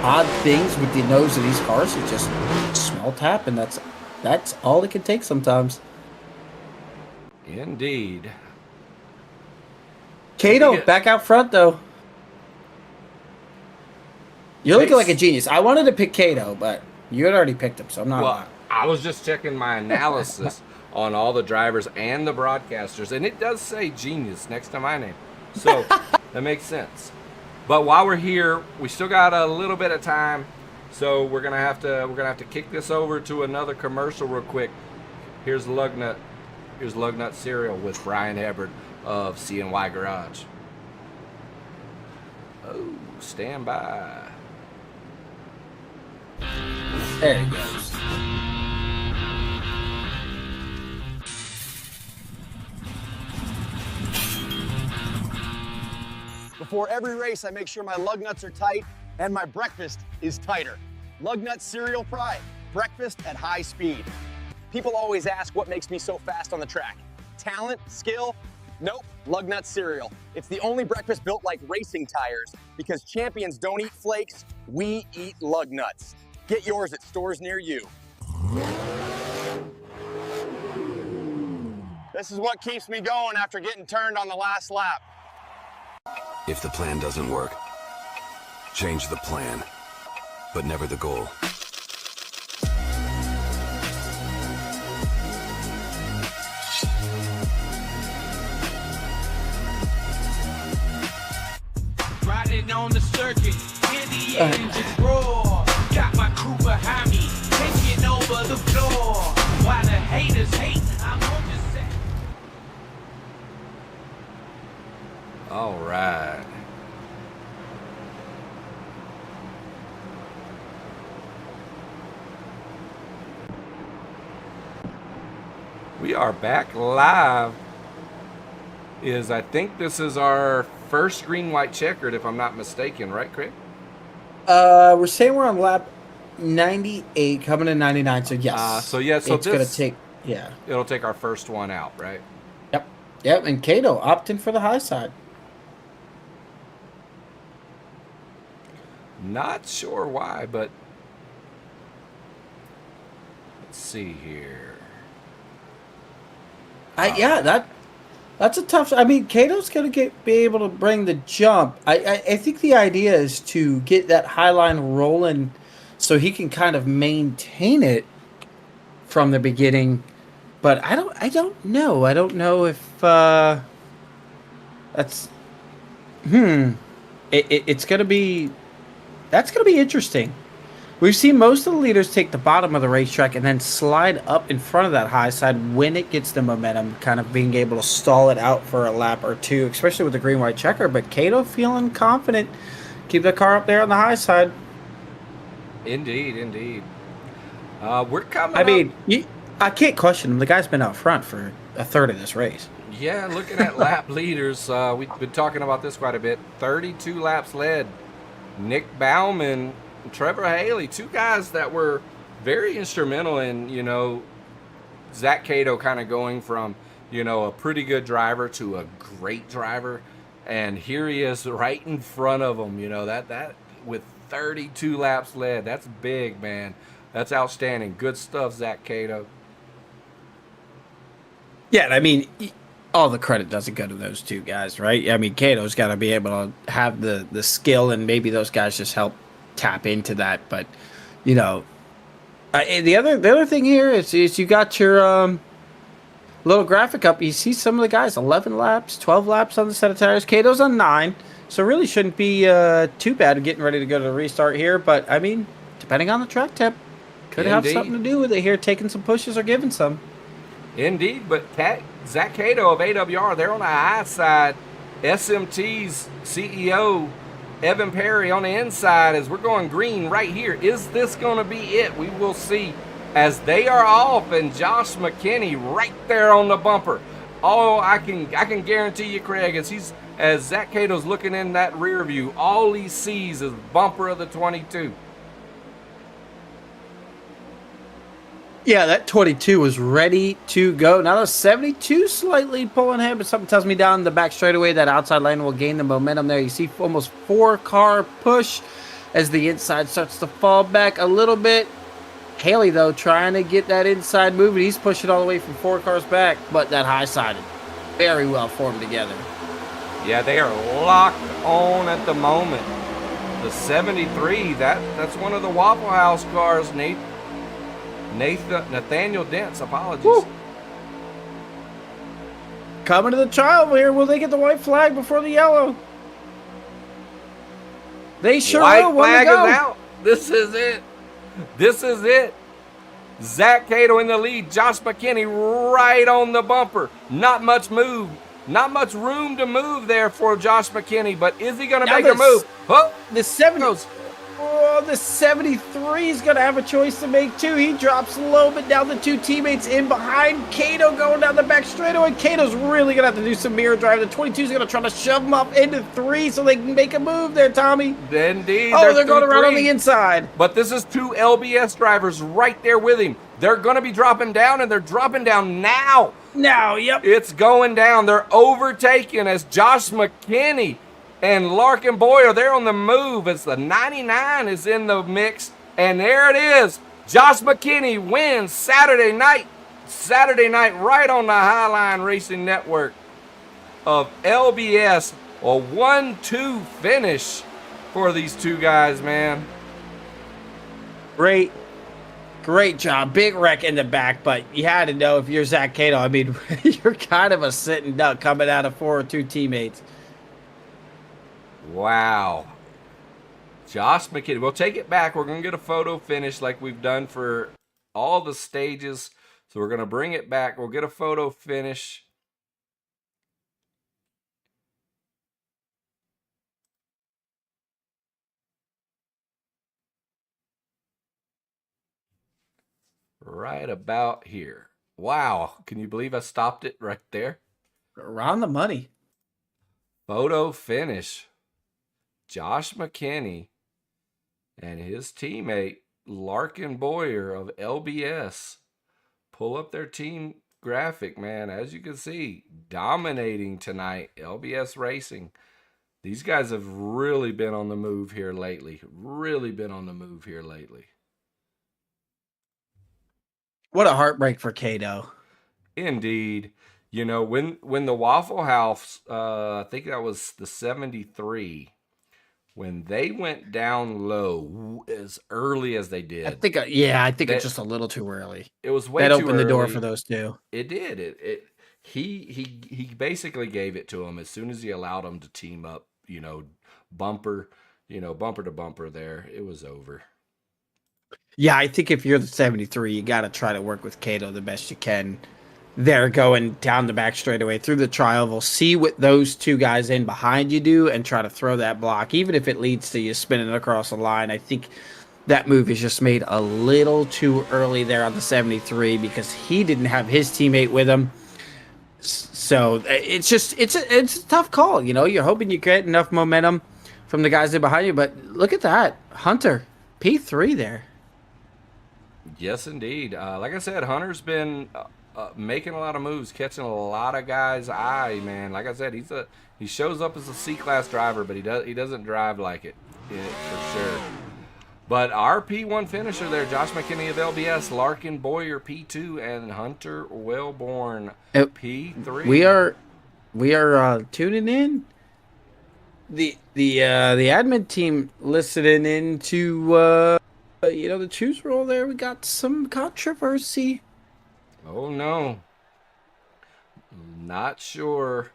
odd things with the nose of these cars is just small tap, and that's all it can take sometimes. Indeed. Cato back out front though. You're looking like a genius. I wanted to pick Cato, but you had already picked him, so I'm not. Well, I was just checking my analysis on all the drivers and the broadcasters, and it does say genius next to my name, so that makes sense. But while we're here, we still got a little bit of time, so we're gonna have to kick this over to another commercial real quick. Here's Lugnut Cereal with Brian Hubbard of CNY Garage. Oh, stand by. There he goes. Before every race, I make sure my lug nuts are tight and my breakfast is tighter. Lug Nut Cereal Pride, breakfast at high speed. People always ask what makes me so fast on the track. Talent, skill? Nope, Lug Nut Cereal. It's the only breakfast built like racing tires because champions don't eat flakes, we eat lug nuts. Get yours at stores near you. This is what keeps me going after getting turned on the last lap. If the plan doesn't work, change the plan, but never the goal. Riding on the circuit, hear the engines roar. Got my crew behind me, taking over the floor. While the haters hate, I'm on the set. All right. We are back live. I think this is our first green, white checkered, if I'm not mistaken, right, Craig? We're saying we're on lap 98, coming in 99. So yes. So it's gonna take. Yeah. It'll take our first one out, right? Yep. And Cato opting for the high side. Not sure why, but let's see here. That's a tough. I mean, Cato's gonna be able to bring the jump. I think the idea is to get that high line rolling, so he can kind of maintain it from the beginning. But I don't know. I don't know if that's. It's gonna be. That's gonna be interesting. We've seen most of the leaders take the bottom of the racetrack and then slide up in front of that high side when it gets the momentum, kind of being able to stall it out for a lap or two, especially with the green-white checker. But Cato feeling confident. Keep the car up there on the high side. Indeed. We're coming I can't question him. The guy's been out front for a third of this race. Yeah, looking at lap leaders, we've been talking about this quite a bit. 32 laps led. Nick Bauman, Trevor Haley, two guys that were very instrumental in, Zach Cato kind of going from, a pretty good driver to a great driver. And here he is right in front of him, that with 32 laps led. That's big, man. That's outstanding. Good stuff, Zach Cato. Yeah, I mean, all the credit doesn't go to those two guys, right? I mean, Cato's got to be able to have the skill, and maybe those guys just help tap into that. But the other thing here is you got your little graphic up. You see some of the guys 11 laps, 12 laps on the set of tires. Cato's on 9, so really shouldn't be too bad getting ready to go to the restart here. But I mean, depending on the track temp, could have something to do with it here, taking some pushes or giving some. Indeed, but Zach Cato of AWR, they're on the high side. SMT's CEO Evan Perry on the inside as we're going green right here. Is this going to be it? We will see as they are off, and Josh McKinney right there on the bumper. Oh, I can guarantee you, Craig, as Zach Cato's looking in that rear view, all he sees is bumper of the 22. Yeah, that 22 was ready to go. Now the 72 slightly pulling ahead, but something tells me down the back straightaway that outside lane will gain the momentum there. You see almost 4-car push as the inside starts to fall back a little bit. Haley, though, trying to get that inside moving. He's pushing all the way from 4 cars back, but that high-sided very well formed together. Yeah, they are locked on at the moment. The 73, that's one of the Waffle House cars, Nathaniel Dent's, apologies. Woo. Coming to the trial here. Will they get the white flag before the yellow? They sure will. White flag is out. This is it. This is it. Zach Cato in the lead. Josh McKinney right on the bumper. Not much room to move there for Josh McKinney, but is he going to make a move? Oh, the 73 is going to have a choice to make too. He drops low, but down the 2 teammates in behind. Cato going down the back straightaway. Cato's really going to have to do some mirror drive. The 22 is going to try to shove him up into 3 so they can make a move there, Tommy. Indeed. Oh, they're going around on the inside. But this is 2 LBS drivers right there with him. They're going to be dropping down, and they're dropping down now. Now, yep. It's going down. They're overtaken as Josh McKinney and Larkin Boyer, they're on the move as the 99 is in the mix. And there it is. Josh McKinney wins Saturday night right on the Highline Racing Network of LBS. A 1-2 finish for these 2 guys, man. Great job. Big wreck in the back, but you had to know if you're Zach Cato, I mean, you're kind of a sitting duck coming out of 4 or 2 teammates. Wow. Josh McKinney. We'll take it back. We're going to get a photo finish like we've done for all the stages. So we're going to bring it back. We'll get a photo finish. Right about here. Wow. Can you believe I stopped it right there? Around the money. Photo finish. Josh McKinney and his teammate Larkin Boyer of LBS pull up their team graphic, man. As you can see, dominating tonight. LBS Racing. These guys have really been on the move here lately. What a heartbreak for Cato. Indeed. You know, when the Waffle House, I think that was the 73, when they went down low as early as they did. I think it's just a little too early. It was way that too opened early. The door for those 2. It did. He basically gave it to them as soon as he allowed them to team up, bumper to bumper there. It was over. Yeah, I think if you're the 73, you got to try to work with Cato the best you can. They're going down the back straightaway through the trial. They'll see what those 2 guys in behind you do and try to throw that block, even if it leads to you spinning across the line. I think that move is just made a little too early there on the 73 because he didn't have his teammate with him. So it's a tough call. You're hoping you get enough momentum from the guys in behind you, but look at that. Hunter, P3 there. Yes, indeed. Like I said, Hunter's been making a lot of moves, catching a lot of guys' eye, man. Like I said, he shows up as a C-class driver, but he doesn't drive like it for sure. But our P1 finisher there, Josh McKinney of LBS, Larkin Boyer P2, and Hunter Wellborn P3. We are tuning in. The admin team listening into the choose roll there. We got some controversy. Oh no. Not sure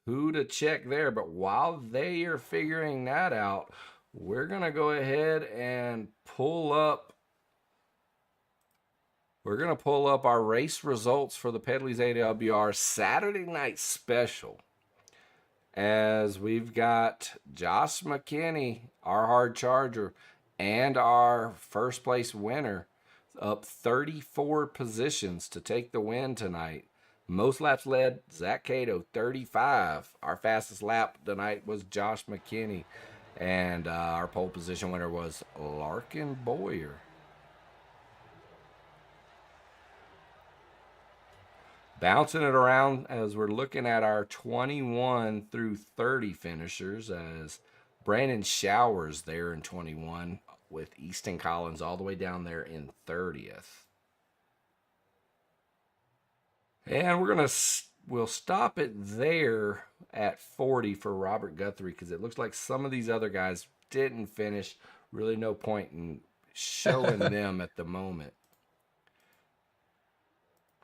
who to check there, but while they are figuring that out, we're going to go ahead and pull up our race results for the Pedley's AWR Saturday night special. As we've got Josh McKinney, our hard charger, and our first place winner up 34 positions to take the win tonight. Most laps led, Zach Cato, 35. Our fastest lap tonight was Josh McKinney. And our pole position winner was Larkin Boyer. bouncing it around as we're looking at our 21 through 30 finishers, as Brandon Showers there in 21 with Easton Collins all the way down there in 30th. And we'll stop it there at 40 for Robert Guthrie, because it looks like some of these other guys didn't finish. Really no point in showing them at the moment.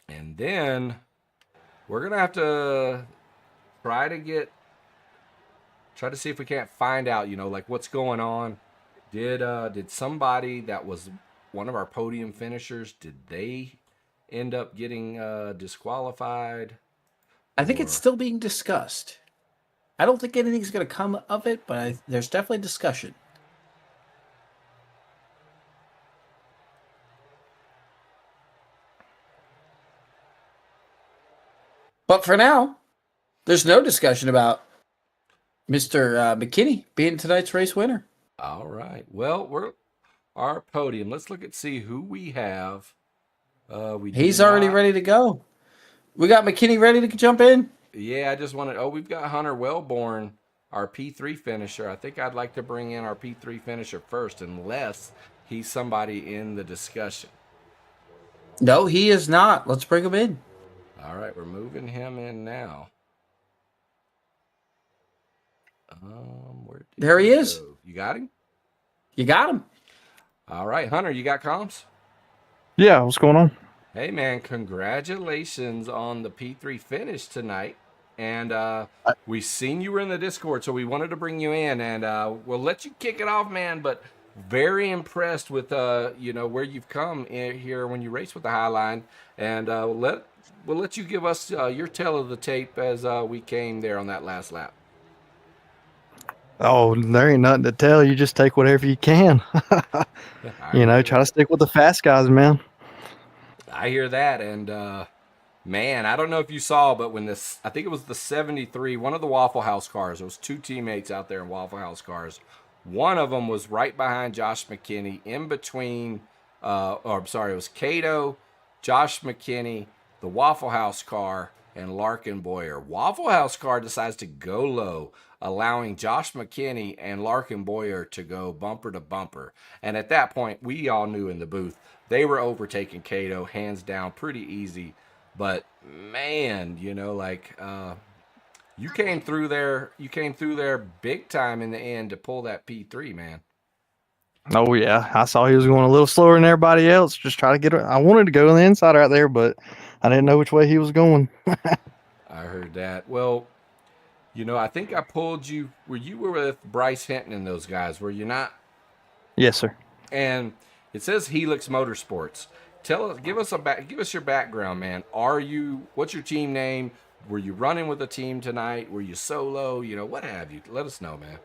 And then we're going to have to try to see if we can't find out, like what's going on. Did somebody that was one of our podium finishers, did they end up getting disqualified? I think it's still being discussed. I don't think anything's going to come of it, but there's definitely discussion. But for now, there's no discussion about Mr. McKinney being tonight's race winner. All right. Well, our podium. Let's see who we have. He's already ready to go. We got McKinney ready to jump in. Yeah, I just wanted. We've got Hunter Wellborn, our P3 finisher. I think I'd like to bring in our P3 finisher first, unless he's somebody in the discussion. No, he is not. Let's bring him in. All right, we're moving him in now. There he is. You got him? You got him. All right, Hunter, you got comms? Yeah, what's going on? Hey, man, congratulations on the P3 finish tonight. And we seen you were in the Discord, so we wanted to bring you in. And we'll let you kick it off, man, but very impressed with, where you've come in here when you race with the Highline. And we'll let you give us your tale of the tape as we came there on that last lap. Oh, there ain't nothing to tell. You just take whatever you can. Try to stick with the fast guys, man. I hear that. And, man, I don't know if you saw, but I think it was the 73, one of the Waffle House cars, there was two teammates out there in Waffle House cars. One of them was right behind Josh McKinney, in between, it was Cato, Josh McKinney, the Waffle House car, and Larkin Boyer. Waffle House car decides to go low, allowing Josh McKinney and Larkin Boyer to go bumper to bumper. And at that point, we all knew in the booth, they were overtaking Cato, hands down, pretty easy. But, man, you came through there big time in the end to pull that P3, man. Oh, yeah. I saw he was going a little slower than everybody else. Just try to get it. I wanted to go on the inside right there, but I didn't know which way he was going. I heard that. Well, I think I pulled you. You were with Bryce Hinton and those guys, were you not? Yes, sir. And it says Helix Motorsports. Give us your background, man. What's your team name? Were you running with a team tonight? Were you solo? What have you? Let us know, man.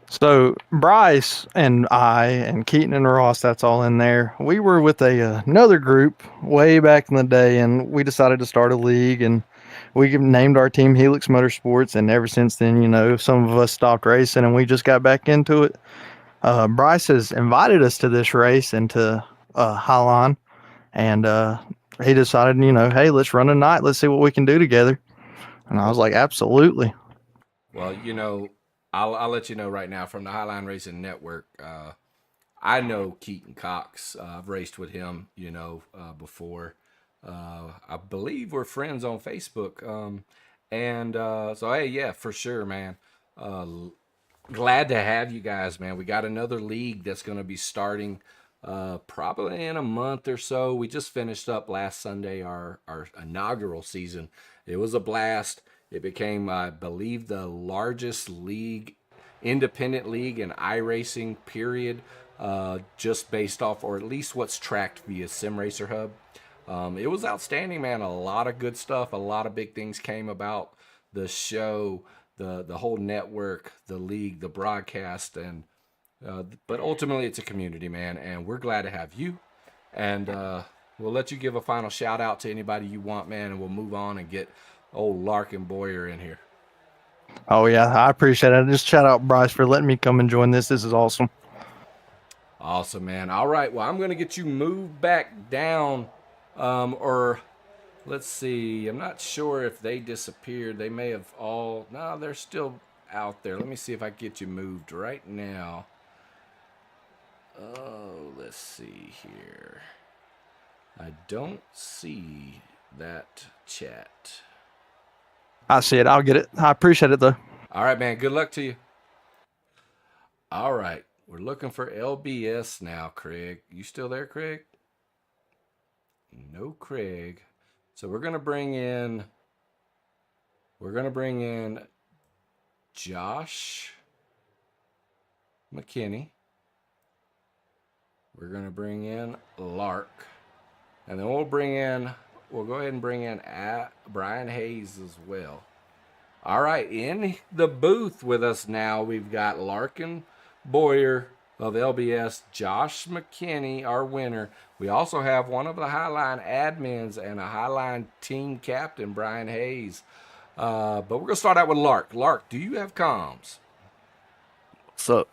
So Bryce and I and Keaton and Ross, that's all in there. We were with another group way back in the day, and we decided to start a league, and we named our team Helix Motorsports. And ever since then, some of us stopped racing, and we just got back into it. Bryce has invited us to this race and to Highline, and he decided, hey, let's run a night. Let's see what we can do together. And I was like, absolutely. Well, I'll let you know right now from the Highline Racing Network. I know Keaton Cox. I've raced with him, before. I believe we're friends on Facebook. So, hey, yeah, for sure, man. Glad to have you guys, man. We got another league that's going to be starting probably in a month or so. We just finished up last Sunday our inaugural season. It was a blast. It became, I believe, the largest independent league in iRacing, period, just based off, or at least what's tracked via Sim Racer Hub. It was outstanding, man. A lot of good stuff. A lot of big things came about the show, the whole network, the league, the broadcast, and but ultimately it's a community, man, and we're glad to have you. And we'll let you give a final shout out to anybody you want, man, and we'll move on and get old Larkin Boyer in here. Oh, yeah, I appreciate it. Just shout out Bryce for letting me come and join this. This is awesome. Awesome, man. All right, well, I'm going to get you moved back down, or let's see. I'm not sure if they disappeared. They may have all. No, they're still out there. Let me see if I can get you moved right now. Oh, let's see here. I don't see that chat. I see it. I'll get it. I appreciate it though. All right, man. Good luck to you. All right. We're looking for LBS now, Craig. You still there, Craig? No, Craig. So we're gonna bring in Josh McKinney. We're gonna bring in Lark, and then we'll go ahead and bring in Brian Hayes as well. All right, in the booth with us now, we've got Larkin Boyer of LBS, Josh McKinney, our winner. We also have one of the Highline admins and a Highline team captain, Brian Hayes. But we're going to start out with Lark. Lark, do you have comms? What's up?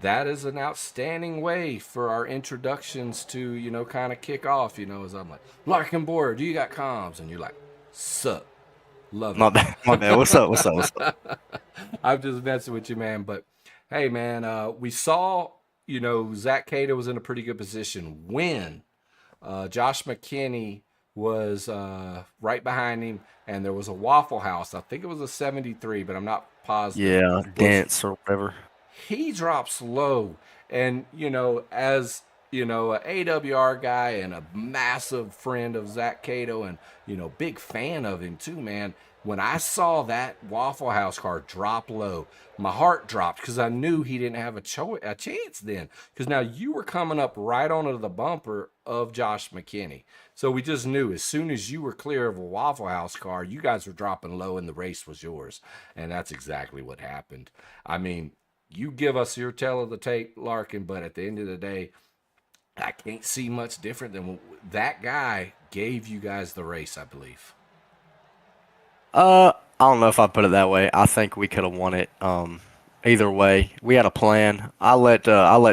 That is an outstanding way for our introductions to, kind of kick off, as I'm like, Larkin Boyer, do you got comms? And you're like, sup. Love it. My bad. What's up? I'm just messing with you, man. But hey, man, we saw, Zach Cato was in a pretty good position when Josh McKinney was right behind him, and there was a Waffle House. I think it was a 73, but I'm not positive. Yeah, dance or whatever. He drops low, and as an AWR guy and a massive friend of Zach Cato, and big fan of him too, man. When I saw that Waffle House car drop low, my heart dropped because I knew he didn't have a chance then. Because now you were coming up right onto the bumper of Josh McKinney. So we just knew as soon as you were clear of a Waffle House car, you guys were dropping low and the race was yours. And that's exactly what happened. I mean, you give us your tell of the tape, Larkin, but at the end of the day, I can't see much different than that guy gave you guys the race, I believe. I don't know if I put it that way. I think we could have won it. Either way, we had a plan. I let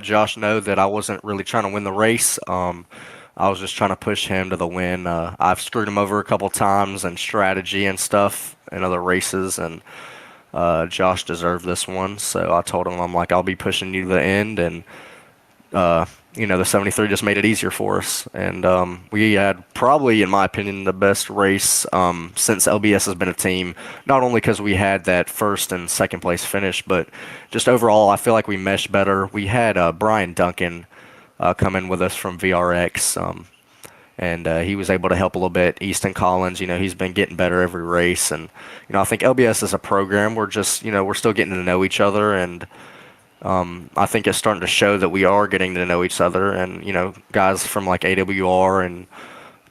Josh know that I wasn't really trying to win the race. I was just trying to push him to the win. I've screwed him over a couple times in strategy and stuff in other races, and Josh deserved this one. So I told him, I'm like, I'll be pushing you to the end, and the 73 just made it easier for us. And we had probably, in my opinion, the best race since LBS has been a team, not only because we had that first and second place finish, but just overall, I feel like we meshed better. We had Brian Duncan come in with us from VRX, and he was able to help a little bit. Easton Collins, he's been getting better every race. And, I think LBS is a program. We're just, we're still getting to know each other, and I think it's starting to show that we are getting to know each other. And, guys from like AWR and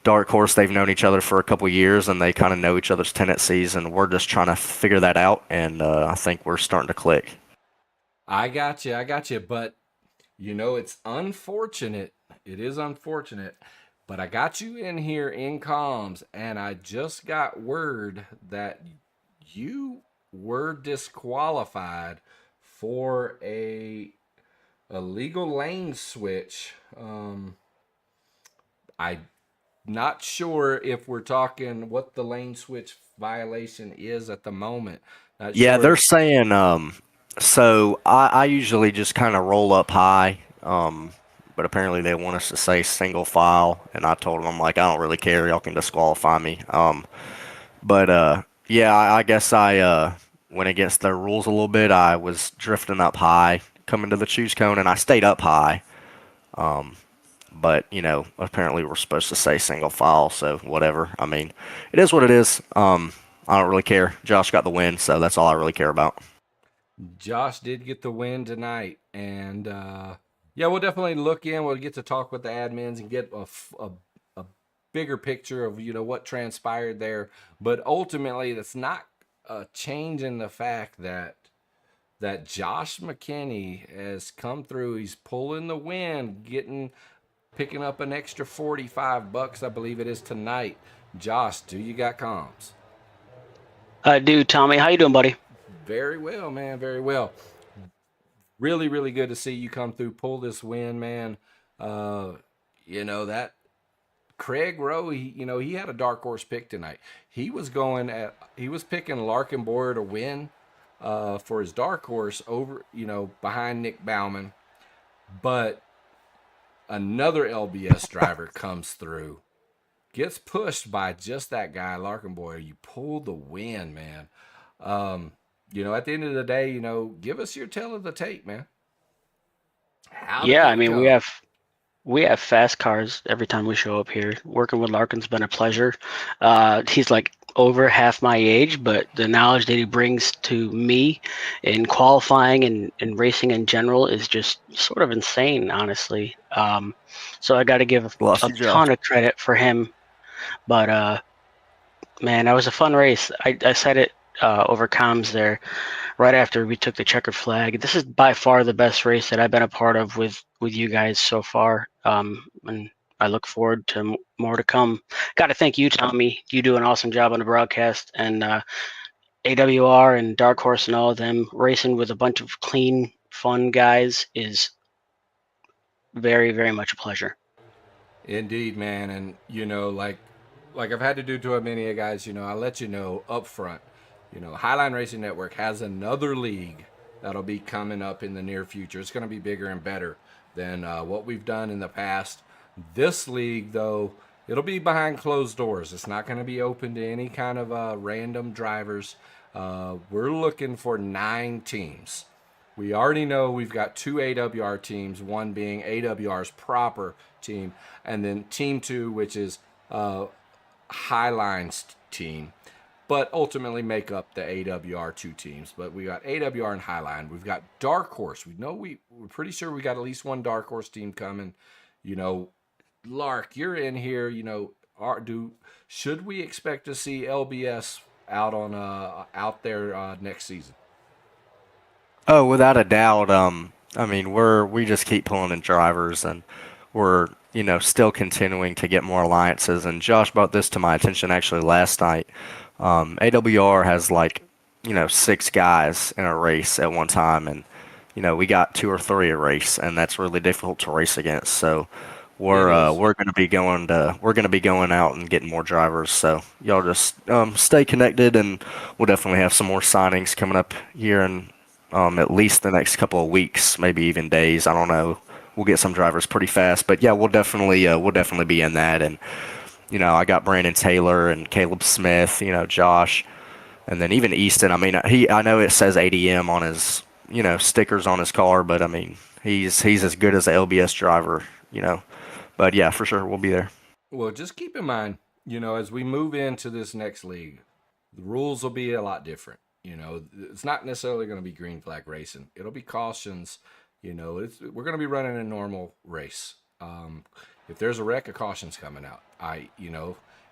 Dark Horse, they've known each other for a couple years, and they kind of know each other's tendencies, and we're just trying to figure that out. And I think we're starting to click. I got you. But, it's unfortunate. It is unfortunate. But I got you in here in comms, and I just got word that you were disqualified for a illegal lane switch. I'm not sure if we're talking what the lane switch violation is at the moment. Yeah, they're saying, so I usually just kind of roll up high, but apparently they want us to say single file, and I told them, I'm like, I don't really care, y'all can disqualify me. Yeah, I guess I went against their rules a little bit. I was drifting up high, coming to the choose cone, and I stayed up high. But, apparently we're supposed to say single file, so whatever. I mean, it is what it is. I don't really care. Josh got the win, so that's all I really care about. Josh did get the win tonight, and yeah, we'll definitely look in. We'll get to talk with the admins and get a bigger picture of what transpired there. But ultimately, that's not a change in the fact that Josh McKinney has come through. He's pulling the win, picking up an extra $45, I believe it is tonight. Josh, do you got comms? I do, Tommy. How you doing, buddy? Very well, man. Very well. Really, really good to see you come through, pull this win, man. That Craig Rowe, he had a dark horse pick tonight. He was picking Larkin Boyer to win for his dark horse over, behind Nick Bauman. But another LBS driver comes through, gets pushed by just that guy, Larkin Boyer. You pull the win, man. At the end of the day, give us your tale of the tape, man. Yeah, I mean, we have fast cars every time we show up here. Working with Larkin's been a pleasure. He's like over half my age, but the knowledge that he brings to me in qualifying and racing in general is just sort of insane, honestly. So I got to give a ton of credit for him. But man, that was a fun race. I said it over comms there right after we took the checkered flag. This is by far the best race that I've been a part of with you guys so far. And I look forward to more to come. Got to thank you, Tommy. You do an awesome job on the broadcast, and AWR and Dark Horse and all of them. Racing with a bunch of clean, fun guys is very, very much a pleasure. Indeed, man. And, like I've had to do to many guys, I let you know up front. Highline Racing Network has another league that'll be coming up in the near future. It's going to be bigger and better than what we've done in the past. This league, though, it'll be behind closed doors. It's not going to be open to any kind of random drivers. We're looking for 9 teams. We already know we've got 2 AWR teams, one being AWR's proper team, and then Team 2, which is Highline's team, but ultimately make up the AWR 2 teams. But we got AWR and Highline. We've got Dark Horse. We're pretty sure we got at least one Dark Horse team coming. Lark, you're in here. Should we expect to see LBS out there next season? Oh, without a doubt. I mean, we just keep pulling in drivers, and we're still continuing to get more alliances. And Josh brought this to my attention actually last night. AWR has 6 guys in a race at one time, and we got 2 or 3 a race, and that's really difficult to race against. So we're going to be going out and getting more drivers. So y'all just stay connected, and we'll definitely have some more signings coming up here in at least the next couple of weeks, maybe even days. I don't know. We'll get some drivers pretty fast, but yeah, we'll definitely be in that. And I got Brandon Taylor and Caleb Smith, Josh, and then even Easton. I mean, I know it says ADM on his stickers on his car, but I mean he's as good as an LBS driver, But yeah, for sure we'll be there. Well, just keep in mind, as we move into this next league, the rules will be a lot different. It's not necessarily going to be green flag racing. It'll be cautions. We're going to be running a normal race. If there's a wreck, a caution's coming out.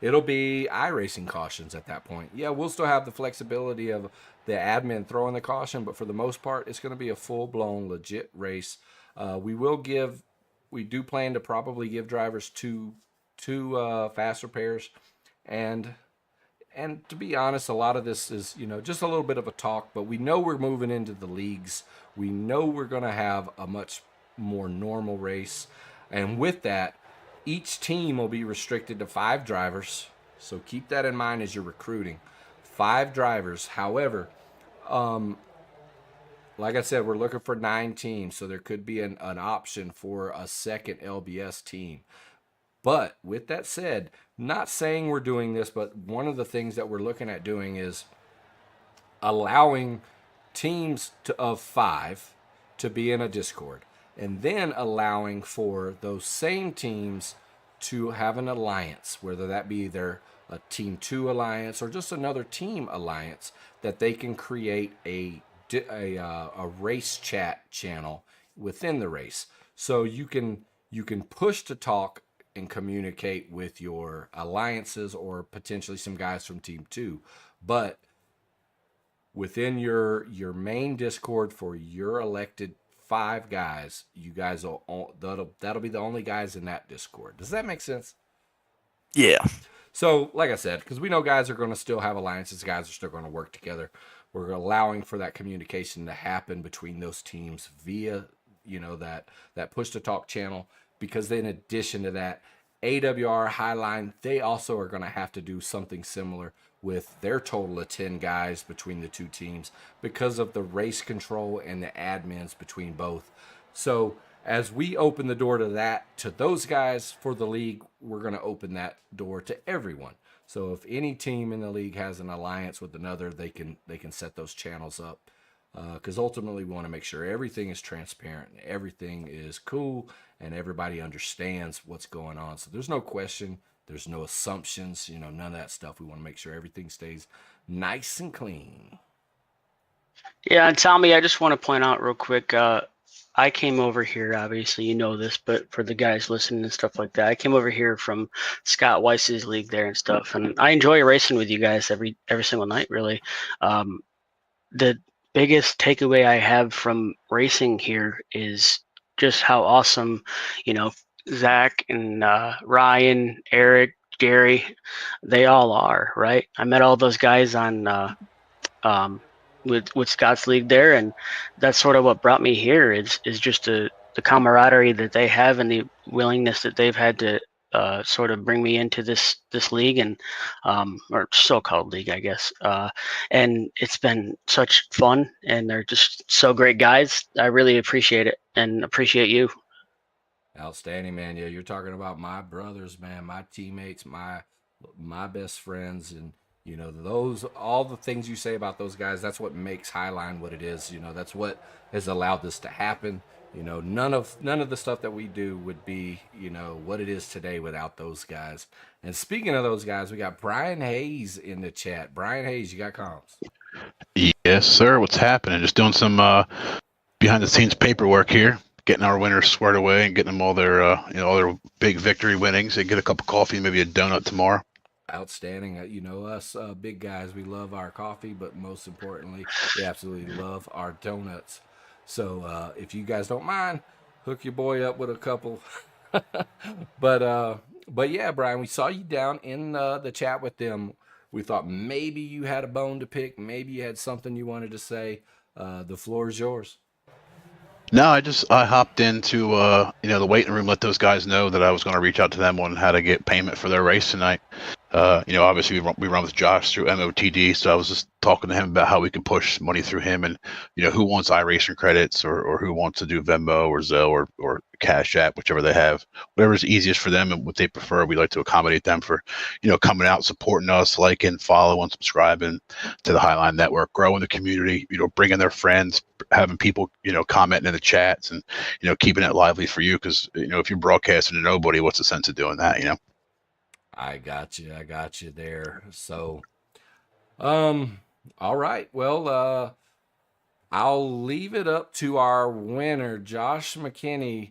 It'll be iRacing cautions at that point. Yeah, we'll still have the flexibility of the admin throwing the caution, but for the most part, it's going to be a full-blown, legit race. We do plan to probably give drivers two fast repairs, and to be honest, a lot of this is, just a little bit of a talk, but we know we're moving into the leagues. We know we're going to have a much more normal race. And with that, each team will be restricted to 5 drivers. So keep that in mind as you're recruiting. 5 drivers. However, like I said, we're looking for 9 teams. So there could be an option for a second LBS team. But with that said, not saying we're doing this, but one of the things that we're looking at doing is allowing teams of 5 to be in a Discord, and then allowing for those same teams to have an alliance, whether that be either a Team 2 alliance or just another team alliance, that they can create a race chat channel within the race. So you can push to talk and communicate with your alliances or potentially some guys from Team 2. But within your main Discord for your elected 5 guys, that'll be the only guys in that Discord. Does that make sense? Yeah. So, like I said, because we know guys are going to still have alliances, guys are still going to work together. We're allowing for that communication to happen between those teams via, that push to talk channel. Because in addition to that, AWR Highline, they also are going to have to do something similar with their total of 10 guys between the two teams because of the race control and the admins between both. So as we open the door to that, to those guys for the league, we're going to open that door to everyone. So if any team in the league has an alliance with another, they can set those channels up. Because ultimately we want to make sure everything is transparent, everything is cool, and everybody understands what's going on. So there's no question, there's no assumptions, none of that stuff. We want to make sure everything stays nice and clean. Yeah, and Tommy, I just want to point out real quick, I came over here, obviously you know this, but for the guys listening and stuff like that, I came over here from Scott Weiss's league there and stuff, and I enjoy racing with you guys every single night, really. The biggest takeaway I have from racing here is just how awesome, Zach and Ryan, Eric, Gary, they all are, right? I met all those guys on with Scott's league there, and that's sort of what brought me here is just the camaraderie that they have and the willingness that they've had to sort of bring me into this league and or so-called league, I guess. And it's been such fun, and they're just so great guys. I really appreciate it and appreciate you. Outstanding, man. Yeah, you're talking about my brothers, man, my teammates, my best friends, and those, all the things you say about those guys, that's what makes Highline what it is. That's what has allowed this to happen. None of the stuff that we do would be, what it is today without those guys. And speaking of those guys, we got Brian Hayes in the chat. Brian Hayes, you got comms? Yes, sir. What's happening? Just doing some behind the scenes paperwork here, getting our winners squared away and getting them all their all their big victory winnings. They get a cup of coffee, maybe a donut tomorrow. Outstanding. Us big guys, we love our coffee, but most importantly, we absolutely love our donuts. So if you guys don't mind, hook your boy up with a couple. But yeah, Brian, we saw you down in the chat with them. We thought maybe you had a bone to pick, maybe you had something you wanted to say. The floor is yours. No, I hopped into the waiting room, let those guys know that I was going to reach out to them on how to get payment for their race tonight. Obviously we run with Josh through MOTD, so I was just talking to him about how we can push money through him, and who wants iRacing credits or who wants to do Venmo or Zelle or Cash App, whichever they have, whatever's easiest for them and what they prefer. We like to accommodate them for coming out, supporting us, liking, following, subscribing to the Highline Network, growing the community, bringing their friends, having people commenting in the chats, and keeping it lively for you, because if you're broadcasting to nobody, what's the sense of doing that? I got you there. So, all right. Well, I'll leave it up to our winner, Josh McKinney.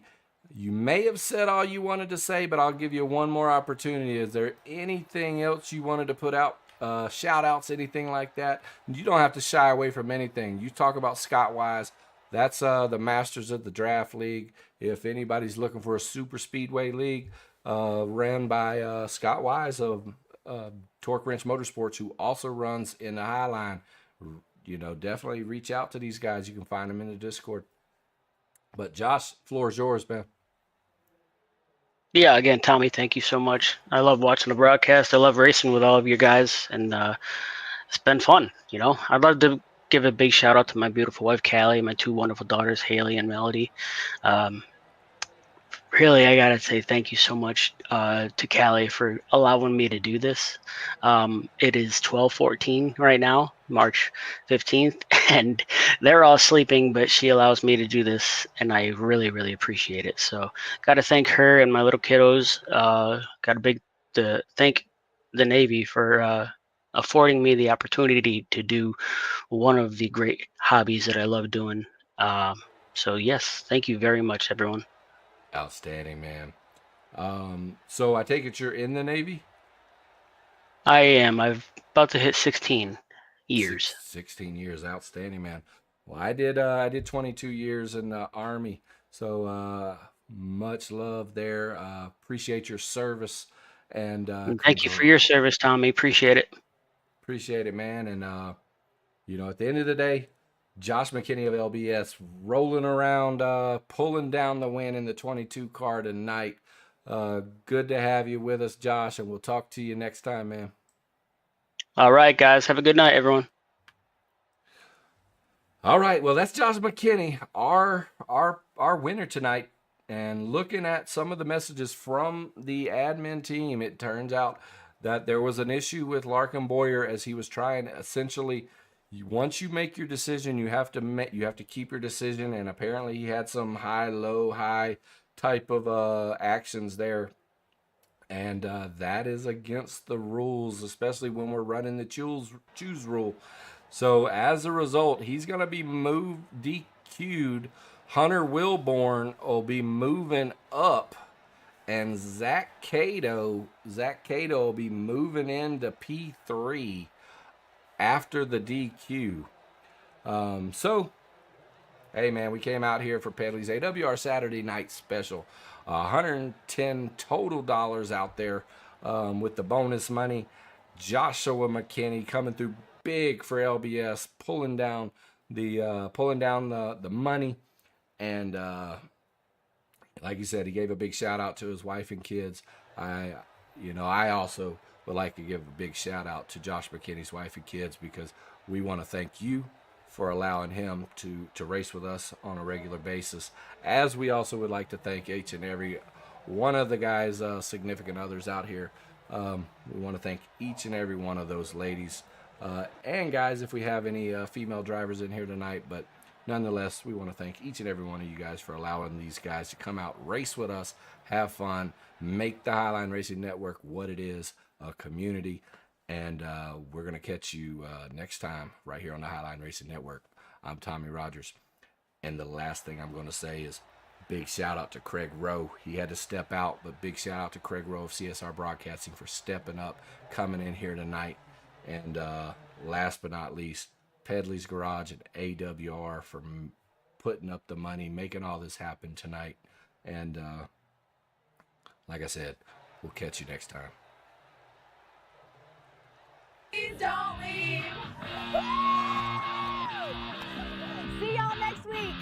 You may have said all you wanted to say, but I'll give you one more opportunity. Is there anything else you wanted to put out? Shout outs, anything like that? You don't have to shy away from anything. You talk about Scott Wise. That's the Masters of the Draft League. If anybody's looking for a super speedway league, ran by Scott Wise of Torque Wrench Motorsports, who also runs in the Highline. Definitely reach out to these guys. You can find them in the Discord. But Josh, floor is yours, man. Yeah, again, Tommy, thank you so much. I love watching the broadcast. I love racing with all of you guys, and it's been fun. I'd love to give a big shout out to my beautiful wife, Callie, my two wonderful daughters, Haley and Melody. Really, I gotta say thank you so much to Callie for allowing me to do this. It is 12:14 right now, March 15th, and they're all sleeping, but she allows me to do this, and I really, really appreciate it. So, gotta thank her and my little kiddos. To thank the Navy for affording me the opportunity to do one of the great hobbies that I love doing. So yes, thank you very much, everyone. Outstanding, man. So I take it you're in the Navy? I am. I've about to hit 16 years. 16 years. Outstanding, man. Well, I did 22 years in the Army. So much love there. Appreciate your service. And thank you for your service, Tommy. Appreciate it. Appreciate it, man. And at the end of the day, Josh McKinney of LBS rolling around, pulling down the win in the 22 car tonight. Good to have you with us, Josh, and we'll talk to you next time, man. All right, guys. Have a good night, everyone. All right, well, that's Josh McKinney, our winner tonight. And looking at some of the messages from the admin team, it turns out that there was an issue with Larkin Boyer as he was trying essentially. Once you make your decision, you have to keep your decision. And apparently, he had some high, low, high type of actions there, and that is against the rules, especially when we're running the choose rule. So as a result, he's going to be DQ'd. Hunter Wilborn will be moving up, and Zach Cato will be moving into P3 after the DQ. So, hey man, we came out here for Pedley's AWR Saturday night special. $110 total dollars out there with the bonus money. Joshua McKinney coming through big for LBS, pulling down the money, and like you said, he gave a big shout out to his wife and kids. I also would like to give a big shout out to Josh McKinney's wife and kids, because we want to thank you for allowing him to race with us on a regular basis, as we also would like to thank each and every one of the guys' significant others out here. We want to thank each and every one of those ladies and guys, if we have any female drivers in here tonight. But nonetheless, we want to thank each and every one of you guys for allowing these guys to come out, race with us, have fun, make the Highline Racing Network what it is, a community. And we're going to catch you next time right here on the Highline Racing Network. I'm Tommy Rogers. And the last thing I'm going to say is big shout out to Craig Rowe. He had to step out, but big shout out to Craig Rowe of CSR Broadcasting for stepping up, coming in here tonight. And last but not least, Pedley's Garage and AWR for putting up the money, making all this happen tonight. And like I said, we'll catch you next time. Please don't leave. See y'all next week.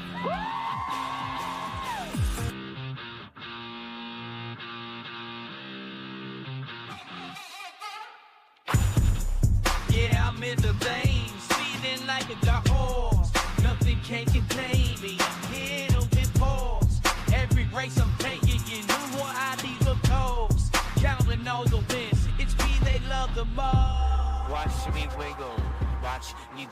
Yeah, I'm in the veins, feeling like a dark horse. Nothing can contain me. Hit 'em and pause. Every race I'm taking, you know what I leave the coast. Counting all the wins, it's me they love the most. Watch me wiggle, watch me